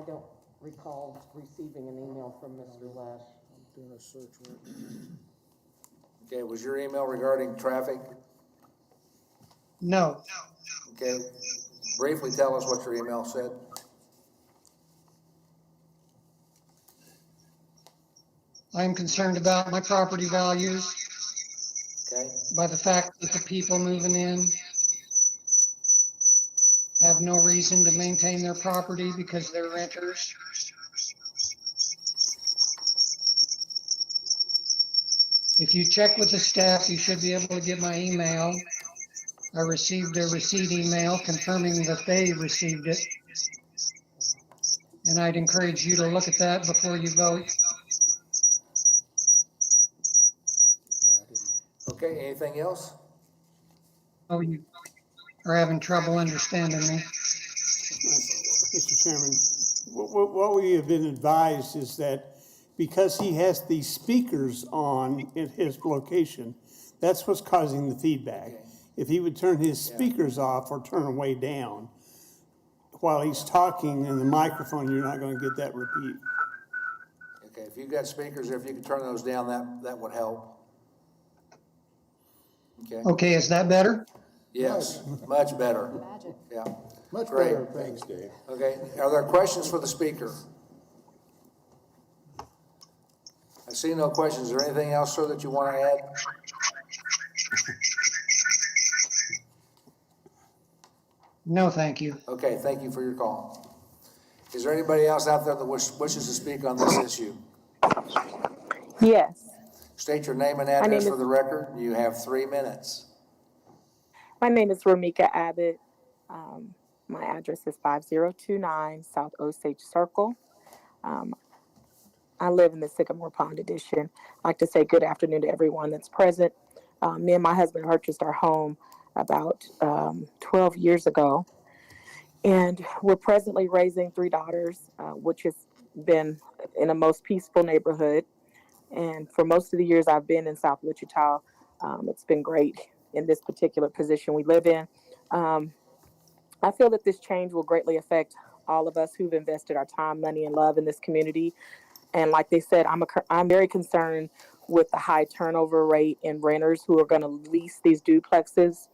don't recall receiving an email from Mr. Lesh. I'm doing a search right now. Okay, was your email regarding traffic? No. Okay, briefly tell us what your email said. I am concerned about my property values. Okay. By the fact that the people moving in have no reason to maintain their property because they're renters. If you check with the staff, you should be able to get my email. I received a receipt email confirming that they received it. And I'd encourage you to look at that before you vote. Okay, anything else? Oh, you are having trouble understanding me. Mr. Chairman, what we have been advised is that because he has these speakers on in his location, that's what's causing the feedback. Okay. If he would turn his speakers off or turn them way down while he's talking in the microphone, you're not going to get that repeat. Okay, if you've got speakers, if you could turn those down, that would help. Okay. Okay, is that better? Yes, much better. Magic. Yeah. Much Great. better, thanks, Dave. Okay, are there questions for the speaker? I see no questions. Is there anything else, sir, that you want to add? No, thank you. Okay, thank you for your call. Is there anybody else out there that wishes to speak on this issue? Yes. State your name and address for the record. You have 3 minutes. My name is Ramika Abbott. My address is 5029 South Osage Circle. I live in the Sycamore Pond Edition. I'd like to say good afternoon to everyone that's present. Me and my husband purchased our home about 12 years ago. And we're presently raising 3 daughters, which has been in a most peaceful neighborhood. And for most of the years I've been in South Wichita, it's been great in this particular position we live in. I feel that this change will greatly affect all of us who've invested our time, money, and love in this community. And like they said, I'm very concerned with the high turnover rate in renters who are going to lease these duplexes.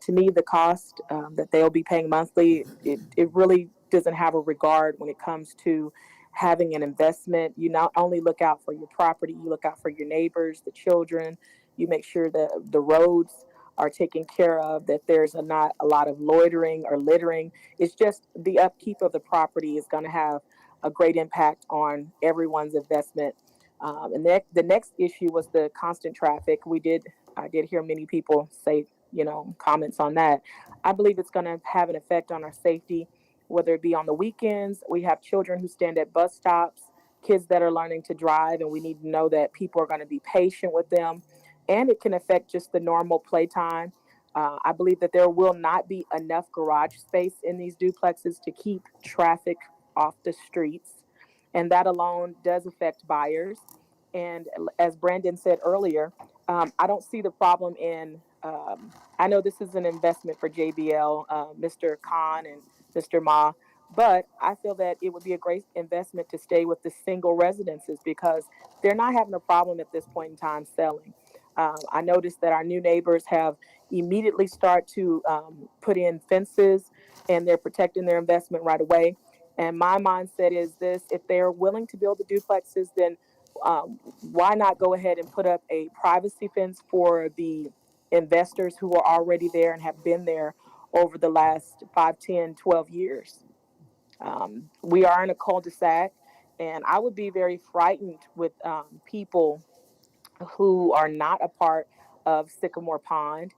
To me, the cost that they'll be paying monthly, it really doesn't have a regard when it comes to having an investment. You not only look out for your property, you look out for your neighbors, the children. You make sure that the roads are taken care of, that there's not a lot of loitering or littering. It's just the upkeep of the property is going to have a great impact on everyone's investment. And the next issue was the constant traffic. I did hear many people say, comments on that. I believe it's going to have an effect on our safety, whether it be on the weekends. We have children who stand at bus stops, kids that are learning to drive, and we need to know that people are going to be patient with them. And it can affect just the normal playtime. I believe that there will not be enough garage space in these duplexes to keep traffic off the streets. And that alone does affect buyers. And as Brandon said earlier, I don't see the problem in, I know this is an investment for JBL, Mr. Khan and Mr. Ma, but I feel that it would be a great investment to stay with the single residences because they're not having a problem at this point in time selling. I noticed that our new neighbors have immediately start to put in fences and they're protecting their investment right away. And my mindset is this: if they're willing to build the duplexes, then why not go ahead and put up a privacy fence for the investors who are already there and have been there over the last 5, 10, 12 years. We are in a cul-de-sac, and I would be very frightened with people who are not a part of Sycamore Pond.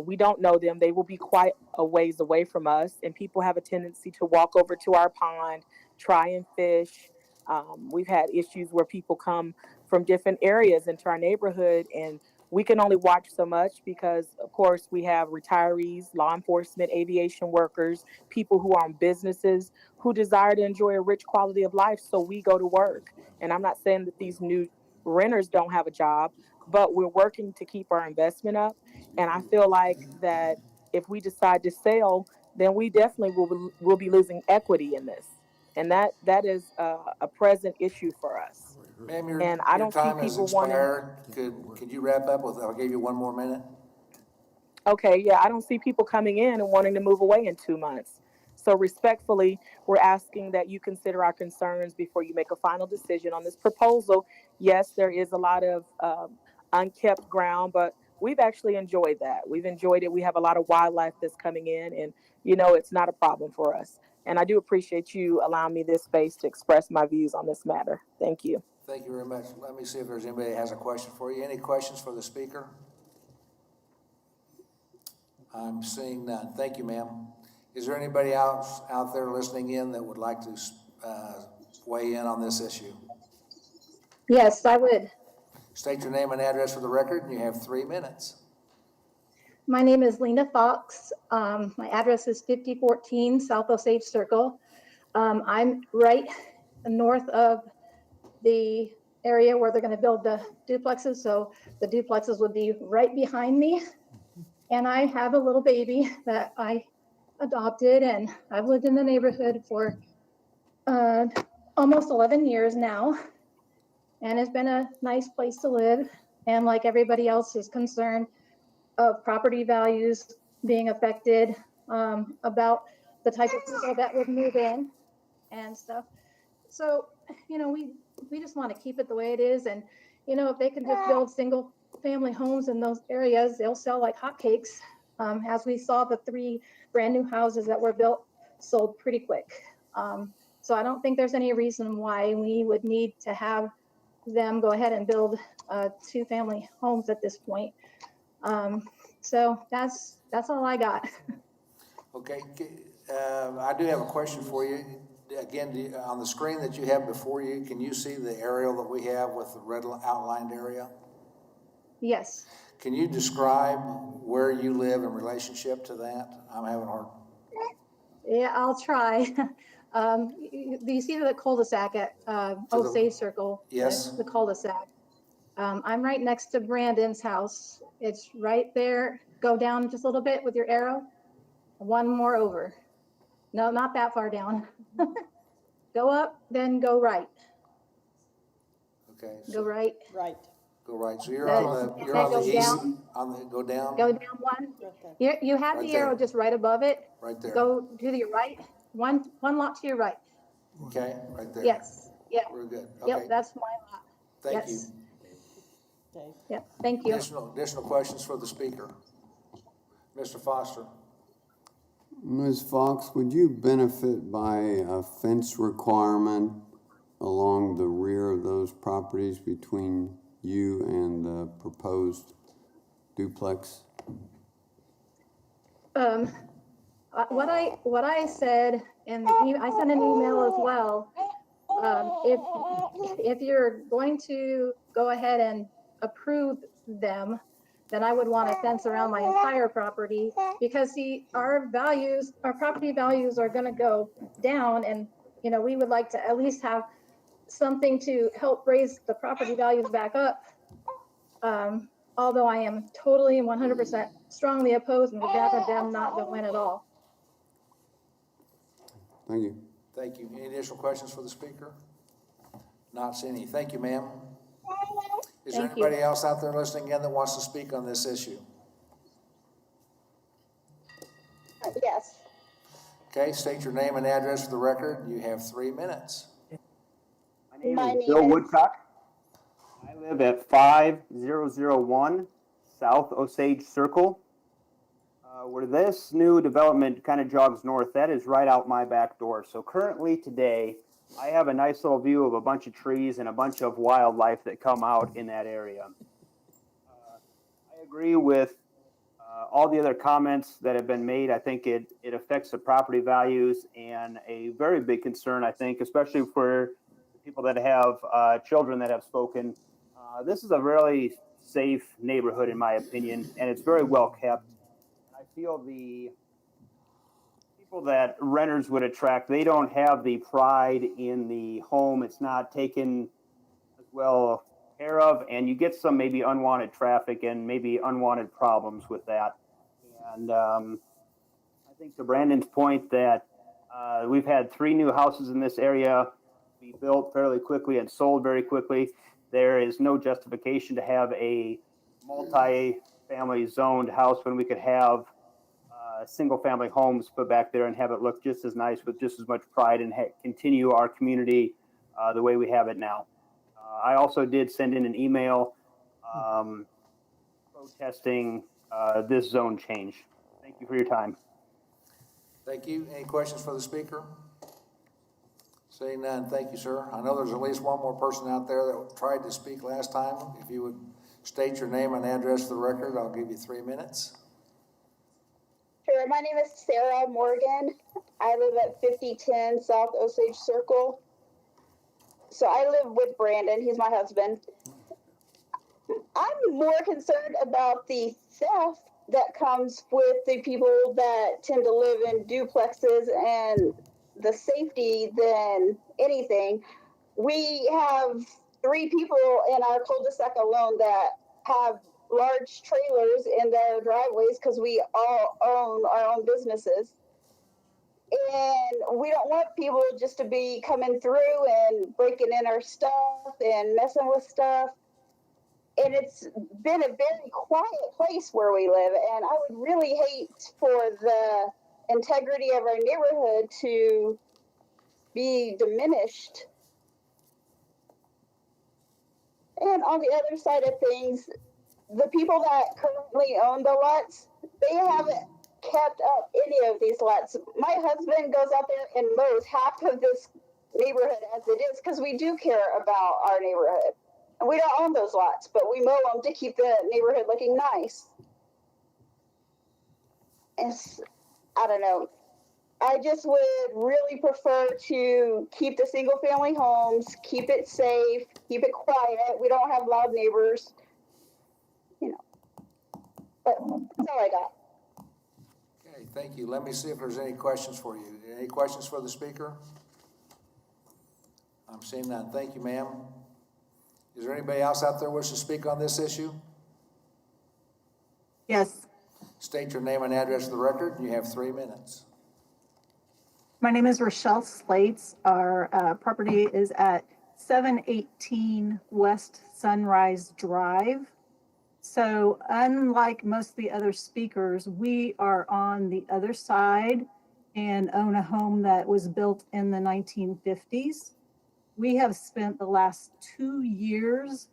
We don't know them. They will be quite a ways away from us, and people have a tendency to walk over to our pond, try and fish. We've had issues where people come from different areas into our neighborhood, and we can only watch so much because, of course, we have retirees, law enforcement, aviation workers, people who own businesses who desire to enjoy a rich quality of life. So we go to work. And I'm not saying that these new renters don't have a job, but we're working to keep our investment up. And I feel like that if we decide to sell, then we definitely will be losing equity in this. And that is a present issue for us. Ma'am, And I your don't see time has people wanting. expired. Could you wrap up with, I'll give you one more minute. Okay, yeah, I don't see people coming in and wanting to move away in 2 months. So respectfully, we're asking that you consider our concerns before you make a final decision on this proposal. Yes, there is a lot of unkept ground, but we've actually enjoyed that. We've enjoyed it. We have a lot of wildlife that's coming in, and it's not a problem for us. And I do appreciate you allowing me this space to express my views on this matter. Thank you. Thank you very much. Let me see if there's anybody that has a question for you. Any questions for the speaker? I'm seeing none. Thank you, ma'am. Is there anybody else out there listening in that would like to weigh in on this issue? Yes, I would. State your name and address for the record, and you have 3 minutes. My name is Lena Fox. My address is 5014 South Osage Circle. I'm right north of the area where they're going to build the duplexes. So the duplexes would be right behind me. And I have a little baby that I adopted, and I've lived in the neighborhood for almost 11 years now. And it's been a nice place to live. And like everybody else is concerned of property values being affected, about the type of people that would move in and stuff. So, we just want to keep it the way it is. And, if they can just build single family homes in those areas, they'll sell like hotcakes. As we saw, the 3 brand new houses that were built sold pretty quick. So I don't think there's any reason why we would need to have them go ahead and build 2 family homes at this point. So that's all I got. Okay. I do have a question for you. Again, on the screen that you have before you, can you see the aerial that we have with the red outlined area? Yes. Can you describe where you live in relationship to that? I'm having a hard. Yeah, I'll try. Do you see the cul-de-sac at Osage Circle? Yes. The cul-de-sac. I'm right next to Brandon's house. It's right there. Go down just a little bit with your arrow. One more over. No, not that far down. Go up, then go right. Okay. Go so right. Right. Go right. So you're Uh, on the, and you're then on go the east, down. go down, Go down one. You have Right the arrow there. just right above it. right there. Go to the right. One lot to your right. Okay, right there. Yes. Yep. We're good. Yep. Okay, That's my lot. thank you. Yes. Okay. Yep. Thank you. Additional questions for the speaker? Mr. Foster? Ms. Fox, would you benefit by a fence requirement along the rear of those properties between you and the proposed duplex? What I said, and I sent an email as well. If you're going to go ahead and approve them, then I would want a fence around my entire property, because see, our property values are gonna go down, and, you know, we would like to at least have something to help raise the property values back up. Although I am totally and 100% strongly opposed and would rather them not go in at all. Thank you. Thank you. Any additional questions for the speaker? Not seeing any. Thank you, ma'am. Is there Thank you. anybody else out there listening in that wants to speak on this issue? Yes. Okay, state your name and address for the record. You have 3 minutes. My name is Bill Woodcock. I live at 5001 South Osage Circle. Where this new development kind of jogs north, that is right out my back door. So currently today, I have a nice little view of a bunch of trees and a bunch of wildlife that come out in that area. I agree with all the other comments that have been made. I think it affects the property values, and a very big concern, I think, especially for people that have children that have spoken. This is a really safe neighborhood, in my opinion, and it's very well kept. I feel the people that renters would attract, they don't have the pride in the home. It's not taken as well care of, and you get some maybe unwanted traffic and maybe unwanted problems with that. And I think to Brandon's point that we've had 3 new houses in this area be built fairly quickly and sold very quickly. There is no justification to have a multi-family zoned house when we could have single family homes put back there and have it look just as nice with just as much pride and continue our community the way we have it now. I also did send in an email protesting this zone change. Thank you for your time. Thank you. Any questions for the speaker? Seeing none, thank you, sir. I know there's at least one more person out there that tried to speak last time. If you would state your name and address for the record, I'll give you 3 minutes. Sure. My name is Sarah Morgan. I live at 5010 South Osage Circle. So I live with Brandon. He's my husband. I'm more concerned about the theft that comes with the people that tend to live in duplexes and the safety than anything. We have 3 people in our cul-de-sac alone that have large trailers in their driveways because we all own our own businesses. And we don't want people just to be coming through and breaking in our stuff and messing with stuff. And it's been a very quiet place where we live. And I would really hate for the integrity of our neighborhood to be diminished. And on the other side of things, the people that currently own the lots, they haven't kept up any of these lots. My husband goes out there and mows half of this neighborhood as it is because we do care about our neighborhood. And we don't own those lots, but we mow them to keep the neighborhood looking nice. And I don't know. I just would really prefer to keep the single family homes, keep it safe, keep it quiet. We don't have loud neighbors. You know, but that's all I got. Okay, thank you. Let me see if there's any questions for you. Any questions for the speaker? I'm seeing none. Thank you, ma'am. Is there anybody else out there wishing to speak on this issue? Yes. State your name and address for the record, and you have 3 minutes. My name is Rochelle Slates. Our property is at 718 West Sunrise Drive. So unlike most of the other speakers, we are on the other side and own a home that was built in the 1950s. We have spent the last 2 years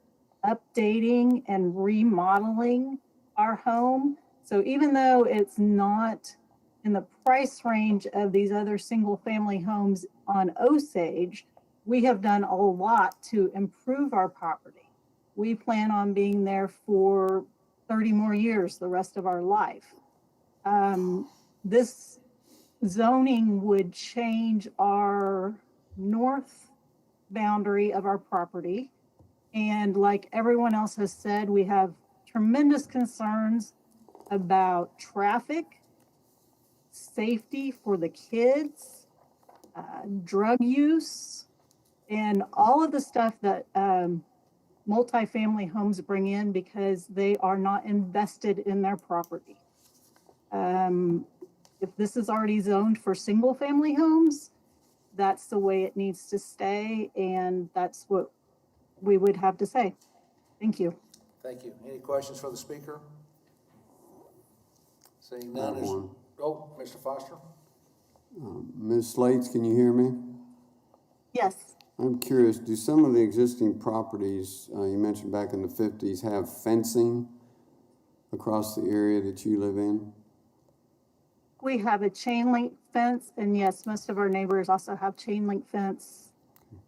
updating and remodeling our home. So even though it's not in the price range of these other single family homes on Osage, we have done a lot to improve our property. We plan on being there for 30 more years, the rest of our life. This zoning would change our north boundary of our property. And like everyone else has said, we have tremendous concerns about traffic, safety for the kids, drug use, and all of the stuff that multifamily homes bring in because they are not invested in their property. If this is already zoned for single family homes, that's the way it needs to stay, and that's what we would have to say. Thank you. Thank you. Any questions for the speaker? Seeing none. Mr. Foster? Ms. Slates, can you hear me? Yes. I'm curious, do some of the existing properties you mentioned back in the 50s have fencing across the area that you live in? We have a chain link fence, and yes, most of our neighbors also have chain link fence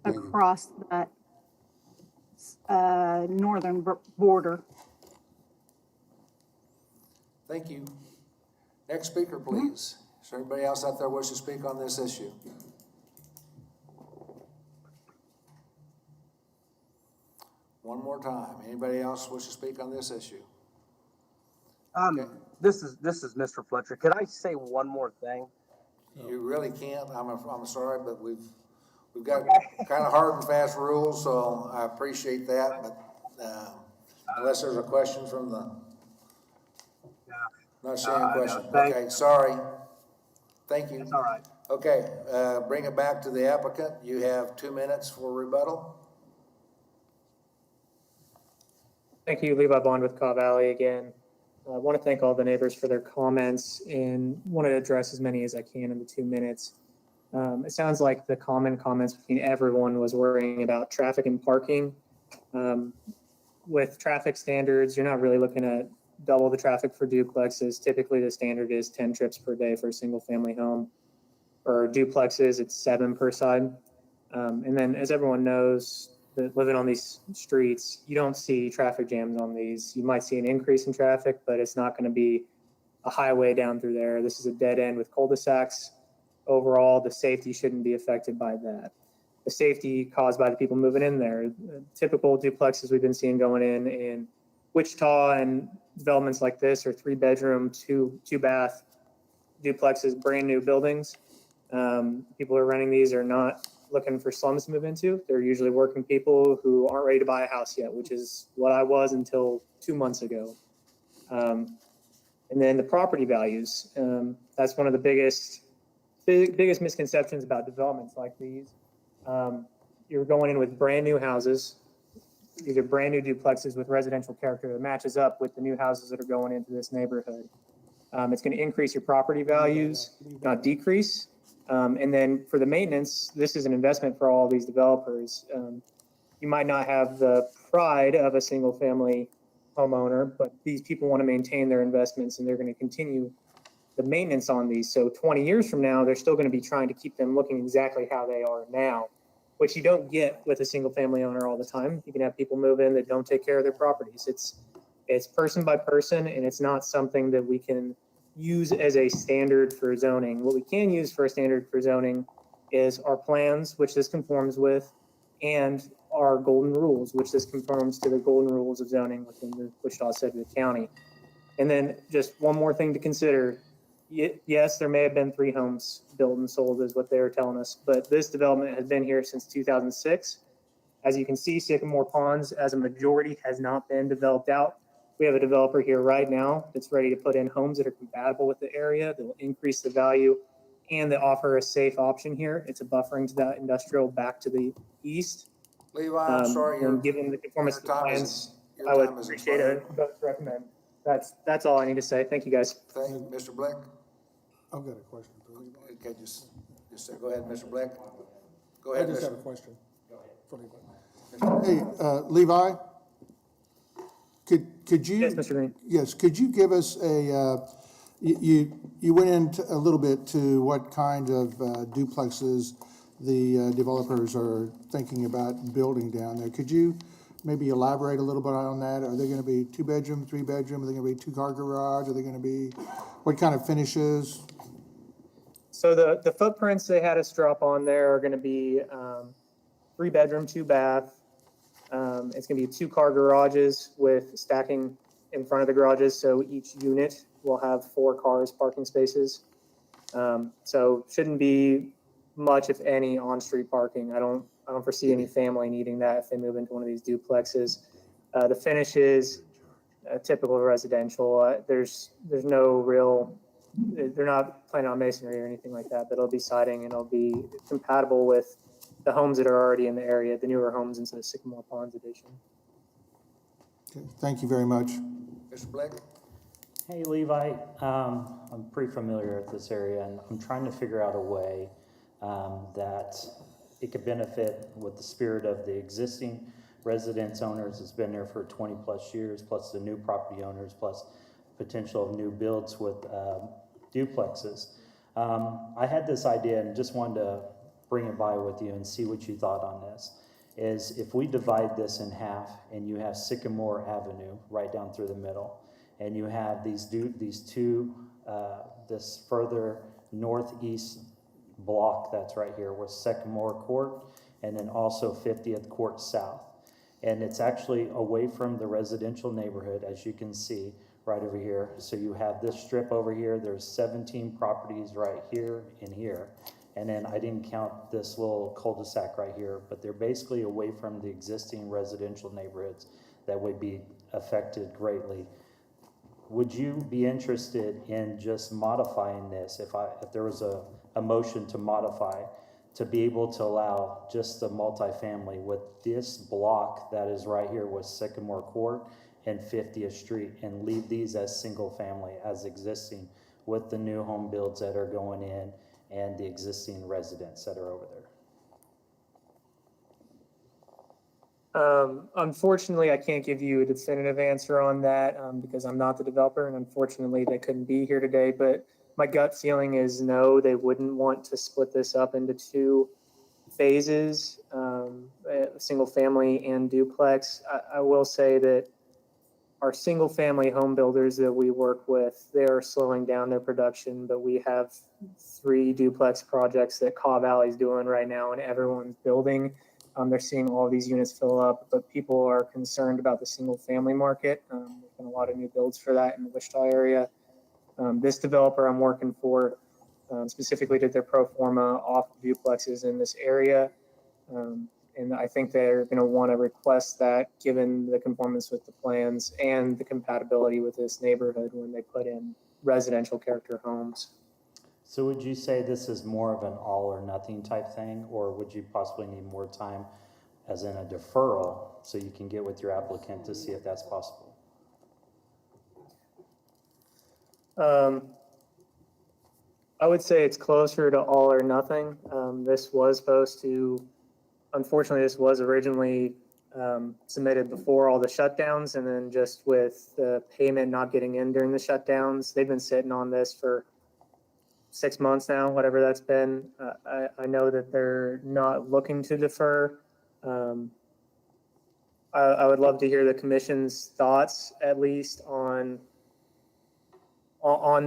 across that northern border. Thank you. Next speaker, please. Is there anybody else out there wish to speak on this issue? One more time. Anybody else wish to speak on this issue? Okay. This is Mr. Fletcher. Could I say one more thing? You really can't. I'm sorry, but we've got kind of hard and fast rules, so I appreciate that. But unless there's a question from the, not seeing a question. Okay, sorry. Thank you. That's all right. Okay, bring it back to the applicant. You have 2 minutes for rebuttal. Thank you, Levi Bond with Cobb Valley again. I want to thank all the neighbors for their comments and want to address as many as I can in the 2 minutes. It sounds like the common comments between everyone was worrying about traffic and parking. With traffic standards, you're not really looking at double the traffic for duplexes. Typically, the standard is 10 trips per day for a single family home. For duplexes, it's 7 per side. And then as everyone knows, living on these streets, you don't see traffic jams on these. You might see an increase in traffic, but it's not going to be a highway down through there. This is a dead end with cul-de-sacs. Overall, the safety shouldn't be affected by that. The safety caused by the people moving in there. Typical duplexes we've been seeing going in Wichita and developments like this are 3-bedroom, 2-bath duplexes, brand new buildings. People who are renting these are not looking for slums to move into. They're usually working people who aren't ready to buy a house yet, which is what I was until 2 months ago. And then the property values. That's one of the biggest misconceptions about developments like these. You're going in with brand new houses. These are brand new duplexes with residential character that matches up with the new houses that are going into this neighborhood. It's going to increase your property values, not decrease. And then for the maintenance, this is an investment for all these developers. You might not have the pride of a single family homeowner, but these people want to maintain their investments and they're going to continue the maintenance on these. So 20 years from now, they're still going to be trying to keep them looking exactly how they are now, which you don't get with a single family owner all the time. You can have people move in that don't take care of their properties. It's person by person, and it's not something that we can use as a standard for zoning. What we can use for a standard for zoning is our plans, which this conforms with, and our golden rules, which this conforms to the golden rules of zoning within the Wichita-Sedgwick County. And then just one more thing to consider. Yes, there may have been 3 homes built and sold is what they were telling us, but this development has been here since 2006. As you can see, Sycamore Ponds as a majority has not been developed out. We have a developer here right now that's ready to put in homes that are compatible with the area, that will increase the value, and that offer a safe option here. It's a buffering to that industrial back to the east. Levi, I'm sorry, and given the conformance your to the time plans, your I would time is appreciate expired. a vote to recommend. That's all I need to say. Thank you, guys. Thank you, Mr. Blick. I've got a question for Levi. Okay, just say, go ahead, Mr. Blick. Go I ahead, just Mr. have a question for Levi. Hey, Levi, could you? Yes, Mr. Green. Yes, could you give us you went into a little bit to what kind of duplexes the developers are thinking about building down there. Could you maybe elaborate a little bit on that? Are they going to be 2-bedroom, 3-bedroom? Are they going to be 2-car garage? Are they going to be, what kind of finishes? So the footprints they had us drop on there are going to be 3-bedroom, 2-bath. It's going to be 2-car garages with stacking in front of the garages. So each unit will have 4 cars parking spaces. So shouldn't be much, if any, on-street parking. I don't foresee any family needing that if they move into one of these duplexes. The finish is typical residential. There's no real, they're not planning on masonry or anything like that, but it'll be siding and it'll be compatible with the homes that are already in the area, the newer homes into the Sycamore Ponds edition. Okay, thank you very much. Mr. Blake? Hey, Levi, I'm pretty familiar with this area, and I'm trying to figure out a way that it could benefit with the spirit of the existing residence owners that's been there for 20-plus years, plus the new property owners, plus potential of new builds with duplexes. I had this idea and just wanted to bring it by with you and see what you thought on this. Is if we divide this in half and you have Sycamore Avenue right down through the middle, and you have these two, this further northeast block that's right here with Sycamore Court, and then also 50th Court South. And it's actually away from the residential neighborhood, as you can see right over here. So you have this strip over here. There's 17 properties right here and here. And then I didn't count this little cul-de-sac right here, but they're basically away from the existing residential neighborhoods that would be affected greatly. Would you be interested in just modifying this if there was a motion to modify to be able to allow just the multifamily with this block that is right here with Sycamore Court and 50th Street, and leave these as single family, as existing, with the new home builds that are going in and the existing residents that are over there? Unfortunately, I can't give you a definitive answer on that because I'm not the developer, and unfortunately they couldn't be here today, but my gut feeling is no, they wouldn't want to split this up into 2 phases, single family and duplex. I will say that our single family home builders that we work with, they are slowing down their production, but we have 3 duplex projects that Caw Valley's doing right now, and everyone's building. They're seeing all these units fill up, but people are concerned about the single family market. There's been a lot of new builds for that in the Wichita area. This developer I'm working for specifically did their pro forma off duplexes in this area. And I think they're going to want to request that given the conformance with the plans and the compatibility with this neighborhood when they put in residential character homes. So would you say this is more of an all or nothing type thing, or would you possibly need more time as in a deferral so you can get with your applicant to see if that's possible? I would say it's closer to all or nothing. This was supposed to, unfortunately, this was originally submitted before all the shutdowns, and then just with the payment not getting in during the shutdowns, they've been sitting on this for 6 months now, whatever that's been. I know that they're not looking to defer. I would love to hear the commission's thoughts, at least on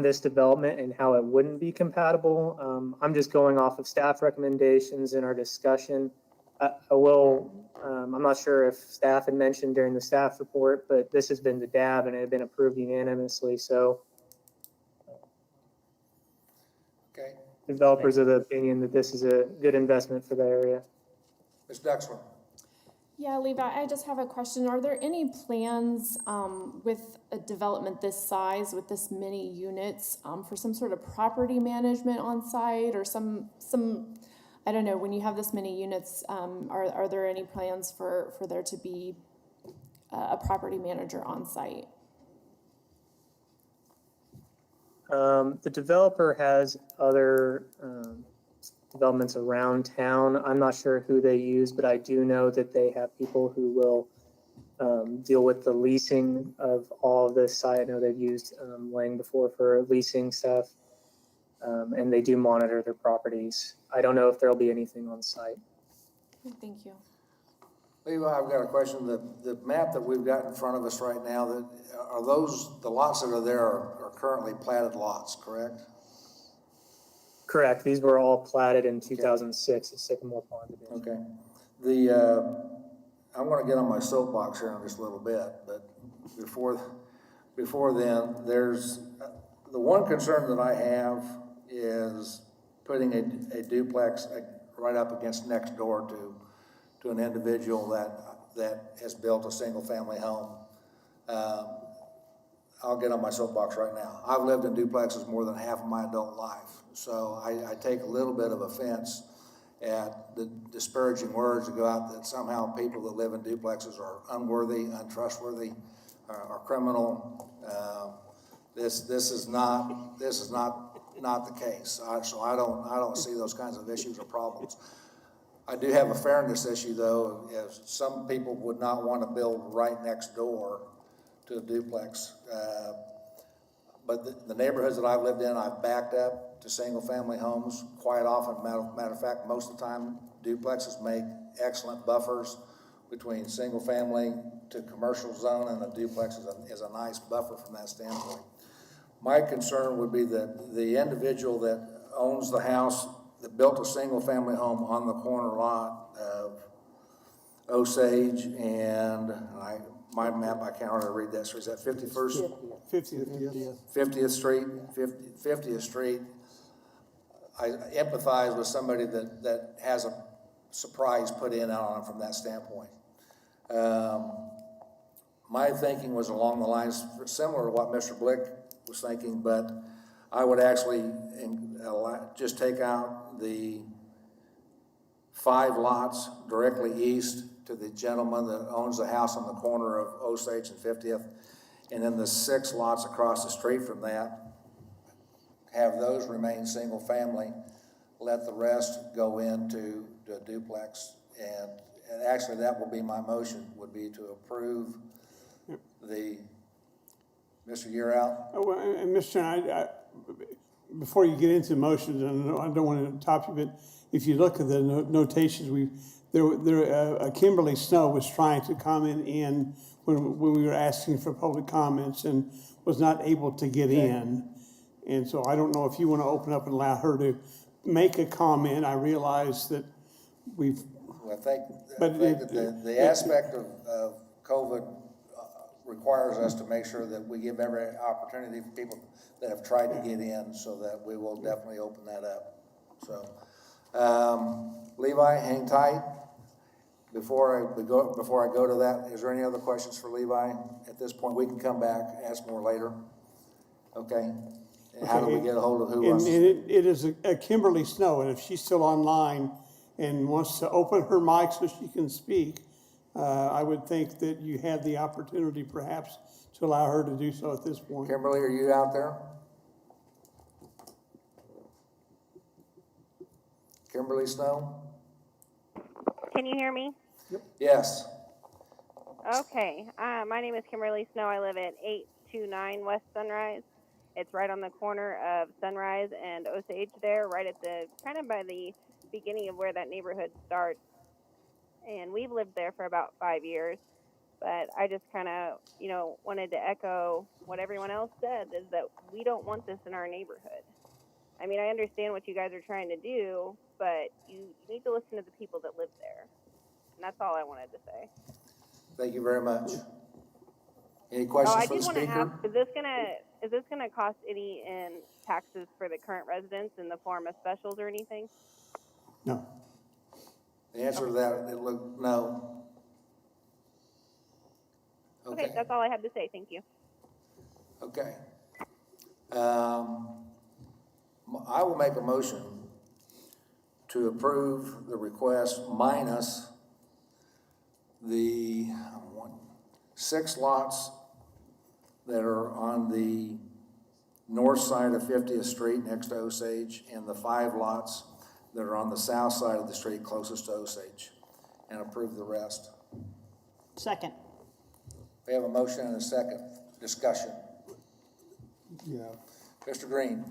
this development and how it wouldn't be compatible. I'm just going off of staff recommendations in our discussion. I'm not sure if staff had mentioned during the staff report, but this has been the DAB and it had been approved unanimously. So Okay. developers are of the opinion that this is a good investment for the area. Ms. Duxler? Yeah, Levi, I just have a question. Are there any plans with a development this size, with this many units, for some sort of property management on site or some I don't know, when you have this many units, are there any plans for there to be a property manager on site? The developer has other developments around town. I'm not sure who they use, but I do know that they have people who will deal with the leasing of all of this site. I know they've used Lang before for leasing stuff, and they do monitor their properties. I don't know if there'll be anything on site. Thank you. Levi, I've got a question. The map that we've got in front of us right now, are those, the lots that are there are currently platted lots, correct? Correct. These were all platted in 2006 at Sycamore Pond Division. Okay. I'm going to get on my soapbox here in just a little bit, but before then, there's the one concern that I have is putting a duplex right up against next door to an individual that has built a single-family home. I'll get on my soapbox right now. I've lived in duplexes more than half of my adult life, so I take a little bit of offense at the disparaging words that go out that somehow people that live in duplexes are unworthy, untrustworthy, are criminal. This is not the case. So I don't see those kinds of issues or problems. I do have a fairness issue though, if some people would not want to build right next door to a duplex. But the neighborhoods that I've lived in, I've backed up to single-family homes quite often. Matter of fact, most of the time, duplexes make excellent buffers between single-family to commercial zone, and a duplex is a nice buffer from that standpoint. My concern would be that the individual that owns the house that built a single-family home on the corner lot of Osage and my map, I can't hardly read that. So is that 51st? 50th Street. 50th Street. I empathize with somebody that has a surprise put in on them from that standpoint. My thinking was along the lines similar to what Mr. Blick was thinking, but I would actually just take out the 5 lots directly east to the gentleman that owns the house on the corner of Osage and 50th, and then the 6 lots across the street from that, have those remain single family, let the rest go into the duplex, and actually that will be my motion, would be to approve the, Mr. Year out. Oh, well, and Mr. Chairman, before you get into motions, and I don't want to top you, but if you look at the notations, Kimberly Snow was trying to comment in when we were asking for public comments and was not able to get in. And so I don't know if you want to open up and allow her to make a comment. I realize that we've. Well, I think that the aspect of COVID requires us to make sure that we give every opportunity for people that have tried to get in, so that we will definitely open that up. So, Levi, hang tight. Before I go to that, is there any other questions for Levi at this point? We can come back, ask more later. Okay. And how do we get a hold of who wants? And it is a Kimberly Snow, and if she's still online and wants to open her mic so she can speak, I would think that you have the opportunity perhaps to allow her to do so at this point. Kimberly, are you out there? Kimberly Snow? Can you hear me? Yes. Okay. My name is Kimberly Snow. I live at 829 West Sunrise. It's right on the corner of Sunrise and Osage there, right at the, kind of by the beginning of where that neighborhood starts. And we've lived there for about 5 years. But I just kind of, wanted to echo what everyone else said, is that we don't want this in our neighborhood. I mean, I understand what you guys are trying to do, but you need to listen to the people that live there. And that's all I wanted to say. Thank you very much. Any questions for the speaker? I did want to ask, is this gonna cost any in taxes for the current residents in the form of specials or anything? No. The answer to that, no. Okay, that's all I had to say. Thank you. Okay. I will make a motion to approve the request minus the 6 lots that are on the north side of 50th Street next to Osage, and the 5 lots that are on the south side of the street closest to Osage, and approve the rest. Second. We have a motion and a second. Discussion. Yeah. Mr. Green.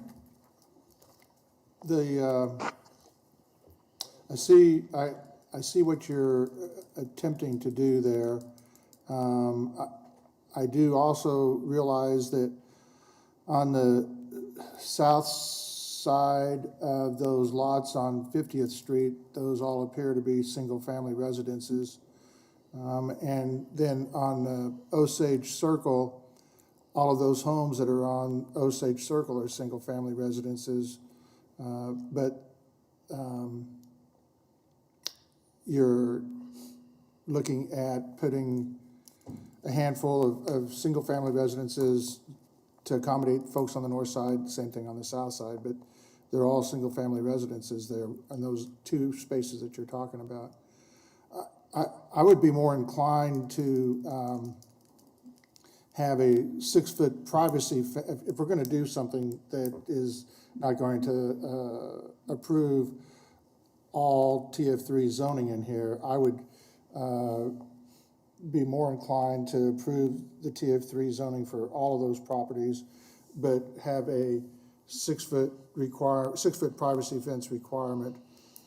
I see what you're attempting to do there. I do also realize that on the south side of those lots on 50th Street, those all appear to be single-family residences. And then on the Osage Circle, all of those homes that are on Osage Circle are single-family residences. But you're looking at putting a handful of single-family residences to accommodate folks on the north side, same thing on the south side, but they're all single-family residences there in those 2 spaces that you're talking about. I would be more inclined to have a 6-foot privacy, if we're going to do something that is not going to approve all TF3 zoning in here, I would be more inclined to approve the TF3 zoning for all of those properties, but have a 6-foot privacy fence requirement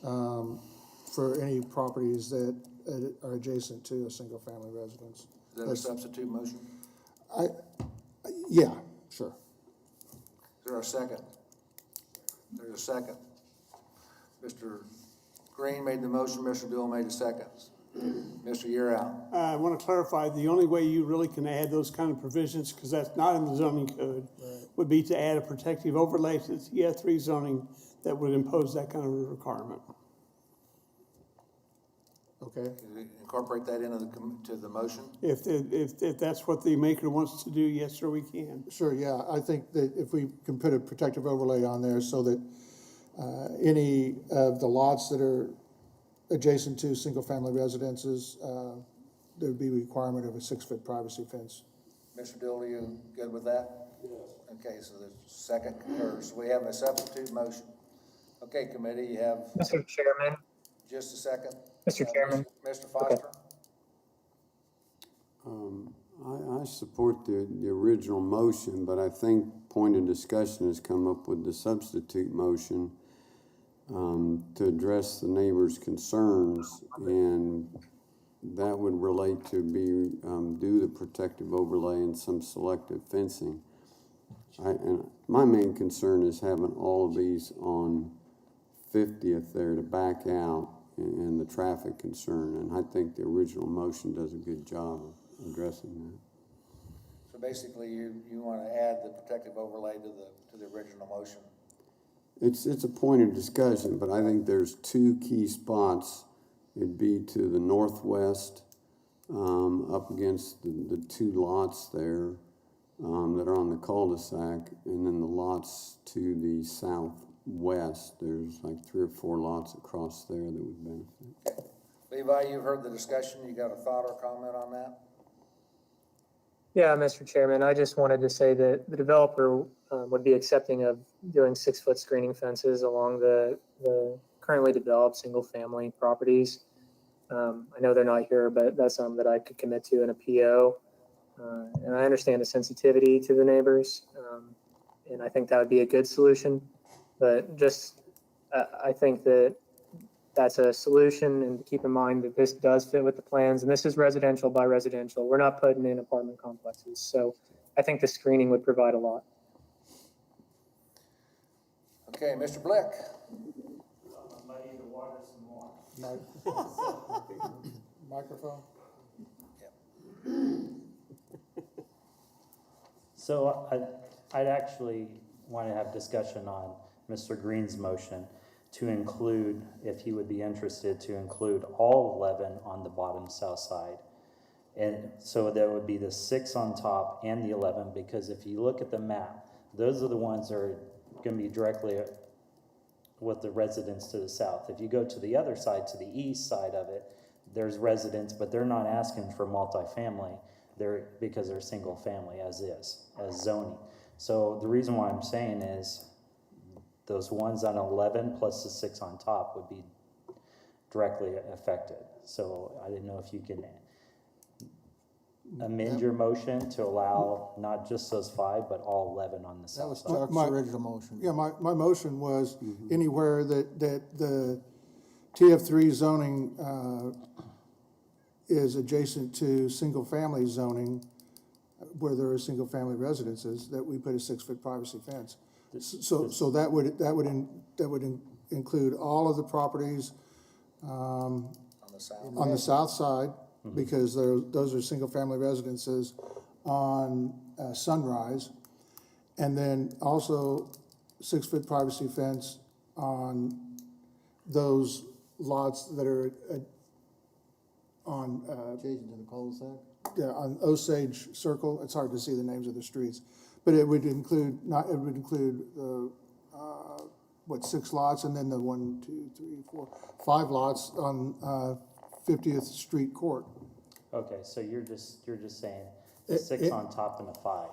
for any properties that are adjacent to a single-family residence. Is that a substitute motion? Yeah, sure. Is there a second? There's a second. Mr. Green made the motion, Mr. Bill made the second. Mr. Year out. I want to clarify, the only way you really can add those kind of provisions, because that's not in the zoning code, would be to add a protective overlay to the TF3 zoning that would impose that kind of a requirement. Okay. Can we incorporate that into the motion? If that's what the maker wants to do, yes, sir, we can. Sure, yeah. I think that if we can put a protective overlay on there so that any of the lots that are adjacent to single-family residences, there would be a requirement of a 6-foot privacy fence. Mr. Dill, are you good with that? Yes. Okay, so the second concurs. We have a substitute motion. Okay, committee, you have. Mr. Chairman. Just a second. Mr. Chairman. Mr. Foster. I support the original motion, but I think point of discussion has come up with the substitute motion to address the neighbors' concerns, and that would relate to do the protective overlay and some selective fencing. And my main concern is having all of these on 50th there to back out and the traffic concern, and I think the original motion does a good job of addressing that. So basically, you want to add the protective overlay to the original motion. It's a point of discussion, but I think there's 2 key spots. It'd be to the northwest, up against the 2 lots there that are on the cul-de-sac, and then the lots to the southwest. There's like 3 or 4 lots across there that would benefit. Okay. Levi, you've heard the discussion. You got a thought or comment on that? Yeah, Mr. Chairman, I just wanted to say that the developer would be accepting of doing 6-foot screening fences along the currently developed single-family properties. I know they're not here, but that's something that I could commit to in a PO. And I understand the sensitivity to the neighbors, and I think that would be a good solution. But just, I think that that's a solution, and keep in mind that this does fit with the plans, and this is residential by residential. We're not putting in apartment complexes. So I think the screening would provide a lot. Okay, Mr. Blick. Microphone? So I'd actually want to have discussion on Mr. Green's motion to include, if he would be interested, to include all 11 on the bottom south side. And so there would be the 6 on top and the 11, because if you look at the map, those are the ones that are going to be directly with the residents to the south. If you go to the other side, to the east side of it, there's residents, but they're not asking for multifamily. Because they're single family as is, as zoning. So the reason why I'm saying is those ones on 11 plus the 6 on top would be directly affected. So I didn't know if you can amend your motion to allow not just those 5, but all 11 on the south That was side. Chuck's original motion. Yeah, my motion was anywhere that the TF3 zoning is adjacent to single-family zoning, where there are single-family residences, that we put a 6-foot privacy fence. So that would include all of the properties on the south side, because those are single-family residences on Sunrise, and then also 6-foot privacy fence on those lots that are on Adjacent to the cul-de-sac? yeah, on Osage Circle. It's hard to see the names of the streets, but it would include what, 6 lots, and then the 1, 2, 3, 4, 5 lots on 50th Street Court. Okay, so you're just saying the 6 on top and a 5.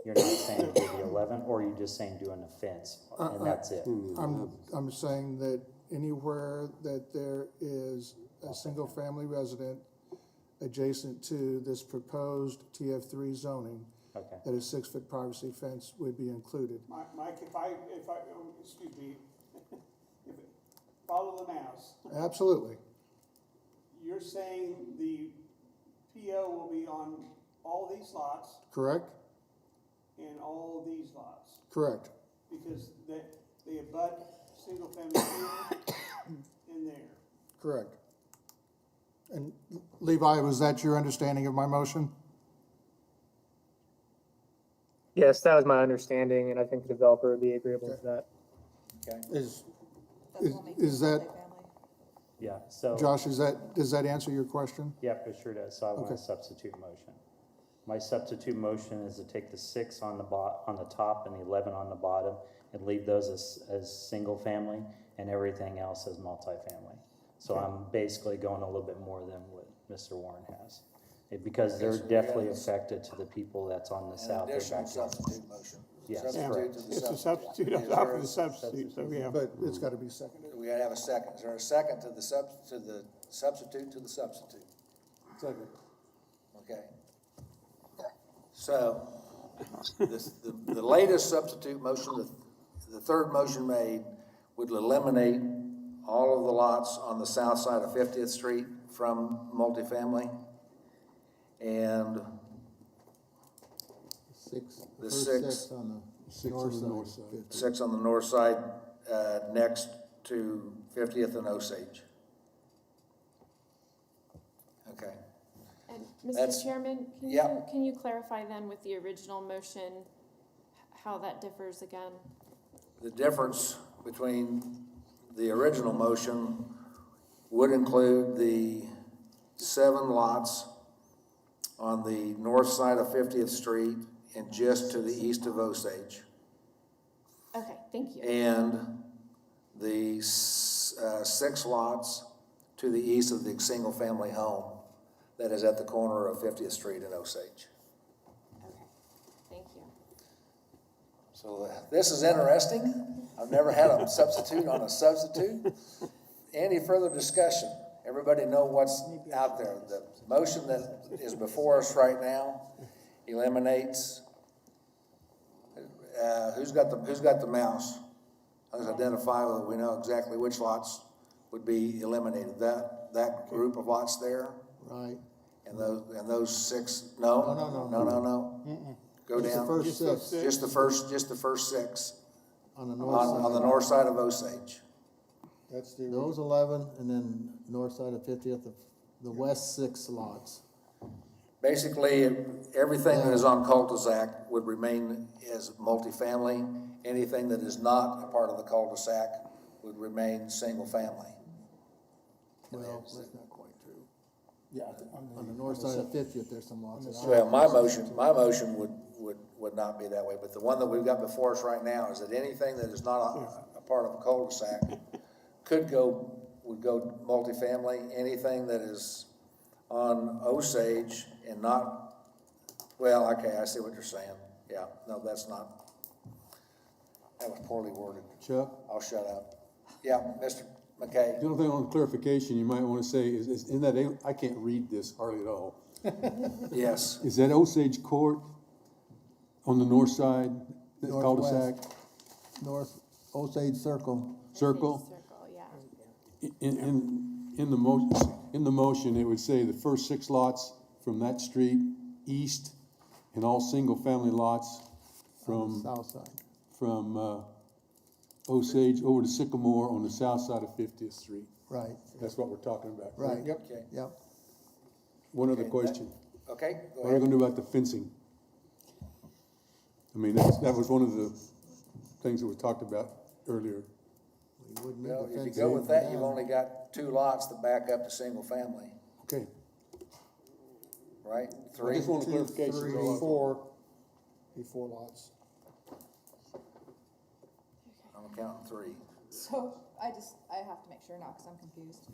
You're not saying do the 11, or you're just saying doing a fence, and that's it? I'm saying that anywhere that there is a single-family resident adjacent to this proposed TF3 zoning, Okay. that a 6-foot privacy fence would be included. Mike, if I, excuse me, follow the mouse. Absolutely. You're saying the PO will be on all these lots Correct? and all these lots, Correct. because they abut single-family here and there. Correct. And Levi, was that your understanding of my motion? Yes, that was my understanding, and I think the developer would be agreeable to that. Okay. Is that, Yeah, so. Josh, does that answer your question? Yep, it sure does. So I want Okay. a substitute motion. My substitute motion is to take the 6 on the top and the 11 on the bottom and leave those as single family and everything else as multifamily. So I'm basically going a little bit more than what Mr. Warren has. Because they're definitely affected to the people that's on the south. An additional substitute motion. Yes, Substitute correct. to the It's a substitute. substitute, Is on there top a- of the substitute, so yeah. But it's got to be seconded. We gotta have a second. Is there a second to the substitute to the substitute? Second. Okay. So, the latest substitute motion, the third motion made, would eliminate all of the lots on the south side of 50th Street from multifamily. And the six on the north side. 6 on the north side, next to 50th and Osage. Okay. And That's- Mr. Chairman, yeah. can you clarify then with the original motion, how that differs again? The difference between the original motion would include the 7 lots on the north side of 50th Street and just to the east of Osage. Okay, thank you. And the 6 lots to the east of the single-family home that is at the corner of 50th Street and Osage. Okay, thank you. So this is interesting. I've never had a substitute on a substitute. Any further discussion? Everybody know what's out there. The motion that is before us right now eliminates, who's got the mouse? Let's identify that we know exactly which lots would be eliminated. That group of lots there, Right. and those 6, no? No. Go Just the down. first 6. Just the first 6 On the north side. on the north side of Osage. That's the. Those 11, and then north side of 50th, the west 6 lots. Basically, everything that is on cul-de-sac would remain as multifamily. Anything that is not a part of the cul-de-sac would remain single-family. Well, that's not quite true. Yeah. On the north side of 50th, there's some lots. that Well, aren't. my motion would not be that way, but the one that we've got before us right now is that anything that is not a part of a cul-de-sac, would go multifamily, anything that is on Osage and not, well, okay, I see what you're saying. Yeah, no, that was poorly worded. Chuck? I'll shut up. Yeah, Mr. McKay. The only thing on clarification you might want to say is in that, I can't read this hardly at all. Yes. Is that Osage Court on the north side, that cul-de-sac? North Osage Circle. Circle? In the motion, it would say the first 6 lots from that street east and all single-family lots from. South side. From Osage over to Sycamore on the south side of 50th Street. Right. That's what we're talking about. Right. Okay. Yep. One other question. Okay, go What are we ahead. gonna do about the fencing? I mean, that was one of the things that was talked about earlier. Well, if you go with that, you've only got 2 lots that back up to single family, Okay. right? I 3? just want a clarification. Three, that's all. 4, be 4 lots. I'm counting 3. So I have to make sure now because I'm confused.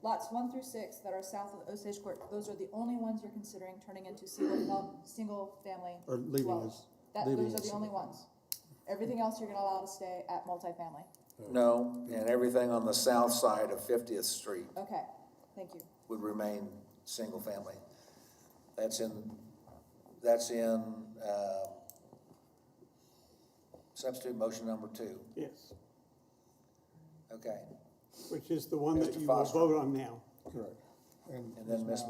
Lots 1 through 6 that are south of Osage Court, those are the only ones you're considering turning into single family Or leaving dwellings. us. leaving Those are us. the only ones. Everything else you're gonna allow to stay at multifamily. No, and everything on the south side of 50th Street Okay, thank you. would remain single family. That's in substitute motion number 2. Yes, Okay, which is the one that Mr. you will Foster. vote on now. Correct. and then Ms.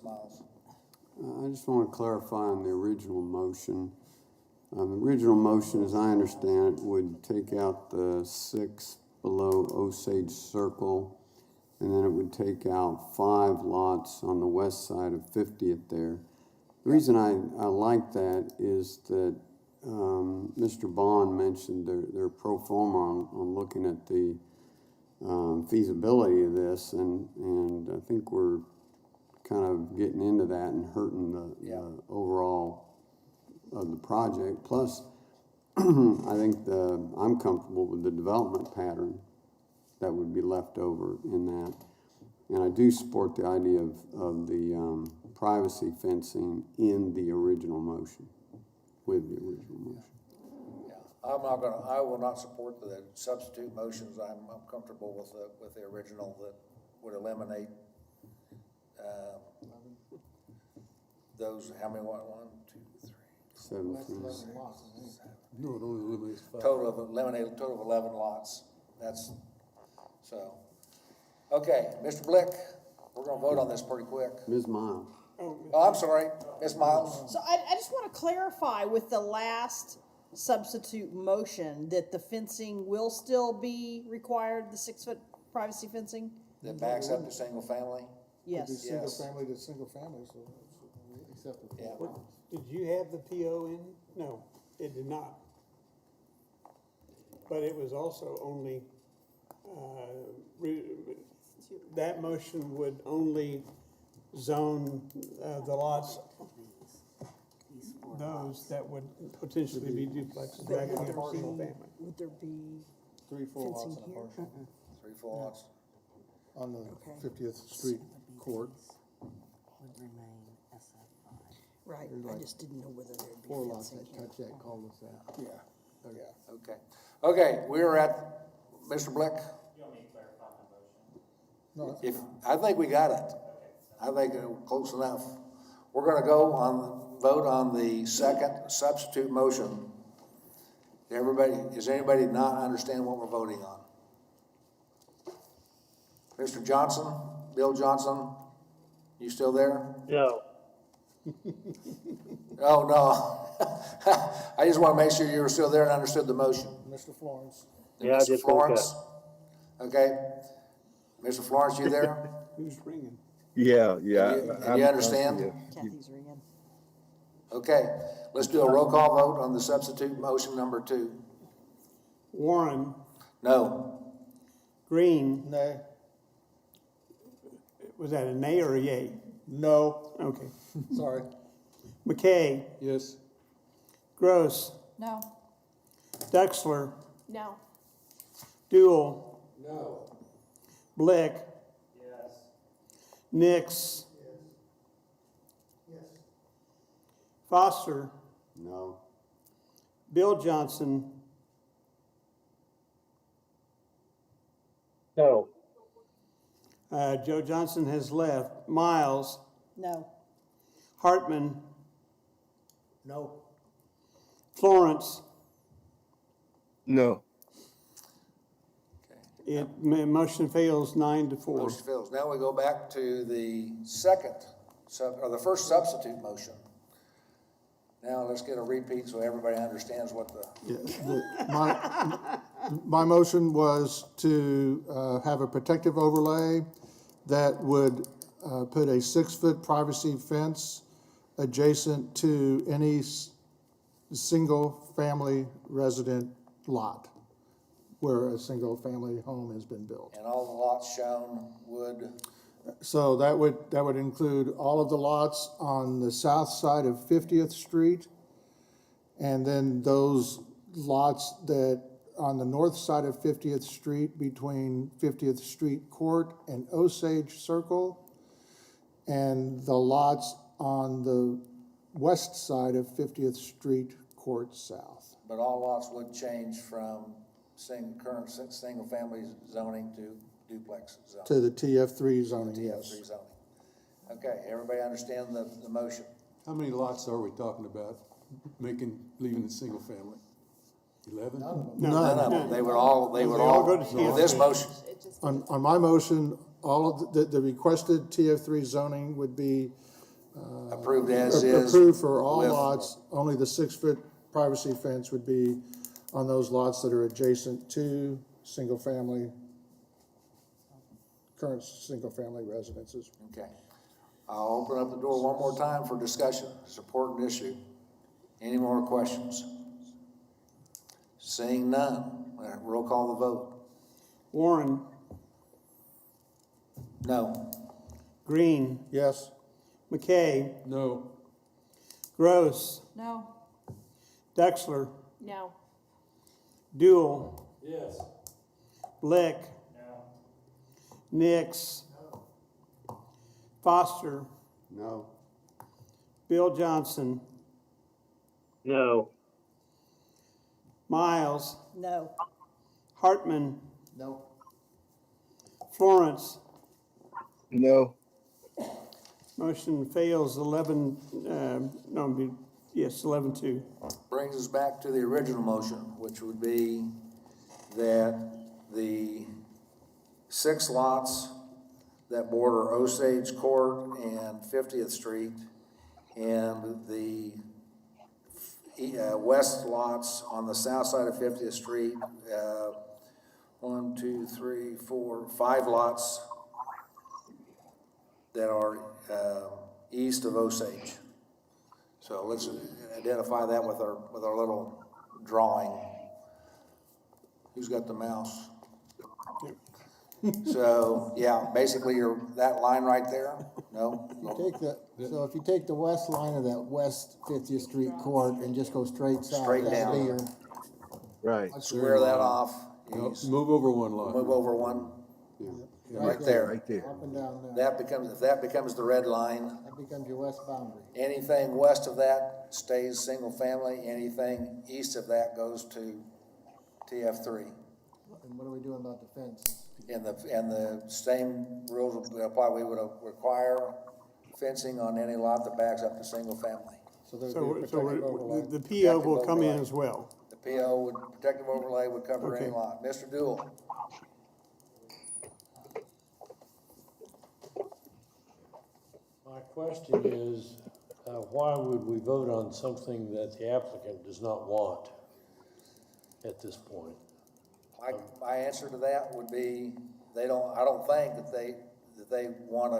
Miles. I just want to clarify on the original motion. The original motion, as I understand it, would take out the 6 below Osage Circle, and then it would take out 5 lots on the west side of 50th there. The reason I like that is that Mr. Bond mentioned their pro forma on looking at the feasibility of this, and I think we're kind of getting into that and hurting the overall of the project. Plus, I think I'm comfortable with the development pattern that would be left over in that. And I do support the idea of the privacy fencing in the original motion, with the original motion. I will not support the substitute motions. I'm comfortable with the original that would eliminate those, how many, 1, 2, 3, 17. No, it only eliminates 5. eliminate a total of 11 lots. That's, so. Okay, Mr. Blick, we're gonna vote on this pretty quick. Ms. Miles. Oh, I'm sorry, Ms. Miles. So I just want to clarify with the last substitute motion that the fencing will still be required, the 6-foot privacy fencing? That backs up to single family? Yes. Could be single Yes. family to single family, so it's acceptable. Yeah. Did you have the PO in? No, it did not. But it was also only, that motion would only zone the lots, those that would potentially be duplexes backing up a single family. Would there be 3, 4 lots fencing in a here? parcel. 3, 4 lots. On the 50th Street court. Right, There's I like just didn't know whether there'd be 4 lots fencing that here. touch that cul-de-sac. Yeah. Yeah, okay. Okay, we're at, Mr. Blick. You want me to clarify my motion? No, If, I think we got it. I think close enough. We're gonna go vote on the second substitute motion. Does anybody not understand what we're voting on? Mr. Johnson, Bill Johnson, you still there? No. Oh, no. I just wanna make sure you were still there and understood the motion. Mr. Florence. Yeah, I Mr. just woke Florence? Okay. Mr. Florence, you there? Who's ringing? Yeah. Do you understand? Kathy's ringing. Okay, let's do a roll call vote on the substitute motion number 2. Warren, No. Green, Nay. was that a nay or a yay? No. Okay. Sorry. McKay, Yes. Gross, No, Dexler, No. Duel, No. Blick, Yes. Nix, Foster, No. Bill Johnson, No. Joe Johnson has left. Miles, No. Hartman, No. Florence. No. Motion fails 9-4. Motion fails. Now we go back to the the first substitute motion. Now let's get a repeat so everybody understands what the. My motion was to have a protective overlay that would put a 6-foot privacy fence adjacent to any single-family resident lot where a single-family home has been built. And all the lots shown would, So that would include all of the lots on the south side of 50th Street, and then those lots that on the north side of 50th Street between 50th Street Court and Osage Circle, and the lots on the west side of 50th Street Court South. but all lots would change from current single-family zoning to duplex zoning. To the TF3 zoning, yes. TF3 zoning. Okay, everybody understand the motion? How many lots are we talking about leaving the single family? 11? None of them. They would all go to TF3. this motion. On my motion, all of the requested TF3 zoning would be Approved as is. approved for all with- lots. Only the 6-foot privacy fence would be on those lots that are adjacent to current single-family residences. Okay. I'll open up the door one more time for discussion. It's an important issue. Any more questions? Seeing none, roll call the vote. Warren, No. Green, Yes? McKay, No. Gross. No. Dexler, No. Duel, Yes. Blick, Nix, Foster, No. Bill Johnson, No. Miles. No. Hartman, No. Florence. No. Motion fails 11-2. Brings us back to the original motion, which would be that the 6 lots that border Osage Court and 50th Street and the west lots on the south side of 50th Street, 1, 2, 3, 4, 5 lots that are east of Osage. So let's identify that with our little drawing. Who's got the mouse? So, yeah, basically that line right there, no? So if you take the west line of that west 50th Street court and just go straight south. Straight that'd be down. your- Right. Square that off. No, move over one lot. Move over one, right there. Up and down there. If that becomes the red line, That becomes your west boundary. anything west of that stays single family, anything east of that goes to TF3. And what are we doing about the fence? And the same rules would apply. We would require fencing on any lot that backs up to single family. So there's So, the so protective overlay. the PO will come in as well. The PO protective overlay would cover any Okay. lot. Mr. Duell? My question is, why would we vote on something that the applicant does not want at this point? My answer to that would be, I don't think that they want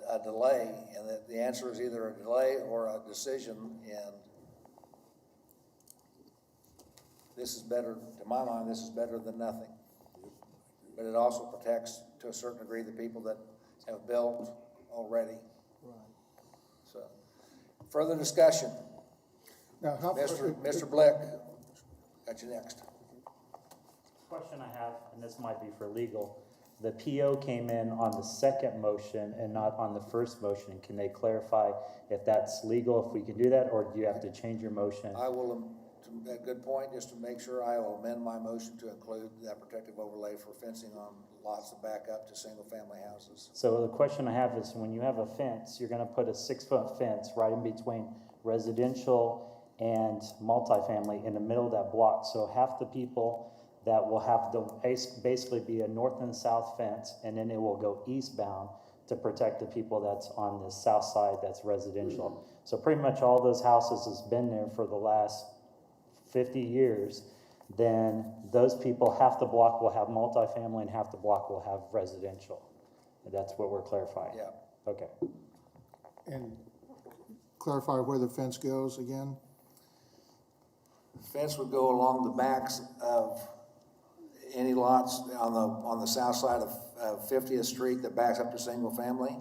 a delay, and that the answer is either a delay or a decision, and this is better, to my mind, this is better than nothing. But it also protects, to a certain degree, the people that have built already. So, further discussion. Now, Mr. Blick, got you next. question I have, and this might be for legal, the PO came in on the second motion and not on the first motion. Can they clarify if that's legal, if we can do that, or do you have to change your motion? I will, a good point, just to make sure, I will amend my motion to include that protective overlay for fencing on lots that back up to single-family houses. So the question I have is, when you have a fence, you're gonna put a 6-foot fence right in between residential and multifamily in the middle of that block. So half the people that will have to basically be a north and south fence, and then it will go eastbound to protect the people that's on the south side that's residential. So pretty much all those houses has been there for the last 50 years. Then those people, half the block will have multifamily and half the block will have residential. That's what we're clarifying. Yeah. Okay. And clarify where the fence goes again? Fence would go along the backs of any lots on the south side of 50th Street that backs up to single family.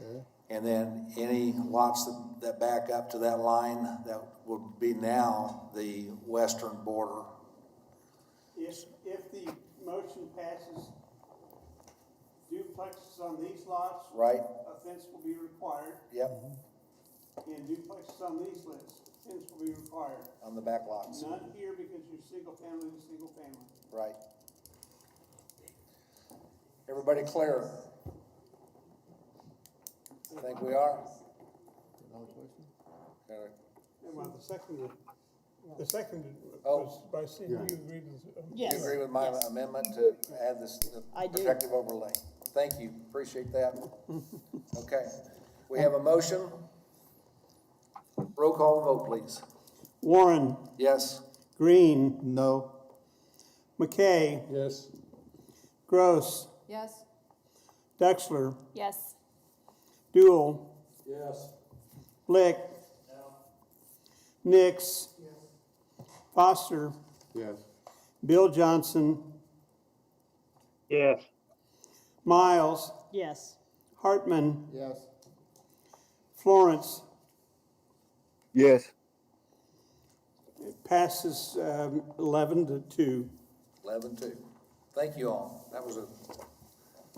Okay. And then any lots that back up to that line, that would be now the western border. If the motion passes, duplexes on these lots. Right. A fence will be required, Yep, and duplexes on these lists, fence will be required. on the back lots. None here because you're single family to single family. Right. Everybody clear? I think we are. Another question? Okay. Well, the second Oh. was by Cindy, you agreed with. You agree with my amendment to add this, the I do. protective overlay? Thank you, appreciate that. Okay, we have a motion. Roll call vote, please. Warren, Yes? Green, No. McKay, Yes. Yes. Gross, Dexler, Yes. Dool, Yes. Blick, Nix, Foster, Yes. Bill Johnson, Yes. Miles. Yes. Hartman, Yes. Florence. Yes. It passes 11-2. 11-2. Thank you all. That was a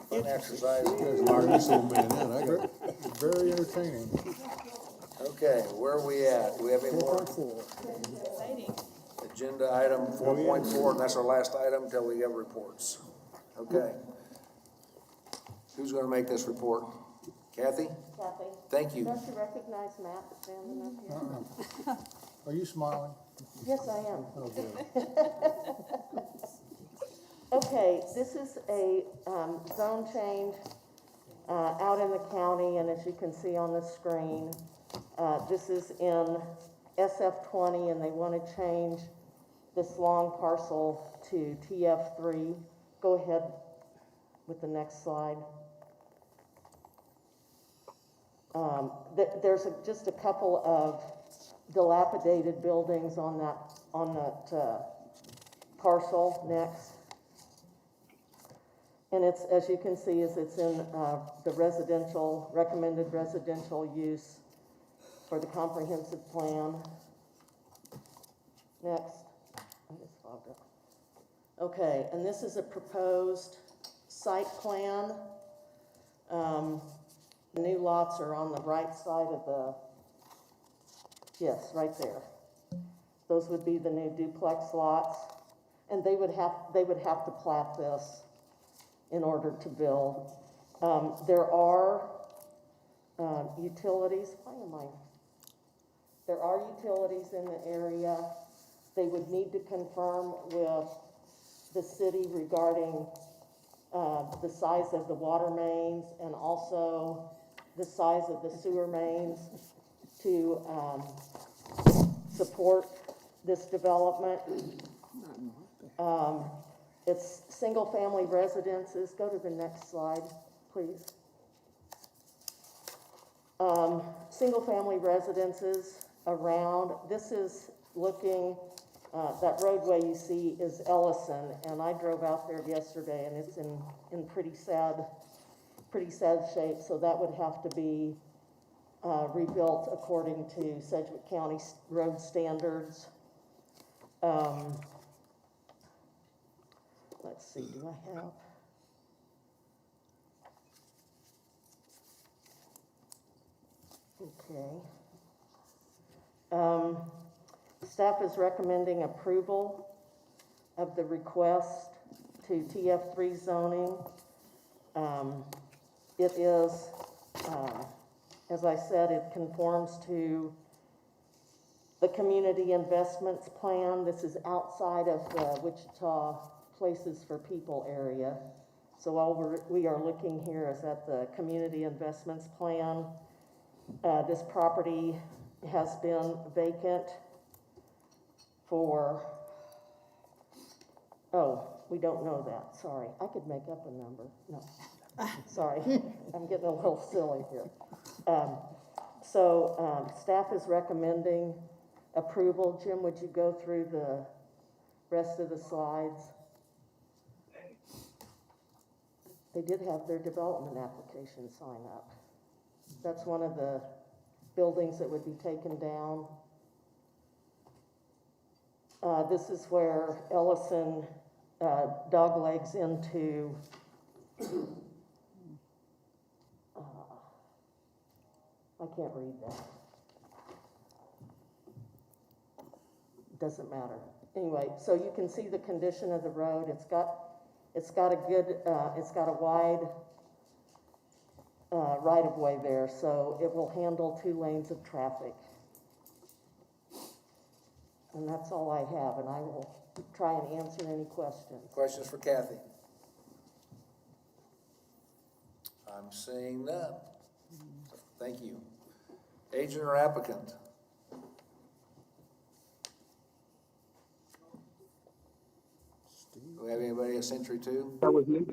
fun exercise. Learn this old man out. I got it. Very entertaining. Okay, where are we at? Do we have any more? 4.4. Exciting. Agenda item 4.4, and that's our last item until we get reports. Okay. Who's gonna make this report? Kathy? Kathy? Thank you. Don't you recognize Matt standing up here? Are you smiling? Yes, I am. Oh, good. Okay, this is a zone change out in the county, and as you can see on the screen, this is in SF20, and they want to change this long parcel to TF3. Go ahead with the next slide. There's just a couple of dilapidated buildings on that parcel next. And it's, as you can see, it's in the residential, recommended residential use for the comprehensive plan. Next. I just fogged up. Okay, and this is a proposed site plan. The new lots are on the right side of the, yes, right there. Those would be the new duplex lots, and they would have to plat this in order to build. There are utilities. There are utilities in the area. They would need to confirm with the city regarding the size of the water mains and also the size of the sewer mains to support this development. It's single-family residences. Go to the next slide, please. Single-family residences around. This is looking, that roadway you see is Ellison, and I drove out there yesterday, and it's in pretty sad shape, so that would have to be rebuilt according to Sedgwick County road standards. let's see, do I have? Okay. Staff is recommending approval of the request to TF3 zoning. It is, as I said, it conforms to the community investments plan. This is outside of the Wichita Places for People area. So all we are looking here is at the community investments plan. This property has been vacant for, oh, we don't know that, sorry. I could make up a number, no, sorry, I'm getting a little silly here. Staff is recommending approval. Jim, would you go through the rest of the slides? They did have their development application sign up. That's one of the buildings that would be taken down. This is where Ellison doglegs into I can't read that. Doesn't matter. Anyway, so you can see the condition of the road. It's got a wide right-of-way there, so it will handle 2 lanes of traffic. And that's all I have, and I will try and answer any questions. Questions for Kathy? I'm seeing none. Thank you. Agent or applicant? Do we have anybody at Century 2? That was me.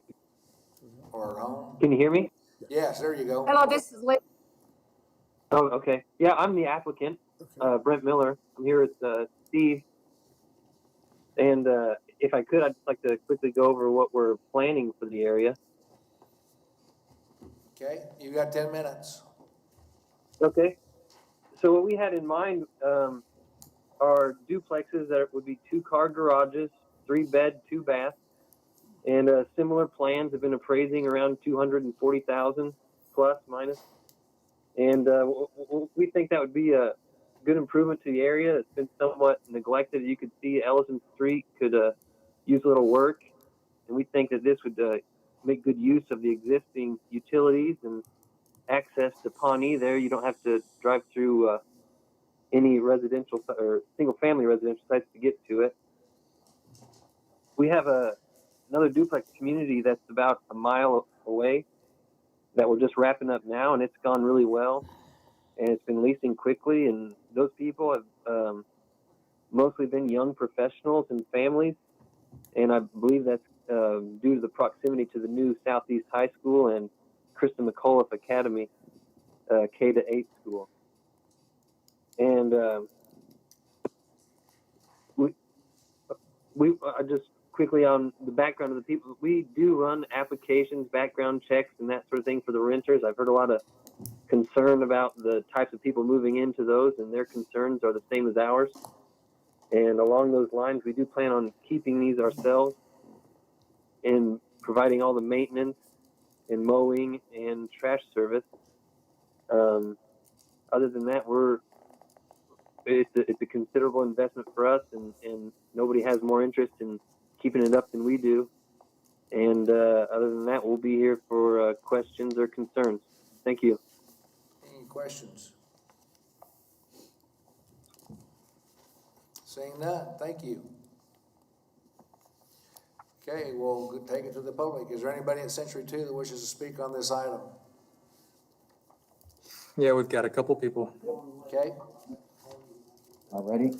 Or home? Can you hear me? Yes, there you go. Hello, this is Liz. Oh, okay. Yeah, I'm the applicant, Brent Miller. I'm here with Steve. And if I could, I'd just like to quickly go over what we're planning for the area. Okay, you got 10 minutes. Okay. So what we had in mind are duplexes that would be 2-car garages, 3-bed, 2-bath, and similar plans have been appraising around 240,000 plus minus. And we think that would be a good improvement to the area. It's been somewhat neglected. You could see Ellison Street could use a little work, and we think that this would make good use of the existing utilities and access to Pawnee there. You don't have to drive through any residential or single-family residential sites to get to it. We have another duplex community that's about a mile away that we're just wrapping up now, and it's gone really well, and it's been leasing quickly, and those people have mostly been young professionals and families, and I believe that's due to the proximity to the new Southeast High School and Krista McAuliffe Academy, K-8 school. And we just quickly on the background of the people, we do run applications, background checks, and that sort of thing for the renters. I've heard a lot of concern about the types of people moving into those, and their concerns are the same as ours. And along those lines, we do plan on keeping these ourselves and providing all the maintenance and mowing and trash service. Other than that, it's a considerable investment for us, and nobody has more interest in keeping it up than we do. And other than that, we'll be here for questions or concerns. Thank you. Any questions? Seeing none, thank you. Okay, we'll take it to the public. Is there anybody at Century 2 that wishes to speak on this item? Yeah, we've got a couple people. Okay, All ready?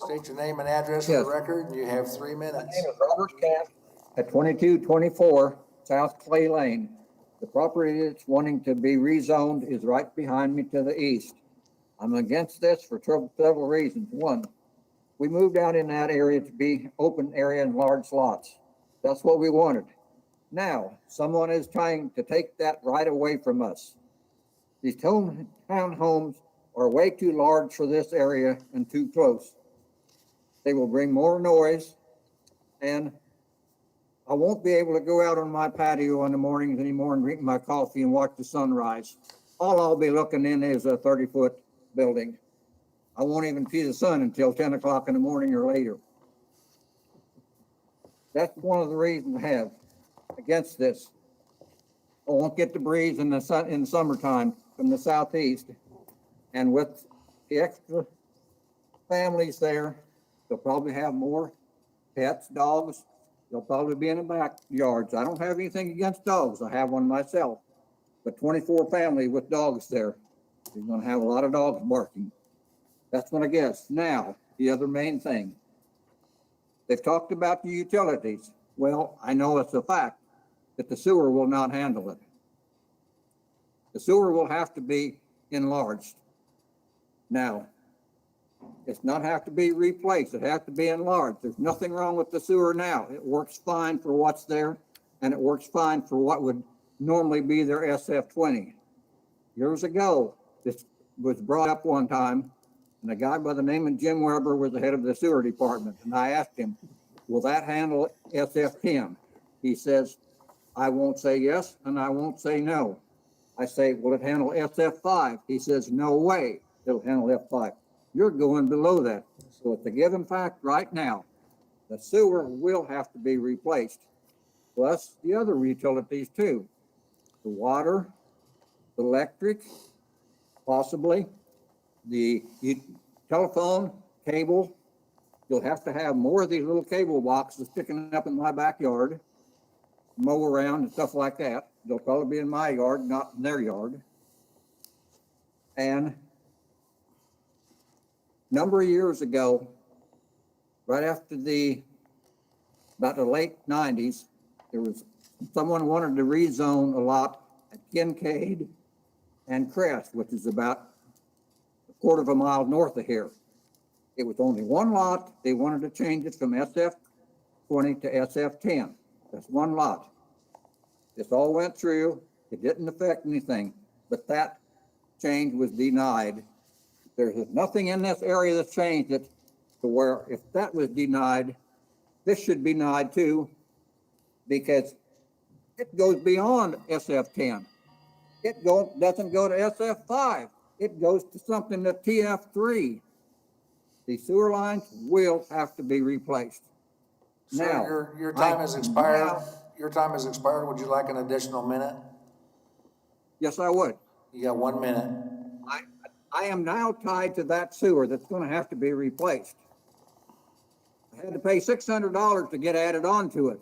state your name and address for Yes. the record, and you have 3 minutes. My name is Robert Camp at 2224 South Clay Lane. The property that's wanting to be rezoned is right behind me to the east. I'm against this for several reasons. One, we moved out in that area to be open area and large lots. That's what we wanted. Now, someone is trying to take that right away from us. These townhomes are way too large for this area and too close. They will bring more noise, and I won't be able to go out on my patio in the mornings anymore and drink my coffee and watch the sunrise. All I'll be looking in is a 30-foot building. I won't even see the sun until 10 o'clock in the morning or later. That's one of the reasons I have against this. I won't get the breeze in the sun in the summertime from the southeast. And with the extra families there, they'll probably have more pets, dogs. They'll probably be in the backyards. I don't have anything against dogs. I have one myself. But 24 family with dogs there, you're gonna have a lot of dogs barking. That's what I guess. Now, the other main thing. They've talked about the utilities. Well, I know it's a fact that the sewer will not handle it. The sewer will have to be enlarged. Now, it's not have to be replaced. It has to be enlarged. There's nothing wrong with the sewer now. It works fine for what's there, and it works fine for what would normally be their SF20. Years ago, this was brought up one time, and a guy by the name of Jim Weber was the head of the sewer department. And I asked him, will that handle SF10? He says, I won't say yes, and I won't say no. I say, will it handle SF5? He says, no way it'll handle F5. You're going below that. So it's a given fact right now. The sewer will have to be replaced, plus the other utilities too. The water, the electric, possibly the telephone, cable. You'll have to have more of these little cable boxes sticking up in my backyard, mow around and stuff like that. They'll probably be in my yard, not in their yard. And a number of years ago, right after about the late 90s, there was someone wanted to rezone a lot at Kincaid and Crest, which is about a quarter of a mile north of here. It was only one lot. They wanted to change it from SF20 to SF10. That's one lot. This all went through. It didn't affect anything, but that change was denied. There's nothing in this area that's changed it to where if that was denied, this should be denied too, because it goes beyond SF10. It doesn't go to SF5. It goes to something to TF3. The sewer lines will have to be replaced. Sir, Now, your time has expired. Your time has expired. Would you like an additional minute? Yes, I would. You got 1 minute. I am now tied to that sewer that's going to have to be replaced. I had to pay $600 to get added onto it.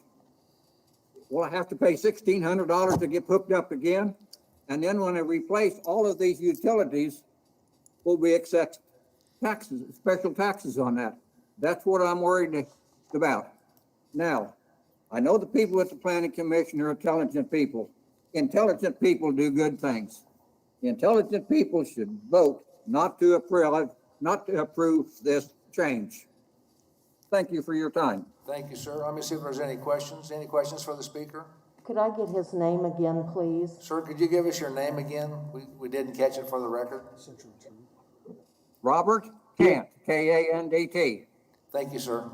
Well, I have to pay $1,600 to get hooked up again. And then when I replace all of these utilities, will we accept taxes, special taxes on that? That's what I'm worried about. Now, I know the people at the Planning Commission are intelligent people. Intelligent people do good things. The intelligent people should vote not to approve this change. Thank you for your time. Thank you, sir. Let me see if there's any questions. Any questions for the speaker? Could I get his name again, please? Sir, could you give us your name again? We didn't catch it for the record. Robert Kant, K-A-N-D-T. Thank you, sir.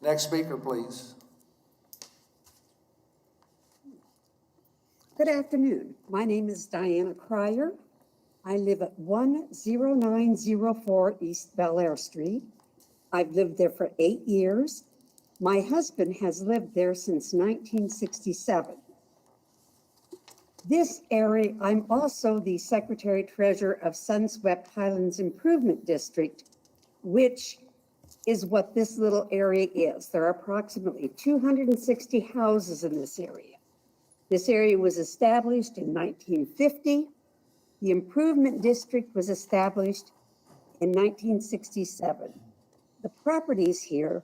Next speaker, please. Good afternoon. My name is Diana Cryer. I live at 10904 East Bel Air Street. I've lived there for 8 years. My husband has lived there since 1967. This area, I'm also the Secretary Treasurer of Sunswept Highlands Improvement District, which is what this little area is. There are approximately 260 houses in this area. This area was established in 1950. The improvement district was established in 1967. The properties here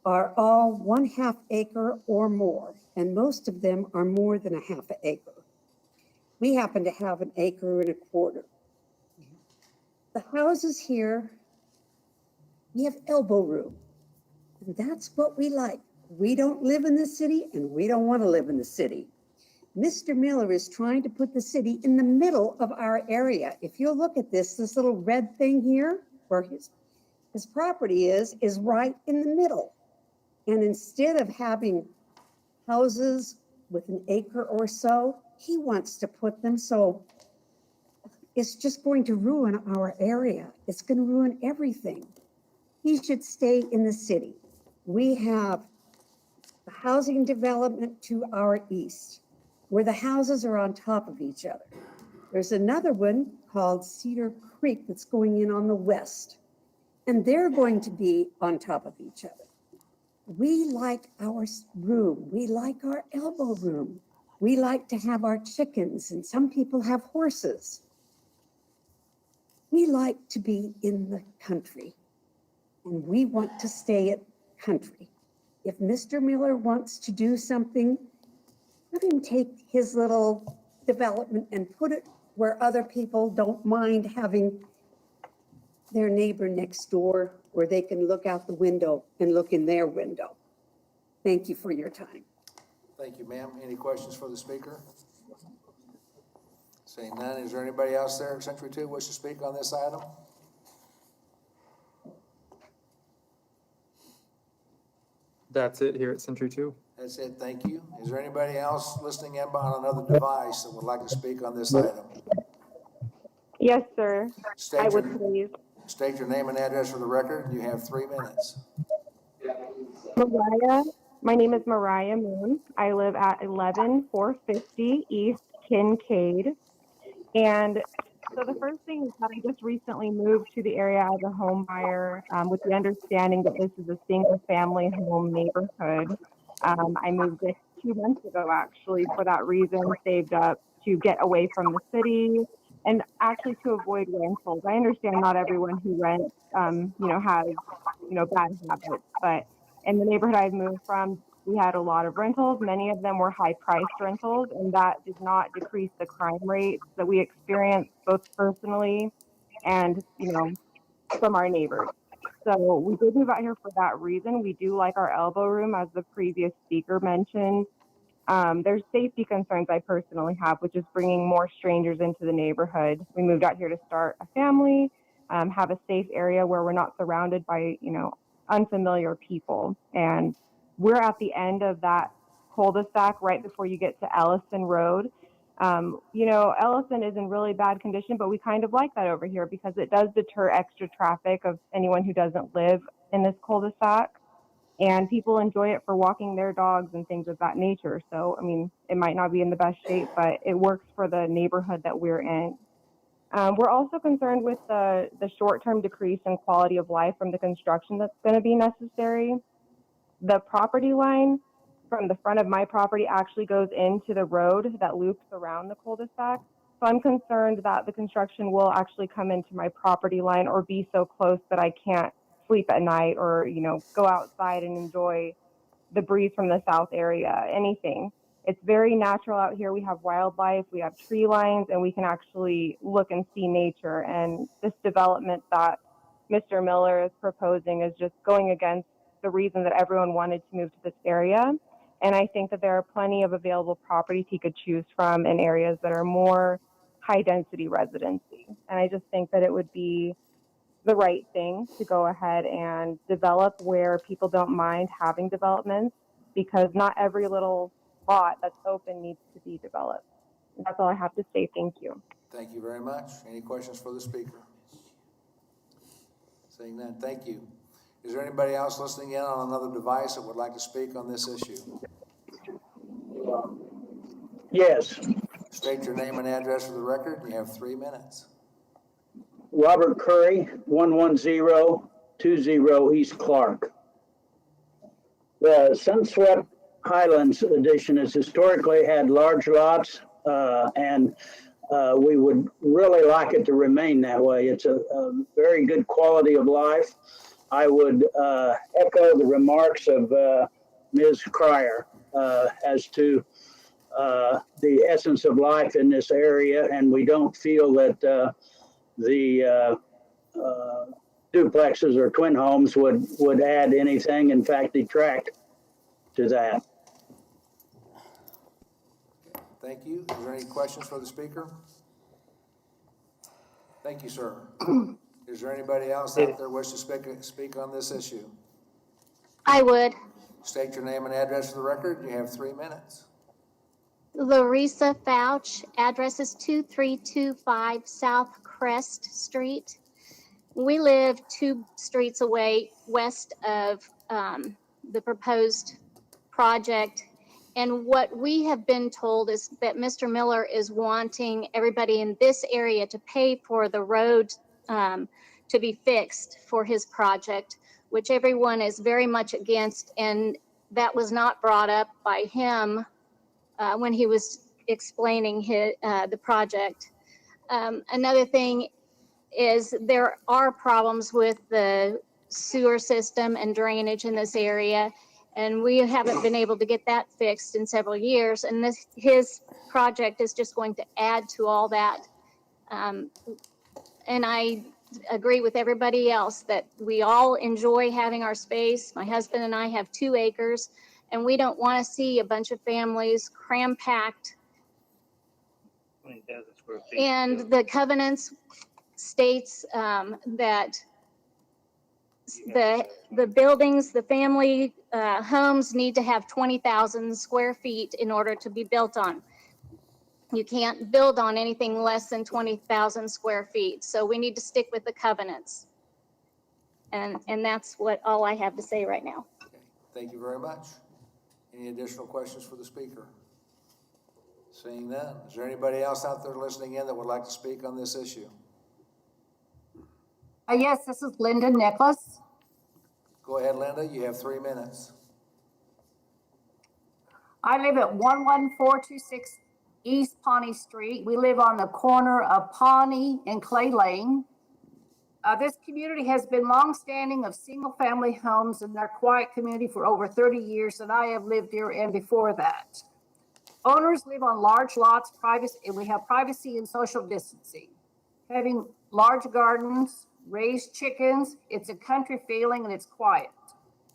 are all 1/2 acre or more, and most of them are more than 1/2 acre. We happen to have 1 1/4 acres. The houses here, we have elbow room, and that's what we like. We don't live in the city, and we don't want to live in the city. Mr. Miller is trying to put the city in the middle of our area. If you look at this little red thing here, where his property is right in the middle. And instead of having houses with an acre or so. He wants to put them, so it's just going to ruin our area. It's going to ruin everything. He should stay in the city. We have the housing development to our east, where the houses are on top of each other. There's another one called Cedar Creek that's going in on the west, and they're going to be on top of each other. We like our room. We like our elbow room. We like to have our chickens, and some people have horses. We like to be in the country, and we want to stay at country. If Mr. Miller wants to do something, let him take his little development and put it where other people don't mind having their neighbor next door, where they can look out the window and look in their window. Thank you for your time. Thank you, ma'am. Any questions for the speaker? Seeing none, is there anybody else there at Century 2 wish to speak on this item? That's it here at Century 2. That's it, thank you. Is there anybody else listening in on another device that would like to speak on this item? Yes, sir. I would please. State your name and address for the record. You have 3 minutes. Mariah, my name is Mariah Moon. I live at 11450 East Kincaid. And so the first thing is that I just recently moved to the area as a home buyer with the understanding that this is a single family home neighborhood. I moved this 2 months ago, actually, for that reason, saved up to get away from the city and actually to avoid rentals. I understand not everyone who rents, has, bad habits, but in the neighborhood I've moved from, we had a lot of rentals. Many of them were high-priced rentals, and that did not decrease the crime rates that we experienced both personally and, from our neighbors. So we did move out here for that reason. We do like our elbow room, as the previous speaker mentioned. There's safety concerns I personally have, which is bringing more strangers into the neighborhood. We moved out here to start a family, have a safe area where we're not surrounded by, unfamiliar people. And we're at the end of that cul-de-sac right before you get to Ellison Road. Ellison is in really bad condition, but we kind of like that over here because it does deter extra traffic of anyone who doesn't live in this cul-de-sac. And people enjoy it for walking their dogs and things of that nature. So, it might not be in the best shape, but it works for the neighborhood that we're in. We're also concerned with the short-term decrease in quality of life from the construction that's going to be necessary. The property line from the front of my property actually goes into the road that loops around the cul-de-sac. So I'm concerned that the construction will actually come into my property line or be so close that I can't sleep at night or, go outside and enjoy the breeze from the south area, anything. It's very natural out here. We have wildlife, we have tree lines, and we can actually look and see nature. And this development that Mr. Miller is proposing is just going against the reason that everyone wanted to move to this area. And I think that there are plenty of available properties he could choose from in areas that are more high density residency. And I just think that it would be the right thing to go ahead and develop where people don't mind having developments, because not every little lot that's open needs to be developed. And that's all I have to say. Thank you. Thank you very much. Any questions for the speaker? Seeing none, thank you. Is there anybody else listening in on another device that would like to speak on this issue? Yes. State your name and address for the record. You have 3 minutes. Robert Curry, 11020 East Clark. The Sunswept Highlands edition has historically had large lots, and we would really like it to remain that way. It's a very good quality of life. I would echo the remarks of Ms. Cryer as to the essence of life in this area, and we don't feel that the duplexes or twin homes would add anything, in fact, detract to that. Thank you. Is there any questions for the speaker? Thank you, sir. Is there anybody else out there wish to speak on this issue? I would. State your name and address for the record. You have 3 minutes. Larissa Fouch, address is 2325 South Crest Street. We live 2 streets away west of the proposed project. And what we have been told is that Mr. Miller is wanting everybody in this area to pay for the road to be fixed for his project, which everyone is very much against. And that was not brought up by him when he was explaining the project. Another thing is there are problems with the sewer system and drainage in this area, and we haven't been able to get that fixed in several years. And his project is just going to add to all that. And I agree with everybody else that we all enjoy having our space. My husband and I have 2 acres, and we don't want to see a bunch of families cram-packed. And the covenants states that the buildings, the family homes need to have 20,000 square feet in order to be built on. You can't build on anything less than 20,000 square feet. So we need to stick with the covenants. And that's all I have to say right now. Okay. Thank you very much. Any additional questions for the speaker? Seeing none. Is there anybody else out there listening in that would like to speak on this issue? Yes, this is Linda Nicholas. Go ahead, Linda. You have 3 minutes. I live at 11426 East Pawnee Street. We live on the corner of Pawnee and Clay Lane. This community has been longstanding of single-family homes in their quiet community for over 30 years, and I have lived here and before that. Owners live on large lots, and we have privacy and social distancing. Having large gardens, raised chickens, it's a country feeling and it's quiet.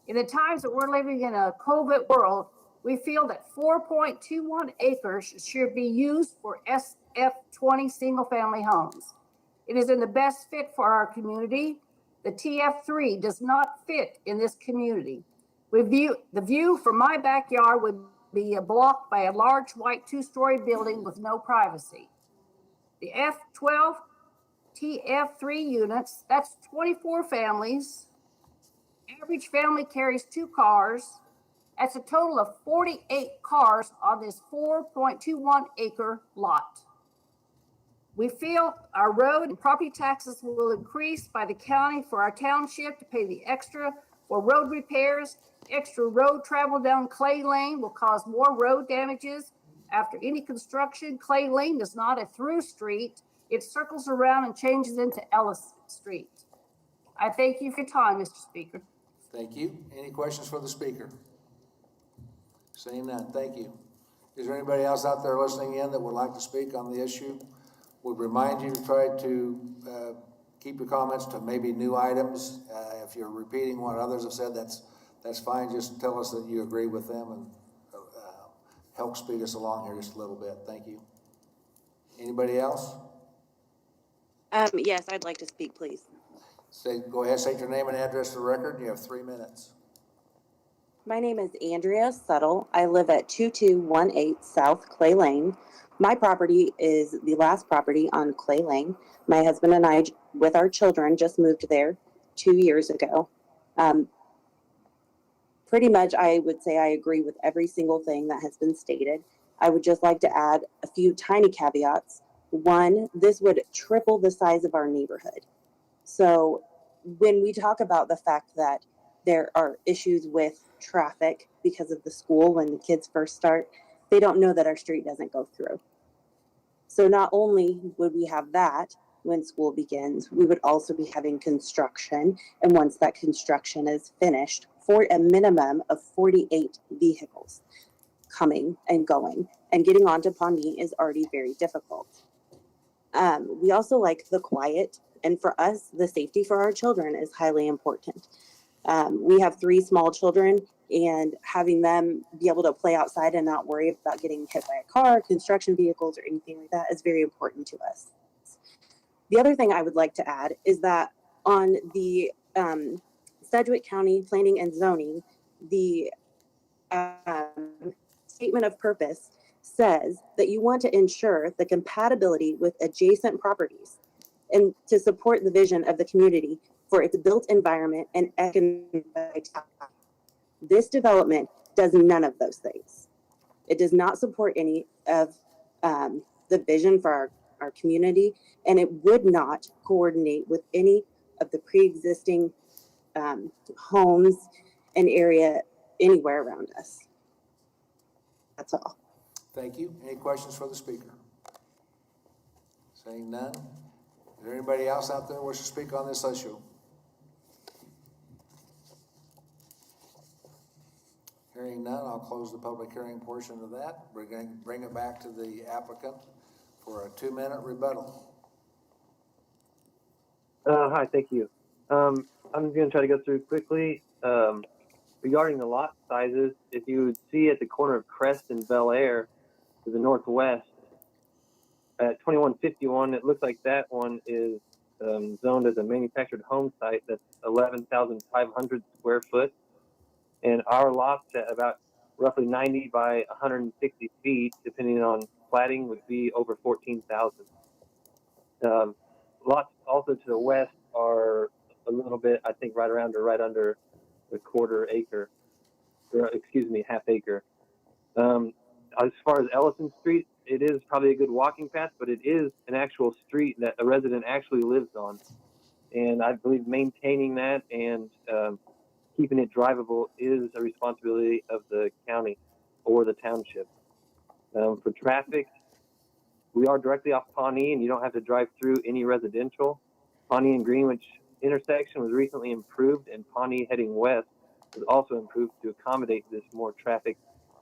In the times that we're living in a COVID world, we feel that 4.21 acres should be used for SF20 single-family homes. It is in the best fit for our community. The TF3 does not fit in this community. The view from my backyard would be blocked by a large white 2-story building with no privacy. The F12 TF3 units, that's 24 families. Average family carries 2 cars. That's a total of 48 cars on this 4.21 acre lot. We feel our road and property taxes will increase by the county for our township to pay the extra for road repairs. Extra road travel down Clay Lane will cause more road damages. After any construction, Clay Lane is not a through street. It circles around and changes into Ellis Street. I thank you for your time, Mr. Speaker. Thank you. Any questions for the speaker? Seeing none, thank you. Is there anybody else out there listening in that would like to speak on the issue? Would remind you to try to keep your comments to maybe new items. If you're repeating what others have said, that's fine. Just tell us that you agree with them and help speed us along here just a little bit. Thank you. Anybody else? Yes, I'd like to speak, please. Go ahead, state your name and address for the record. You have 3 minutes. My name is Andrea Settle. I live at 2218 South Clay Lane. My property is the last property on Clay Lane. My husband and I, with our children, just moved there 2 years ago. Pretty much, I would say I agree with every single thing that has been stated. I would just like to add a few tiny caveats. One, this would triple the size of our neighborhood. So when we talk about the fact that there are issues with traffic because of the school when the kids first start, they don't know that our street doesn't go through. So not only would we have that when school begins, we would also be having construction. And once that construction is finished, for a minimum of 48 vehicles coming and going, and getting onto Pawnee is already very difficult. We also like the quiet, and for us, the safety for our children is highly important. We have 3 small children, and having them be able to play outside and not worry about getting hit by a car, construction vehicles, or anything like that is very important to us. The other thing I would like to add is that on the Sedgwick County Planning and Zoning, the statement of purpose says that you want to ensure the compatibility with adjacent properties and to support the vision of the community for its built environment and economic vitality. This development does none of those things. It does not support any of the vision for our community, and it would not coordinate with any of the pre-existing homes and area anywhere around us. That's all. Thank you. Any questions for the speaker? Saying none. Is there anybody else out there who wishes to speak on this issue? Hearing none, I'll close the public hearing portion of that. We're going to bring it back to the applicant for a 2-minute rebuttal. Hi, thank you. I'm going to try to go through quickly. Regarding the lot sizes, if you would see at the corner of Crest and Bel Air to the northwest, at 2151, it looks like that one is zoned as a manufactured home site that's 11,500 square foot. And our lots at about roughly 90 by 160 feet, depending on platting, would be over 14,000. Lots also to the west are a little bit, I think, right around or right under the half acre. As far as Ellison Street, it is probably a good walking path, but it is an actual street that a resident actually lives on. And I believe maintaining that and keeping it drivable is a responsibility of the county or the township. For traffic, we are directly off Pawnee, and you don't have to drive through any residential. Pawnee and Greenwich intersection was recently improved, and Pawnee heading west was also improved to accommodate this more traffic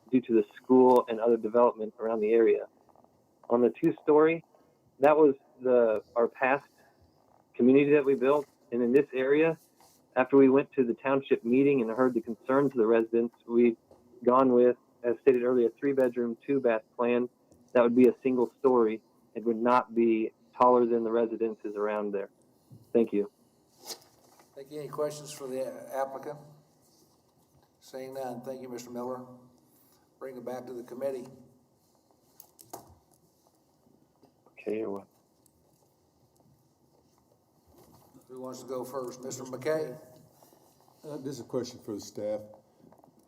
due to the school and other development around the area. On the 2-story, that was our past community that we built, and in this area, after we went to the township meeting and heard the concerns of the residents, we've gone with, as stated earlier, a 3-bedroom, 2-bath plan that would be a single story. It would not be taller than the residences around there. Thank you. Thank you. Any questions for the applicant? Saying none. Thank you, Mr. Miller. Bring it back to the committee. Okay, or what? Who wants to go first? Mr. McKay? This is a question for the staff.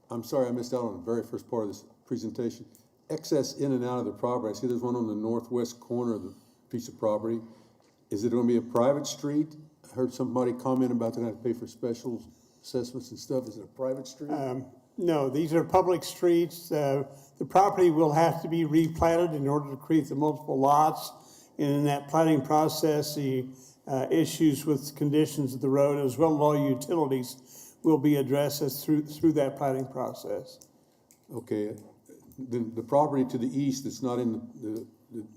I'm sorry I missed out on the very first part of this presentation. Excess in and out of the property. I see there's one on the northwest corner of the piece of property. Is it going to be a private street? I heard somebody comment about they're going to have to pay for special assessments and stuff. Is it a private street? No, these are public streets. The property will have to be replatted in order to create the multiple lots. And in that platting process, the issues with conditions of the road as well as all utilities will be addressed as through that platting process. Okay. The property to the east that's not in the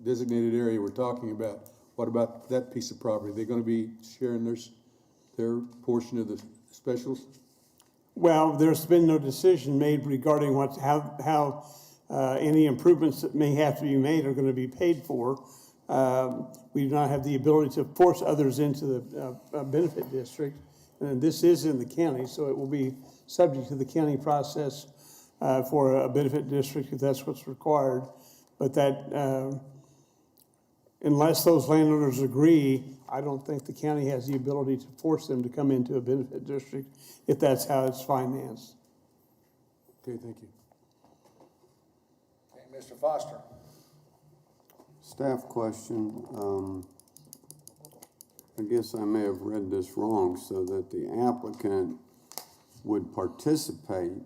designated area we're talking about, what about that piece of property? Are they going to be sharing their portion of the specials? Well, there's been no decision made regarding how any improvements that may have to be made are going to be paid for. We do not have the ability to force others into the benefit district, and this is in the county, so it will be subject to the county process for a benefit district if that's what's required. But that, unless those landowners agree, I don't think the county has the ability to force them to come into a benefit district if that's how it's financed. Okay, thank you. Okay, Mr. Foster. Staff question. I guess I may have read this wrong, so that the applicant would participate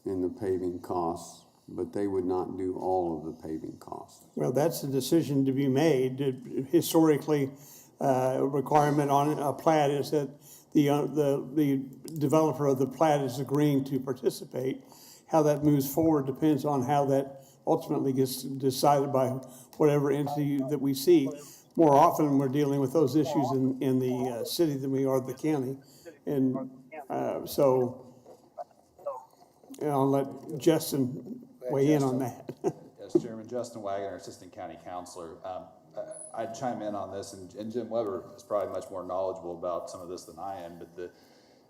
in the paving costs, but they would not do all of the paving costs. Well, that's a decision to be made. Historically, a requirement on a plat is that the developer of the plat is agreeing to participate. How that moves forward depends on how that ultimately gets decided by whatever entity that we see. More often, we're dealing with those issues in the city than we are the county. And so I'll let Justin weigh in on that. Yes, Chairman. Justin Wagner, Assistant County Counselor. I'd chime in on this, and Jim Weber is probably much more knowledgeable about some of this than I am, but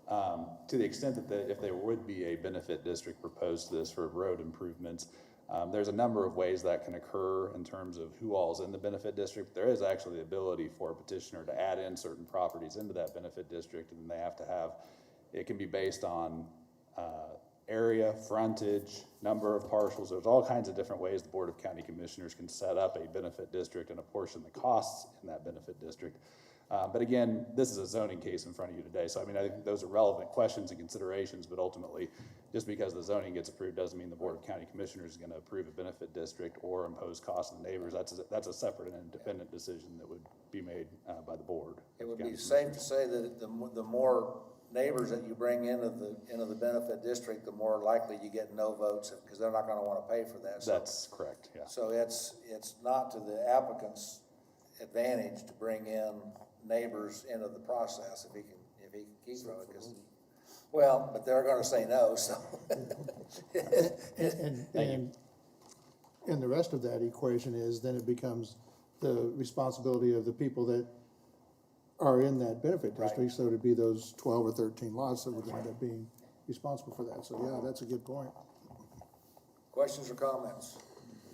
To the extent that if there would be a benefit district proposed to this for road improvements, there's a number of ways that can occur in terms of who all's in the benefit district. There is actually the ability for a petitioner to add in certain properties into that benefit district, and they have to have, it can be based on area, frontage, number of parcels. There's all kinds of different ways the Board of County Commissioners can set up a benefit district and apportion the costs in that benefit district. But again, this is a zoning case in front of you today, so I mean, I think those are relevant questions and considerations, but ultimately, just because the zoning gets approved doesn't mean the Board of County Commissioners is gonna approve a benefit district or impose costs on the neighbors. That's a separate and independent decision that would be made by the board. It would be safe to say that the more neighbors that you bring into the benefit district, the more likely you get no votes, because they're not gonna wanna pay for that. So, that's correct, yeah. So it's not to the applicant's advantage to bring in neighbors into the process if he can keep from it, because, well, but they're gonna say no, so. And the rest of that equation is then it becomes the responsibility of the people that are in that benefit district. So it'd be those 12 or 13 lots that would end up being responsible for that. So yeah, that's a good point. Questions or comments?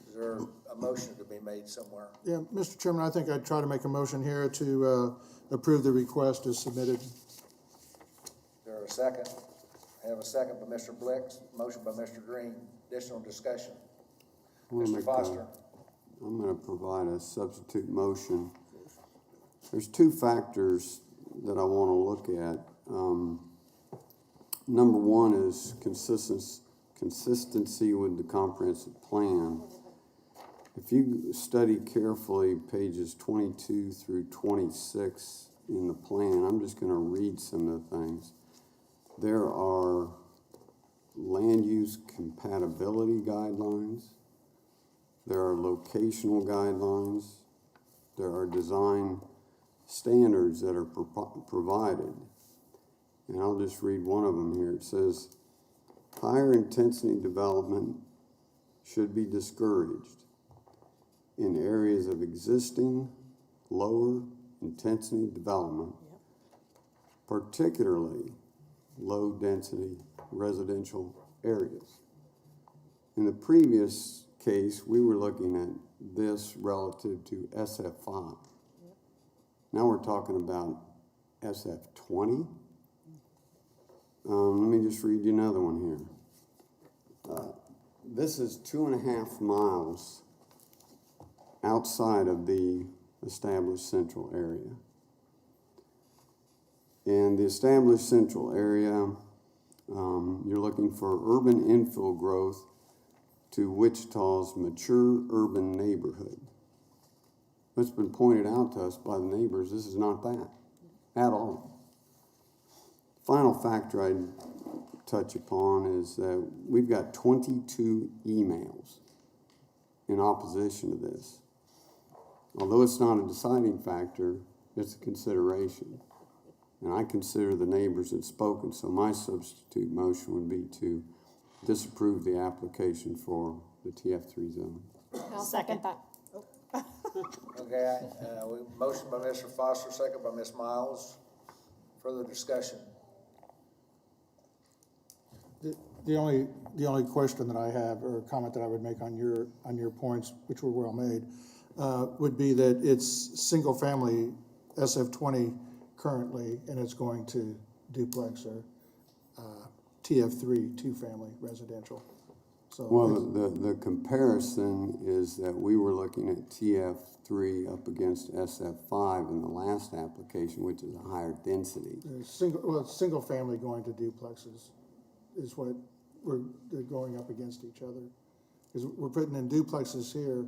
Is there a motion to be made somewhere? Yeah, Mr. Chairman, I think I'd try to make a motion here to approve the request as submitted. Is there a second? I have a second by Mr. Blix, motion by Mr. Green. Additional discussion. Mr. Foster. I'm gonna provide a substitute motion. There's two factors that I wanna look at. Number one is consistency with the comprehensive plan. If you study carefully pages 22 through 26 in the plan, I'm just gonna read some of the things. There are land use compatibility guidelines. There are locational guidelines. There are design standards that are provided. And I'll just read one of them here. It says, higher intensity development should be discouraged in areas of existing lower intensity development, particularly low density residential areas. In the previous case, we were looking at this relative to SF5. Now we're talking about SF20. Let me just read you another one here. This is 2.5 miles outside of the established central area. And the established central area, you're looking for urban infill growth to Wichita's mature urban neighborhood. What's been pointed out to us by the neighbors, this is not that at all. Final factor I'd touch upon is that we've got 22 emails in opposition to this. Although it's not a deciding factor, it's a consideration. And I consider the neighbors had spoken, so my substitute motion would be to disapprove the application for the TF3 zone. I'll second that. Okay, motion by Mr. Foster, second by Ms. Further discussion. The only question that I have, or comment that I would make on your points, which were well made, would be that it's single family SF20 currently, and it's going to duplex or TF3, 2-family residential. So well, the comparison is that we were looking at TF3 up against SF5 in the last application, which is a higher density. Single family going to duplexes is what they're going up against each other. Because we're putting in duplexes here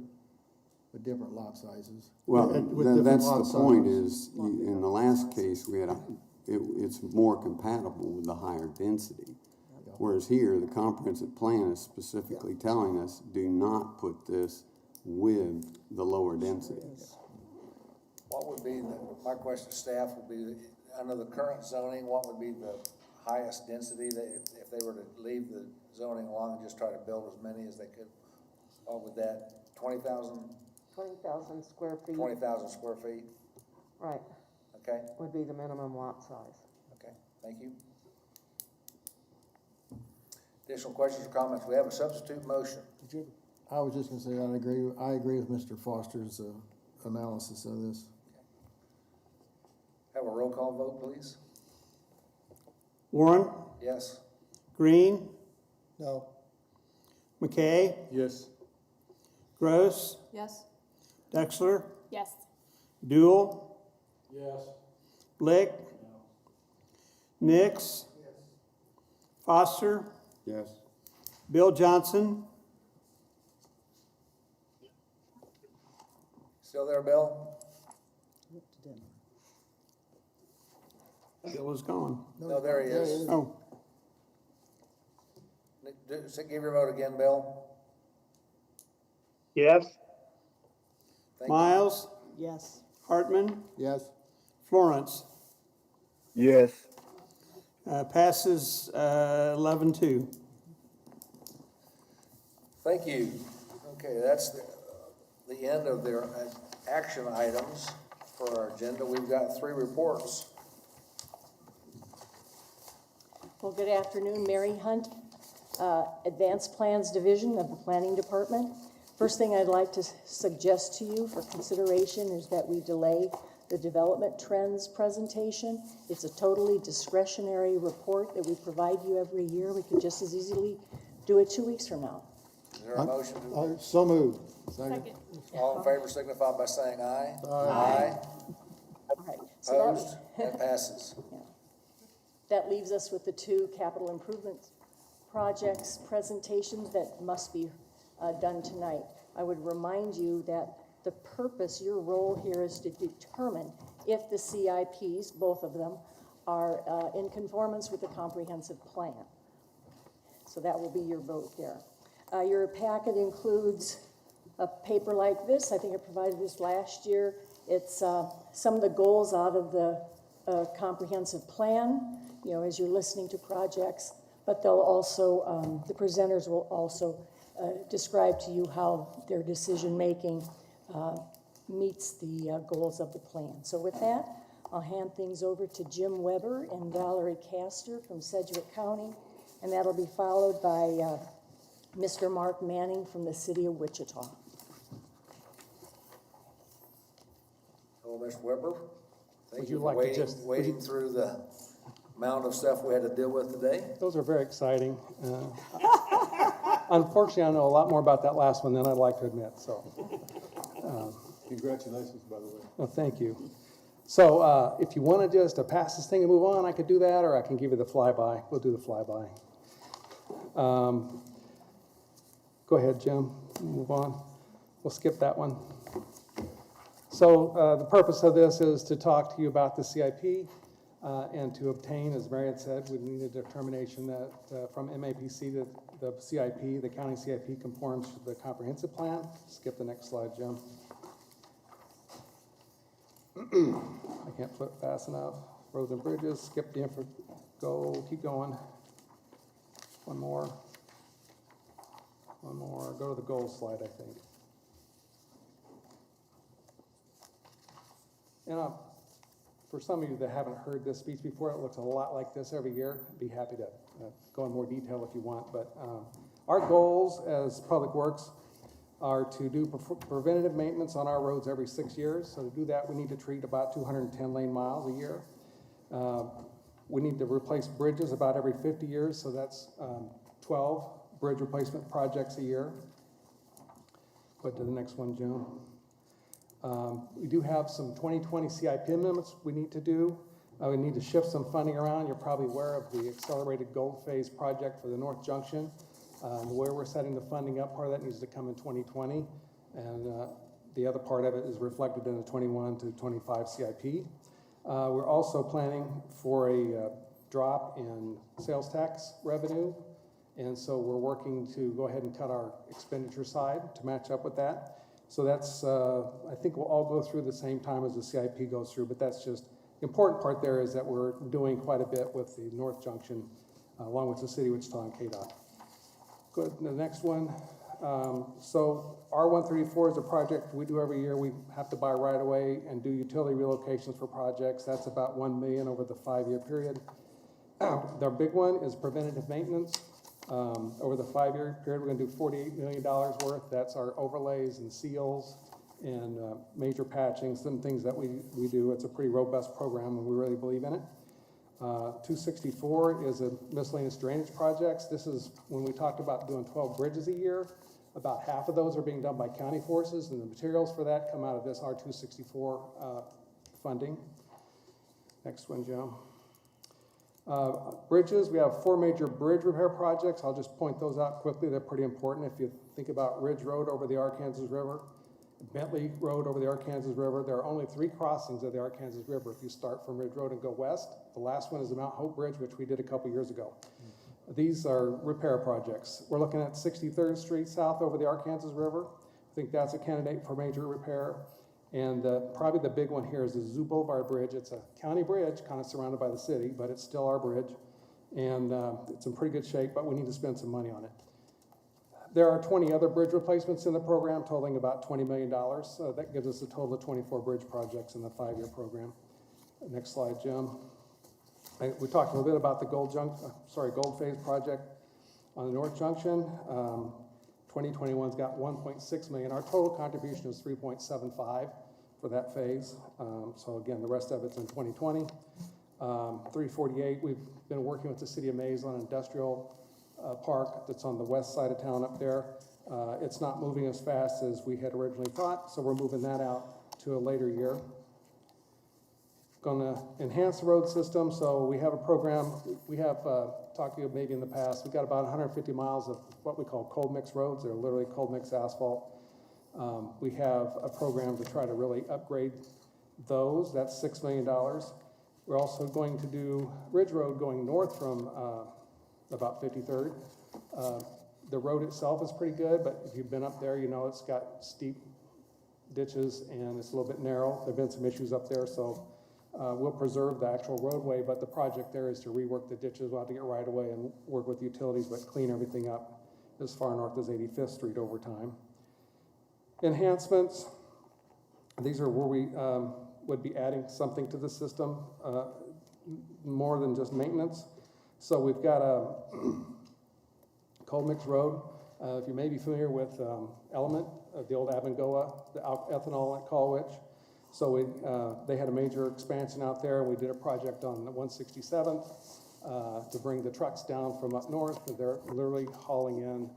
with different lot sizes. Well, that's the point is, in the last case, we had it's more compatible with the higher density. Whereas here, the comprehensive plan is specifically telling us, do not put this with the lower densities. What would be, my question to staff would be, under the current zoning, what would be the highest density that if they were to leave the zoning alone and just try to build as many as they could? What would that, 20,000? 20,000 square feet. 20,000 square feet? Right. Okay. Would be the minimum lot size. Okay, thank you. Additional questions or comments? We have a substitute motion. I was just gonna say, I agree with Mr. Foster's analysis of this. Have a roll call vote, please. Warren, Yes. Green, No. McKay, Yes. Gross, Yes? Dexler, Yes. Dool, Yes. Lick, Nix, Foster, Yes. Bill Johnson, Still there, Bill? Bill is gone. No, there he is. Oh, Give your vote again, Bill. Yes. Thank you. Miles, Yes. Hartman, Yes. Florence, Yes. passes 11-2. Thank you. Okay, that's the end of their action items for our agenda. We've got 3 reports. Well, good afternoon, Mary Hunt, Advanced Plans Division of the Planning Department. First thing I'd like to suggest to you for consideration is that we delay the development trends presentation. It's a totally discretionary report that we provide you every year. We could just as easily do it 2 weeks from now. Is there a motion to? So moved. Second. All in favor signify by saying aye. Aye. All right. So that- Opposed? That passes. That leaves us with the 2 capital improvement projects presentations that must be done tonight. I would remind you that the purpose, your role here is to determine if the CIPs, both of them, are in conformance with the comprehensive plan. So that will be your vote there. Your packet includes a paper like this. I think I provided this last year. It's some of the goals out of the comprehensive plan, you know, as you're listening to projects, but they'll also, the presenters will also describe to you how their decision-making meets the goals of the plan. So with that, I'll hand things over to Jim Weber and Valerie Castor from Sedgwick County, and that'll be followed by Mr. Mark Manning from the city of Wichita. Hello, Mr. Weber. Thank Would you you for like to just- waiting through the amount of stuff we had to deal with today. Those are very exciting. Unfortunately, I know a lot more about that last one than I'd like to admit, so. Congratulations, by the way. Well, thank you. So if you want to just pass this thing and move on, I could do that, or I can give you the flyby. We'll do the flyby. Go ahead, Jim, move on. We'll skip that one. So the purpose of this is to talk to you about the CIP and to obtain, as Mary had said, we need a determination that from MAPC that the CIP, the county CIP, conforms to the comprehensive plan. Skip the next slide, Jim. I can't flip fast enough. Roads and bridges, skip the info, keep going. One more, go to the goals slide, I think. And for some of you that haven't heard this speech before, it looks a lot like this every year. I'd be happy to go in more detail if you want, but our goals as Public Works are to do preventative maintenance on our roads every 6 years. So to do that, we need to treat about 210 lane miles a year. We need to replace bridges about every 50 years, so that's 12 bridge replacement projects a year. Go to the next one, Jim. We do have some 2020 CIP amendments we need to do. We need to shift some funding around. You're probably aware of the accelerated gold phase project for the North Junction. Where we're setting the funding up, part of that needs to come in 2020, and the other part of it is reflected in the 21 to 25 CIP. We're also planning for a drop in sales tax revenue, and so we're working to go ahead and cut our expenditure side to match up with that. So that's, I think we'll all go through the same time as the CIP goes through, but that's just, the important part there is that we're doing quite a bit with the North Junction, along with the city of Wichita and KDOT. Go to the next one. So R134 is a project we do every year. We have to buy right away and do utility relocations for projects. That's about $1 million over the 5-year period. Their big one is preventative maintenance. Over the 5-year period, we're gonna do $48 million worth. That's our overlays and seals and major patching, some things that we do. It's a pretty robust program and we really believe in it. 264 is a miscellaneous drainage projects. This is when we talked about doing 12 bridges a year. About half of those are being done by county forces, and the materials for that come out of this R264 funding. Next one, Joe. Bridges, we have 4 major bridge repair projects. I'll just point those out quickly. They're pretty important. If you think about Ridge Road over the Arkansas River, Bentley Road over the Arkansas River, there are only 3 crossings of the Arkansas River if you start from Ridge Road and go west. The last one is the Mount Hope Bridge, which we did a couple years ago. These are repair projects. We're looking at 63rd Street south over the Arkansas River. I think that's a candidate for major repair. And probably the big one here is the Zoo Boulevard Bridge. It's a county bridge, kind of surrounded by the city, but it's still our bridge. And it's in pretty good shape, but we need to spend some money on it. There are 20 other bridge replacements in the program, totaling about $20 million. So that gives us a total of 24 bridge projects in the 5-year program. Next slide, Jim. We talked a little bit about the Gold Phase project on the North Junction. 2021's got 1.6 million. Our total contribution is 3.75 for that phase. So again, the rest of it's in 2020. 348, we've been working with the city of Mays on industrial park that's on the west side of town up there. It's not moving as fast as we had originally thought, so we're moving that out to a later year. Going to enhance the road system, so we have a program. We have talked to you maybe in the past. We've got about 150 miles of what we call cold mix roads. They're literally cold mix asphalt. We have a program to try to really upgrade those. That's $6 million. We're also going to do Ridge Road going north from about 53rd. The road itself is pretty good, but if you've been up there, you know it's got steep ditches and it's a little bit narrow. There have been some issues up there, so we'll preserve the actual roadway, but the project there is to rework the ditches. We'll have to get right away and work with utilities, but clean everything up as far north as 85th Street over time. Enhancements, these are where we would be adding something to the system, more than just maintenance. So we've got a cold mix road. If you may be familiar with Element, the old Abengoa, the ethanol at Colwich. So they had a major expansion out there, and we did a project on the 167th to bring the trucks down from up north. They're literally hauling in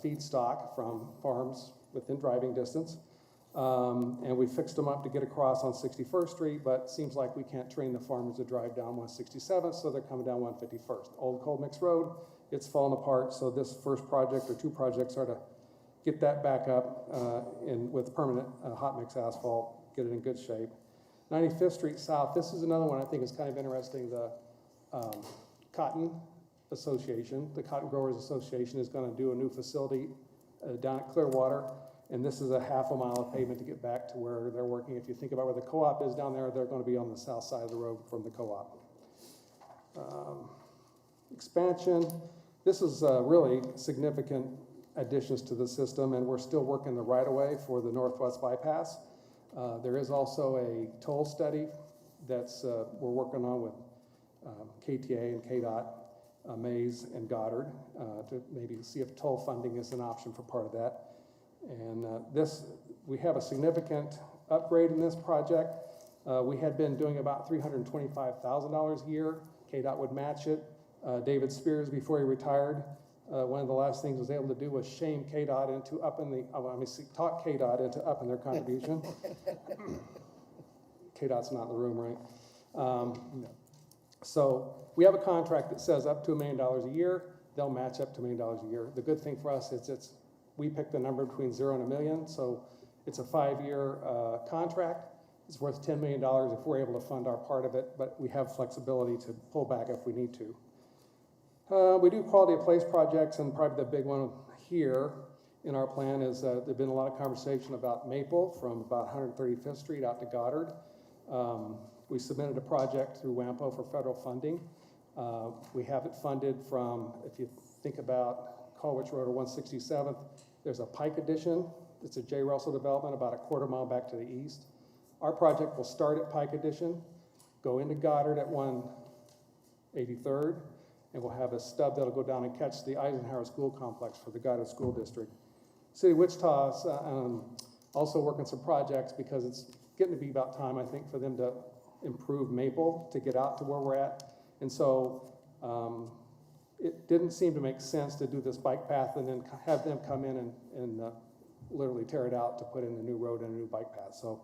feedstock from farms within driving distance. And we fixed them up to get across on 61st Street, but it seems like we can't train the farmers to drive down 167th, so they're coming down 151st. Old Cold Mix Road, it's fallen apart, so this first project or 2 projects are to get that back up with permanent hot mix asphalt, get it in good shape. 95th Street South, this is another one I think is kind of interesting. The Cotton Association, the Cotton Growers Association is going to do a new facility down at Clearwater. And this is a half a mile of pavement to get back to where they're working. If you think about where the co-op is down there, they're going to be on the south side of the road from the co-op. Expansion. This is really significant additions to the system, and we're still working the right-of-way for the Northwest Bypass. There is also a toll study that's we're working on with KTA and KDOT, Mays and Goddard to maybe see if toll funding is an option for part of that. And we have a significant upgrade in this project. We had been doing about $325,000 a year. KDOT would match it. David Spears, before he retired, one of the last things he was able to do was shame KDOT into talk KDOT into upping their contribution. KDOT's not in the room, right? No. So we have a contract that says up to $1 million a year. They'll match up to $1 million a year. The good thing for us is we picked the number between 0 and $1 million, so it's a 5-year contract. It's worth $10 million if we're able to fund our part of it, but we have flexibility to pull back if we need to. We do quality of place projects, and probably the big one here in our plan is there's been a lot of conversation about Maple from about 135th Street out to Goddard. We submitted a project through WAMPO for federal funding. We have it funded from, if you think about Colwich Road or 167th, there's a Pike addition. It's a J. Russell development about a quarter mile back to the east. Our project will start at Pike addition, go into Goddard at 183rd, and we'll have a stub that'll go down and catch the Eisenhower School Complex for the guided school district. City of Wichita's also working some projects because it's getting to be about time, I think, for them to improve Maple to get out to where we're at. And so it didn't seem to make sense to do this bike path and then have them come in and literally tear it out to put in a new road and a new bike path. So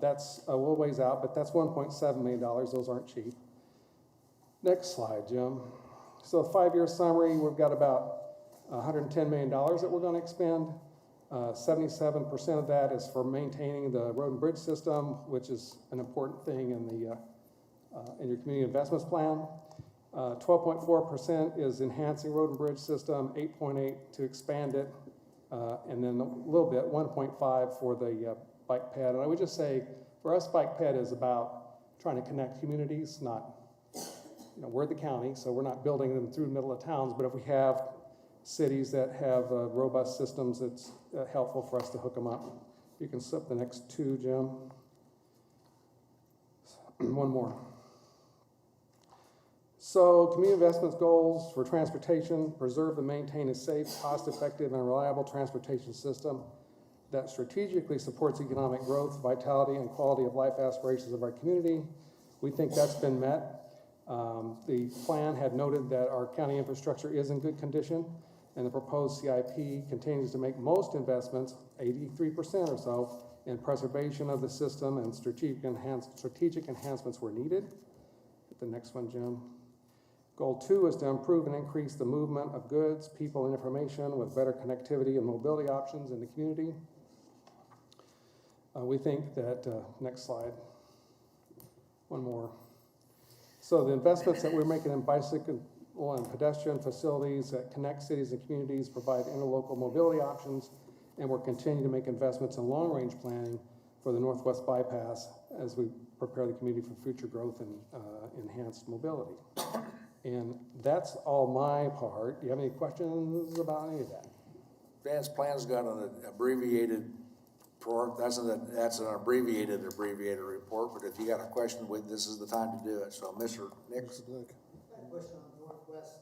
that's a little ways out, but that's $1.7 million. Those aren't cheap. Next slide, Jim. So 5-year summary, we've got about $110 million that we're going to expend. 77% of that is for maintaining the road and bridge system, which is an important thing in your community investments plan. 12.4% is enhancing road and bridge system, 8.8 to expand it, and then a little bit, 1.5 for the bike ped. And I would just say, for us, bike ped is about trying to connect communities, not, we're the county, so we're not building them through the middle of towns, but if we have cities that have robust systems, it's helpful for us to hook them up. You can slip the next two, Jim. One more. So community investments goals for transportation: preserve and maintain a safe, cost-effective, and reliable transportation system that strategically supports economic growth, vitality, and quality of life aspirations of our community. We think that's been met. The plan had noted that our county infrastructure is in good condition, and the proposed CIP continues to make most investments, 83% or so, in preservation of the system, and strategic enhancements were needed. Hit the next one, Jim. Goal 2 is to improve and increase the movement of goods, people, and information with better connectivity and mobility options in the community. We think that, next slide, one more. So the investments that we're making in bicycle and pedestrian facilities that connect cities and communities, provide interlocal mobility options, and we're continuing to make investments in long-range planning for the Northwest Bypass as we prepare the community for future growth and enhanced mobility. And that's all my part. Do you have any questions about any of that? Dan's plan's got an abbreviated report. That's an abbreviated report, but if you got a question, this is the time to do it. So, Mr. Nix. I have a question on Northwest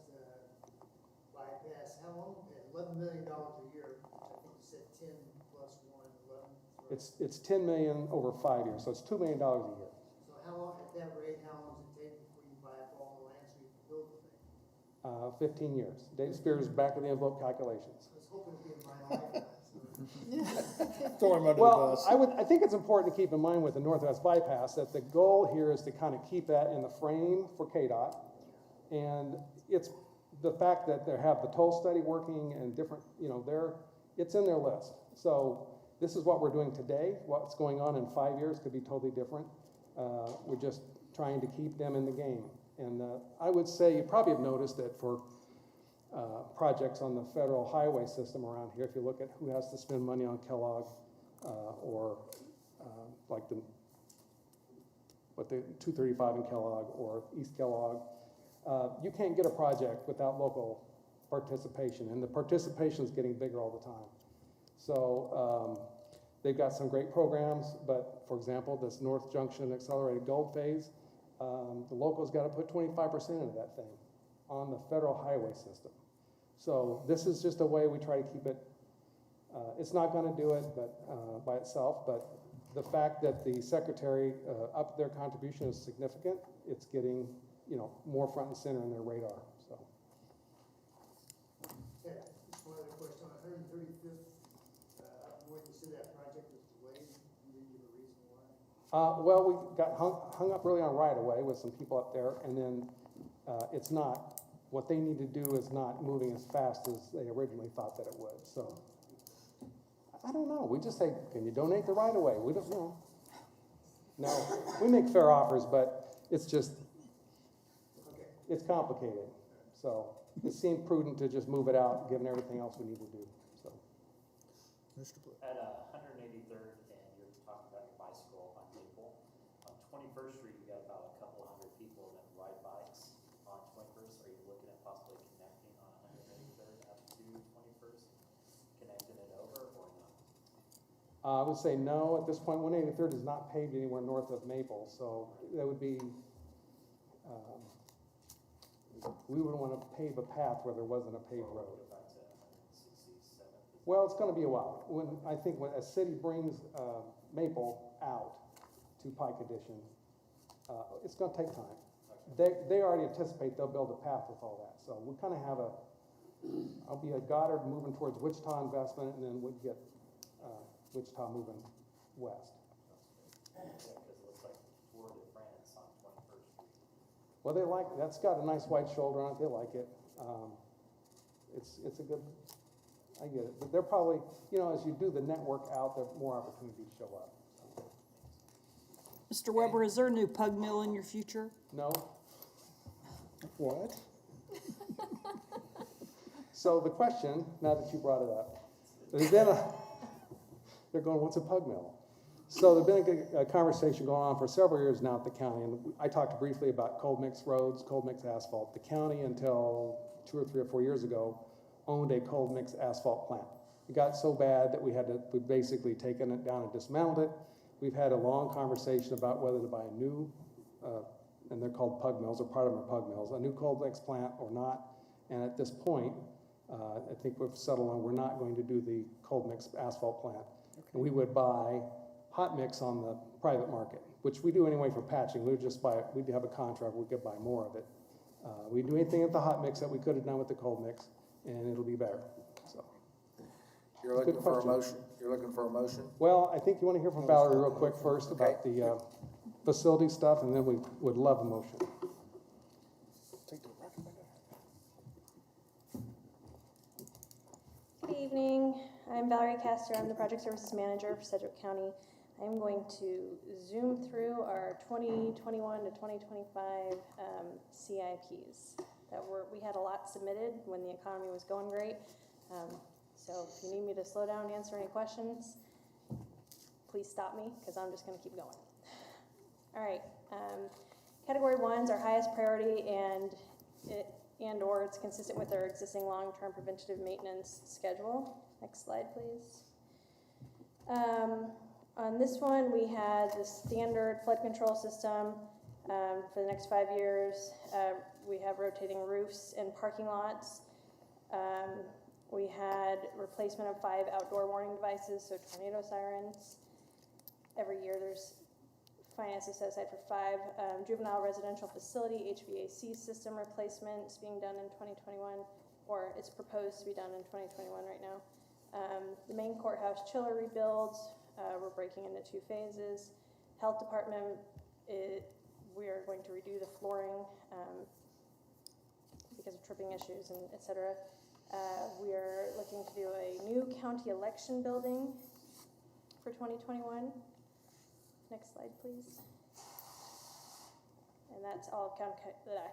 Bypass. How long? $11 million a year. I think you said 10 plus 1, 11. It's $10 million over 5 years, so it's $2 million a year. So how long, at that rate, how long does it take before you buy up all the land so you can build the thing? 15 years. Dave Spears' back of the envelope calculations. I was hoping to be in my lifetime. Well, I think it's important to keep in mind with the Northwest Bypass that the goal here is to kind of keep that in the frame for KDOT. And it's the fact that they have the toll study working and different, it's in their list. So this is what we're doing today. What's going on in 5 years could be totally different. We're just trying to keep them in the game. And I would say you probably have noticed that for projects on the federal highway system around here, if you look at who has to spend money on Kellogg or like the 235 in Kellogg or East Kellogg, you can't get a project without local participation, and the participation is getting bigger all the time. So they've got some great programs, but for example, this North Junction Accelerated Gold Phase, the locals got to put 25% into that thing on the federal highway system. So this is just a way we try to keep it. It's not going to do it by itself, but the fact that the secretary upped their contribution is significant. It's getting more front and center in their radar. So. Yeah, just one other question. On 135th up north, you said that project was delayed. You didn't give a reason why? Well, we got hung up really on right away with some people up there, and then it's not. What they need to do is not moving as fast as they originally thought that it would. So I don't know. We just say, can you donate the right of way? We don't know. No, we make fair offers, but it's just, it's complicated. So it seemed prudent to just move it out, given everything else we need to do. So. At 183rd, and you're talking about your bicycle on Maple. On 21st Street, you got about a couple hundred people that ride bikes on 21st. Are you looking at possibly connecting on 183rd up to 21st, connecting it over, or not? I would say no at this point. 183rd is not paved anywhere north of Maple, so that would be we wouldn't want to pave a path where there wasn't a paved road. Well, it's gonna be a while. I think when a city brings, Maple out to Pike Addition, it's gonna take time. They already anticipate they'll build a path with all that, so we kind of have I'll be at Goddard moving towards Wichita investment, and then we'd get, Wichita moving west. Yeah, because it looks like Tour de France on 21st Street. Well, they like, that's got a nice white shoulder on it, they like it. It's a good, I get it, but they're probably, as you do the network out, the more opportunities show up. Mr. Weber, is there a new pug mill in your future? No? What? So the question, now that you brought it up, they're going, what's a pug mill? So there's been a conversation going on for several years now at the county, and I talked briefly about cold mix roads, cold mix asphalt. The county, until 2 or 3 or 4 years ago, owned a cold mix asphalt plant. It got so bad that we've basically taken it down and dismantled it. We've had a long conversation about whether to buy a new, and they're called pug mills, or part of them are pug mills, a new cold mix plant or not. And at this point, I think we've settled on we're not going to do the cold mix asphalt plant. Okay. And we would buy hot mix on the private market, which we do anyway for patching. We'd just buy it. We'd have a contract. We could buy more of it. We'd do anything at the hot mix that we could have done with the cold mix, and it'll be better. So. You're looking for a motion? You're looking for a motion? Well, I think you want to hear from Valerie real quick first about the facility stuff, and then we would love a motion. Good evening. I'm Valerie Castor. I'm the Project Services Manager for Sedgwick County. I'm going to zoom through our 2021 to 2025 CIPs. We had a lot submitted when the economy was going great. So if you need me to slow down and answer any questions, please stop me, because I'm just going to keep going. All right. Category 1 is our highest priority, and/or it's consistent with our existing long-term preventative maintenance schedule. Next slide, please. On this one, we had the standard flood control system for the next 5 years. We have rotating roofs and parking lots. We had replacement of 5 outdoor warning devices, so tornado sirens. Every year there's finances set aside for 5 juvenile residential facility HVAC system replacements being done in 2021, or it's proposed to be done in 2021 right now. The main courthouse chiller rebuilds, we're breaking into 2 phases. Health department, we are going to redo the flooring because of tripping issues and et cetera. We are looking to do a new county election building for 2021. Next slide, please. And that's all of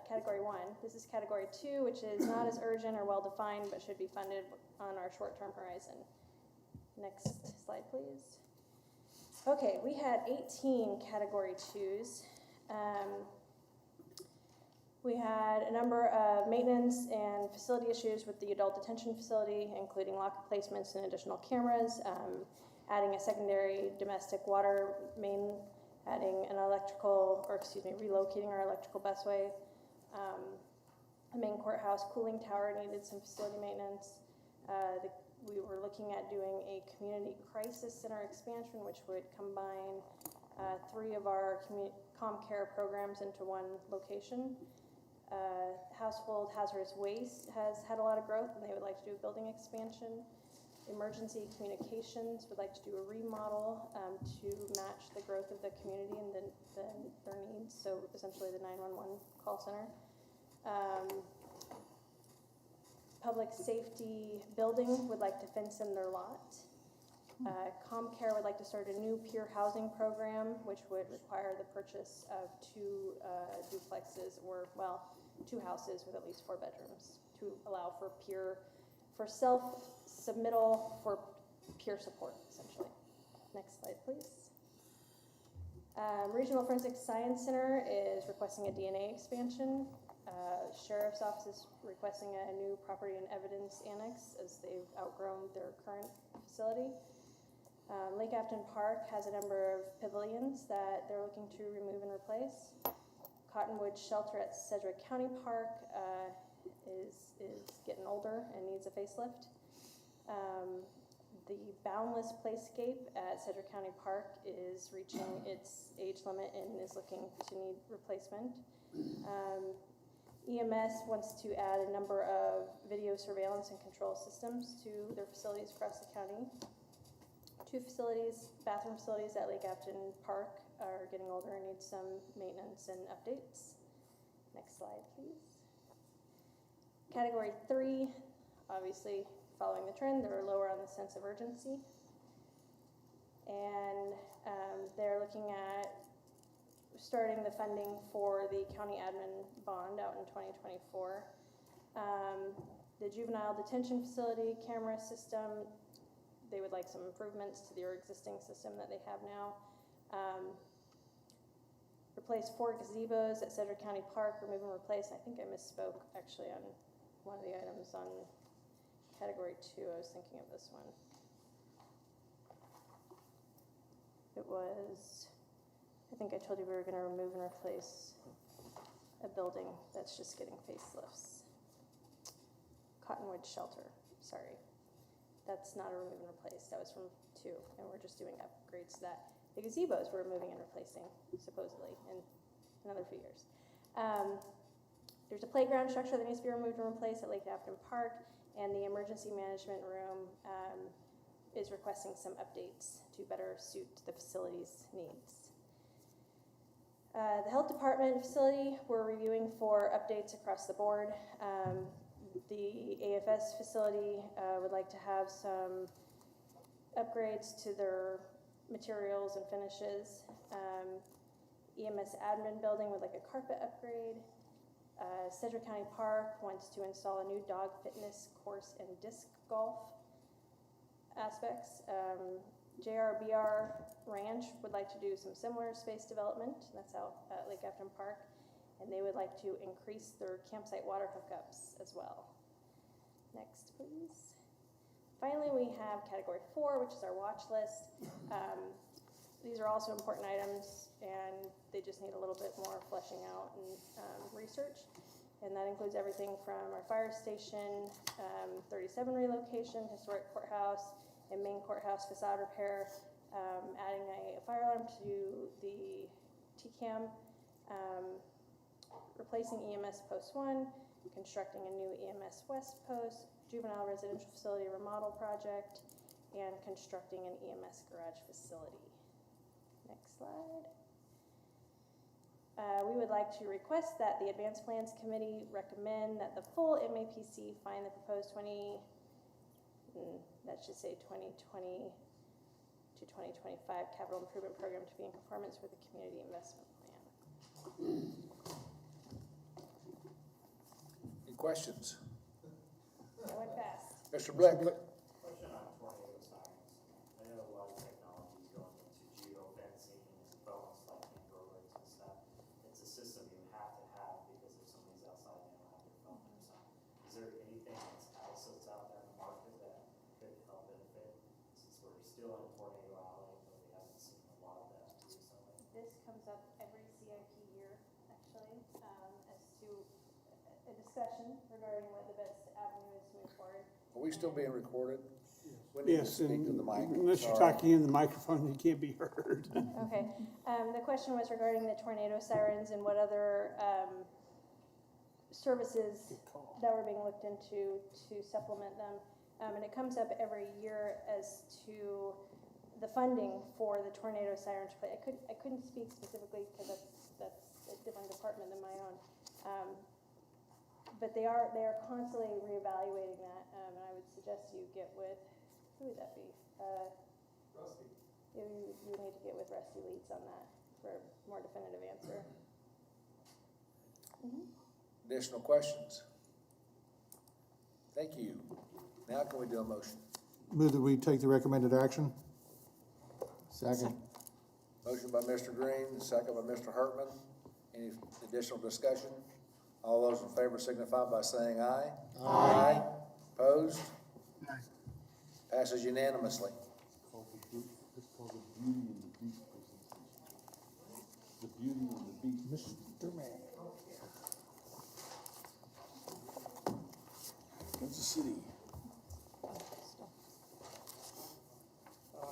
category 1. This is category 2, which is not as urgent or well-defined, but should be funded on our short-term horizon. Next slide, please. Okay, we had 18 category 2s. We had a number of maintenance and facility issues with the adult detention facility, including lock replacements and additional cameras, adding a secondary domestic water main, adding an relocating our electrical busway. The main courthouse cooling tower needed some facility maintenance. We were looking at doing a community crisis center expansion, which would combine 3 of our CommCare programs into one location. Household hazardous waste has had a lot of growth, and they would like to do a building expansion. Emergency communications would like to do a remodel to match the growth of the community and their needs, so essentially the 911 call center. Public safety building would like to fence in their lot. CommCare would like to start a new peer housing program, which would require the purchase of 2 duplexes, or 2 houses with at least 4 bedrooms to allow for self-submittal for peer support, essentially. Next slide, please. Regional Forensic Science Center is requesting a DNA expansion. Sheriff's Office is requesting a new property and evidence annex as they've outgrown their current facility. Lake Afton Park has a number of pavilions that they're looking to remove and replace. Cottonwood Shelter at Sedgwick County Park is getting older and needs a facelift. The Boundless Playscape at Sedgwick County Park is reaching its age limit and is looking to need replacement. EMS wants to add a number of video surveillance and control systems to their facilities across the county. 2 facilities, bathroom facilities at Lake Afton Park are getting older and need some maintenance and updates. Next slide, please. Category 3, obviously following the trend, they're lower on the sense of urgency. And they're looking at starting the funding for the county admin bond out in 2024. The juvenile detention facility camera system, they would like some improvements to their existing system that they have now. Replace 4 gazebos at Sedgwick County Park, remove and replace. I think I misspoke actually on one of the items on category 2. I was thinking of this one. It was, I think I told you we were going to remove and replace a building that's just getting facelifts. Cottonwood Shelter, sorry. That's not a remove and replace, that was from 2, and we're just doing upgrades to that. The gazebos we're removing and replacing, supposedly, in another few years. There's a playground structure that needs to be removed and replaced at Lake Afton Park, and the emergency management room is requesting some updates to better suit the facility's needs. The health department facility, we're reviewing for updates across the board. The AFS facility would like to have some upgrades to their materials and finishes. EMS admin building would like a carpet upgrade. Sedgwick County Park wants to install a new dog fitness course and disc golf aspects. JRBR Ranch would like to do some similar space development. That's out at Lake Afton Park. And they would like to increase their campsite water hookups as well. Next, please. Finally, we have category 4, which is our watch list. These are also important items, and they just need a little bit more fleshing out and research. And that includes everything from our fire station, 37 relocation, historic courthouse, and main courthouse facade repair, adding a fire alarm to the TCAM, replacing EMS Post 1, constructing a new EMS West Post, juvenile residential facility remodel project, and constructing an EMS garage facility. Next slide. We would like to request that the Advanced Plans Committee recommend that the full MAPC find the proposed 2020 to 2025 capital improvement program to be in conformance with the community investment plan. Any questions? That went fast. Mr. Blick? Question on tornado sirens. I know a lot of technology is going into geofencing and phones like Android alerts and stuff. It's a system you have to have because if somebody's outside, they don't have their phone or something. Is there anything else that's out there in the market that could help benefit? Since we're still in Tornado Alley, but we haven't seen a lot of that recently. This comes up every CIP year, actually, as to a discussion regarding what the best avenue is to move forward. Are we still being recorded? We need to Yes, speak to the mic. unless you're Sorry. talking in the microphone, you can't be heard. Okay, the question was regarding the tornado sirens and what other services that were being looked into to supplement them. And it comes up every year as to the funding for the tornado sirens. I couldn't speak specifically because that's a different department than my own. But they are constantly reevaluating that, and I would suggest you get with, who would that be? Rusty. You would need to get with Rusty Leeds on that for a more definitive answer. Additional questions? Thank you. Now can we do a motion? Move that we take the recommended action. Second. Motion by Mr. Green, second by Mr. Hartman. Any additional discussion? All those in favor signify by saying aye. Aye. Opposed? Passes unanimously. It's called the Beauty and the Beast presentation. The Beauty and the Beast. Kansas City.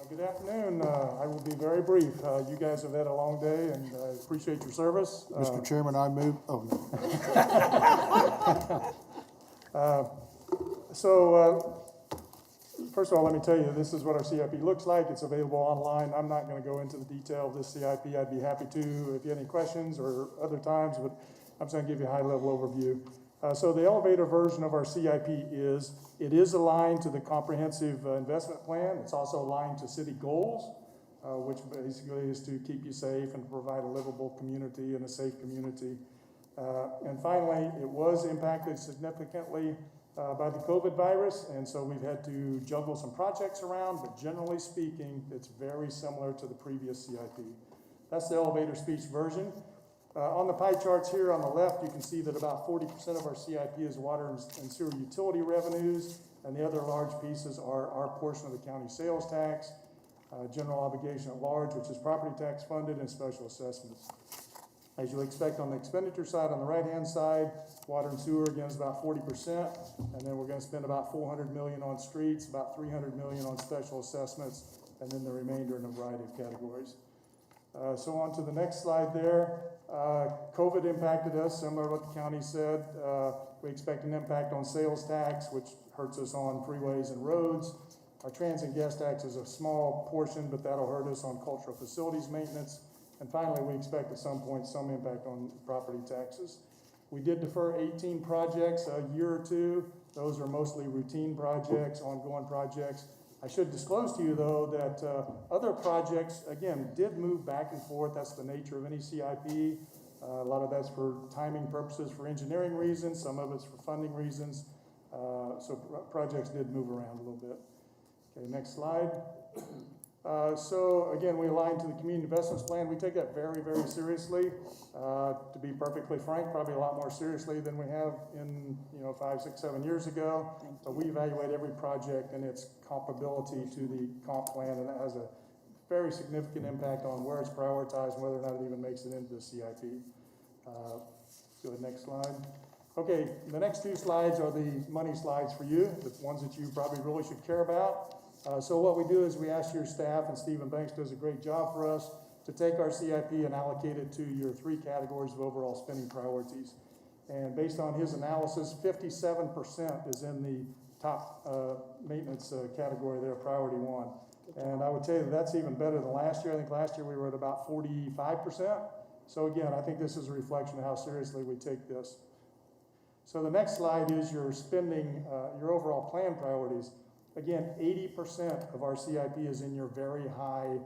Good afternoon. I will be very brief. You guys have had a long day, and I appreciate your service. Mr. Chairman, I move, oh, no. First of all, let me tell you, this is what our CIP looks like. It's available online. I'm not going to go into the detail of this CIP. I'd be happy to if you have any questions or other times, but I'm just going to give you a high-level overview. So the elevator version of our CIP is aligned to the comprehensive investment plan. It's also aligned to city goals, which basically is to keep you safe and provide a livable community and a safe community. And finally, it was impacted significantly by the COVID virus, and so we've had to juggle some projects around, but generally speaking, it's very similar to the previous CIP. That's the elevator speech version. On the pie charts here on the left, you can see that about 40% of our CIP is water and sewer utility revenues, and the other large pieces are our portion of the county sales tax, general obligation at large, which is property tax funded, and special assessments. As you'll expect on the expenditure side, on the right-hand side, water and sewer, again, is about 40%, and then we're going to spend about $400 million on streets, about $300 million on special assessments, and then the remainder in a variety of categories. So on to the next slide there. COVID impacted us, similar to what the county said. We expect an impact on sales tax, which hurts us on freeways and roads. Our transient guest tax is a small portion, but that'll hurt us on cultural facilities maintenance. And finally, we expect at some point some impact on property taxes. We did defer 18 projects a year or two. Those are mostly routine projects, ongoing projects. I should disclose to you, though, that other projects, again, did move back and forth. That's the nature of any CIP. A lot of that's for timing purposes, for engineering reasons. Some of it's for funding reasons. So projects did move around a little bit. Okay, next slide. So again, we align to the community investments plan. We take that very, very seriously. To be perfectly frank, probably a lot more seriously than we have in 5, 6, 7 years ago. But we evaluate every project and its comparability to the comp plan, and that has a very significant impact on where it's prioritized and whether or not it even makes it into the CIP. Go to the next slide. Okay, the next two slides are the money slides for you, the ones that you probably really should care about. So what we do is we ask your staff, and Stephen Banks does a great job for us, to take our CIP and allocate it to your 3 categories of overall spending priorities. And based on his analysis, 57% is in the top maintenance category there, priority 1. And I would tell you that's even better than last year. I think last year we were at about 45%. So again, I think this is a reflection of how seriously we take this. So the next slide is your spending, your overall plan priorities. Again, 80% of our CIP is in your very high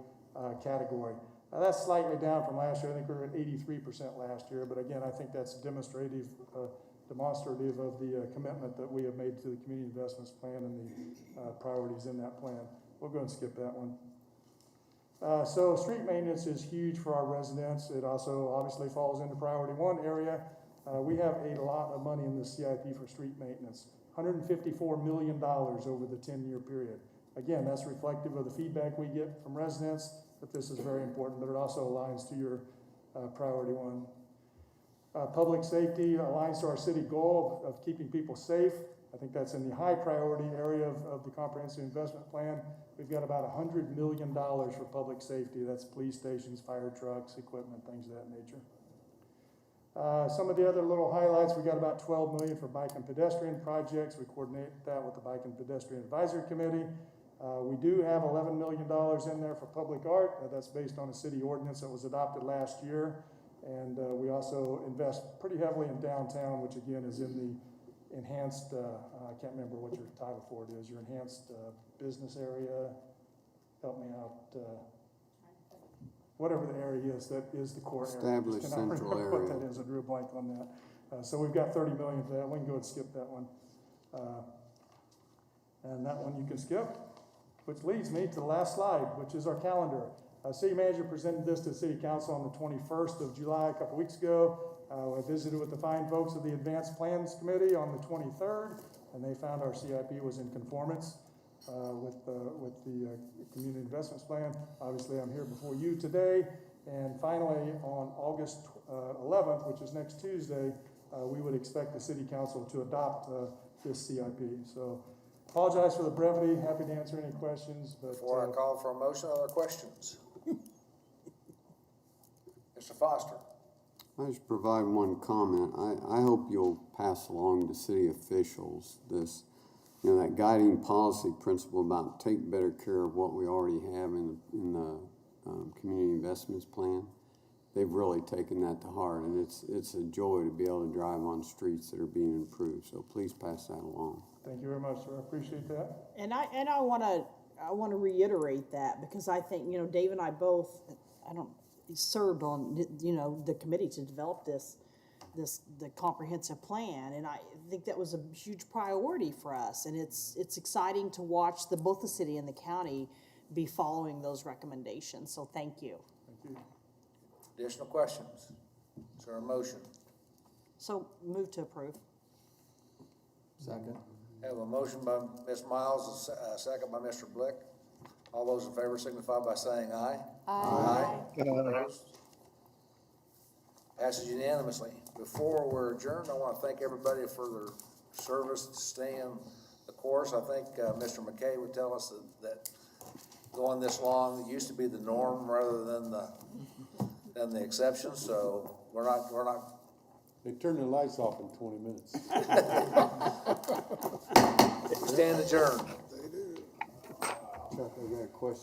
category. Now that's slightly down from last year. I think we were at 83% last year, but again, I think that's demonstrative of the commitment that we have made to the community investments plan and the priorities in that plan. We'll go and skip that one. So street maintenance is huge for our residents. It also obviously falls into priority 1 area. We have a lot of money in the CIP for street maintenance. $154 million over the 10-year period. Again, that's reflective of the feedback we get from residents that this is very important, but it also aligns to your priority 1. Public safety aligns to our city goal of keeping people safe. I think that's in the high priority area of the comprehensive investment plan. We've got about $100 million for public safety. That's police stations, fire trucks, equipment, things of that nature. Some of the other little highlights, we got about $12 million for bike and pedestrian projects. We coordinate that with the Bike and Pedestrian Advisory Committee. We do have $11 million in there for public art. That's based on a city ordinance that was adopted last year. And we also invest pretty heavily in downtown, which again is in the enhanced, I can't remember what your title for it is, your enhanced business area. Help me out. Whatever the area is, that is the core area. Established central area. What that is, I drew a blank on that. So we've got $30 million for that. We can go and skip that one. And that one you can skip, which leads me to the last slide, which is our calendar. City manager presented this to the city council on the 21st of July, a couple weeks ago. I visited with the fine folks of the Advanced Plans Committee on the 23rd, and they found our CIP was in conformance with the Community Investments Plan. Obviously, I'm here before you today, And finally, on August 11th, which is next Tuesday, we would expect the city council to adopt this CIP. So apologize for the brevity, happy to answer any questions, but. Before I call for a motion, other questions? Mr. Foster? I just provide one comment. I hope you'll pass along to city officials this, that guiding policy principle about take better care of what we already have in the community investments plan. They've really taken that to heart, and it's a joy to be able to drive on streets that are being improved. So please pass that along. Thank you very much, sir. I appreciate that. And I wanna reiterate that, because I think, Dave and I both, served on, the committee to develop the comprehensive plan, and I think that was a huge priority for us, and it's exciting to watch both the city and the county be following those recommendations, so thank you. Thank you. Additional questions? Is there a motion? So move to approve. Second. I have a motion by Ms. Miles, a second by Mr. Blick. All those in favor signify by saying aye. Aye. Opposed? Passes unanimously. Before we're adjourned, I want to thank everybody for their service to staying the course. I think Mr. McKay would tell us that going this long used to be the norm rather than the exception. So we're not. They turn their lights off in 20 minutes. Stand adjourned. Chuck, I got a question.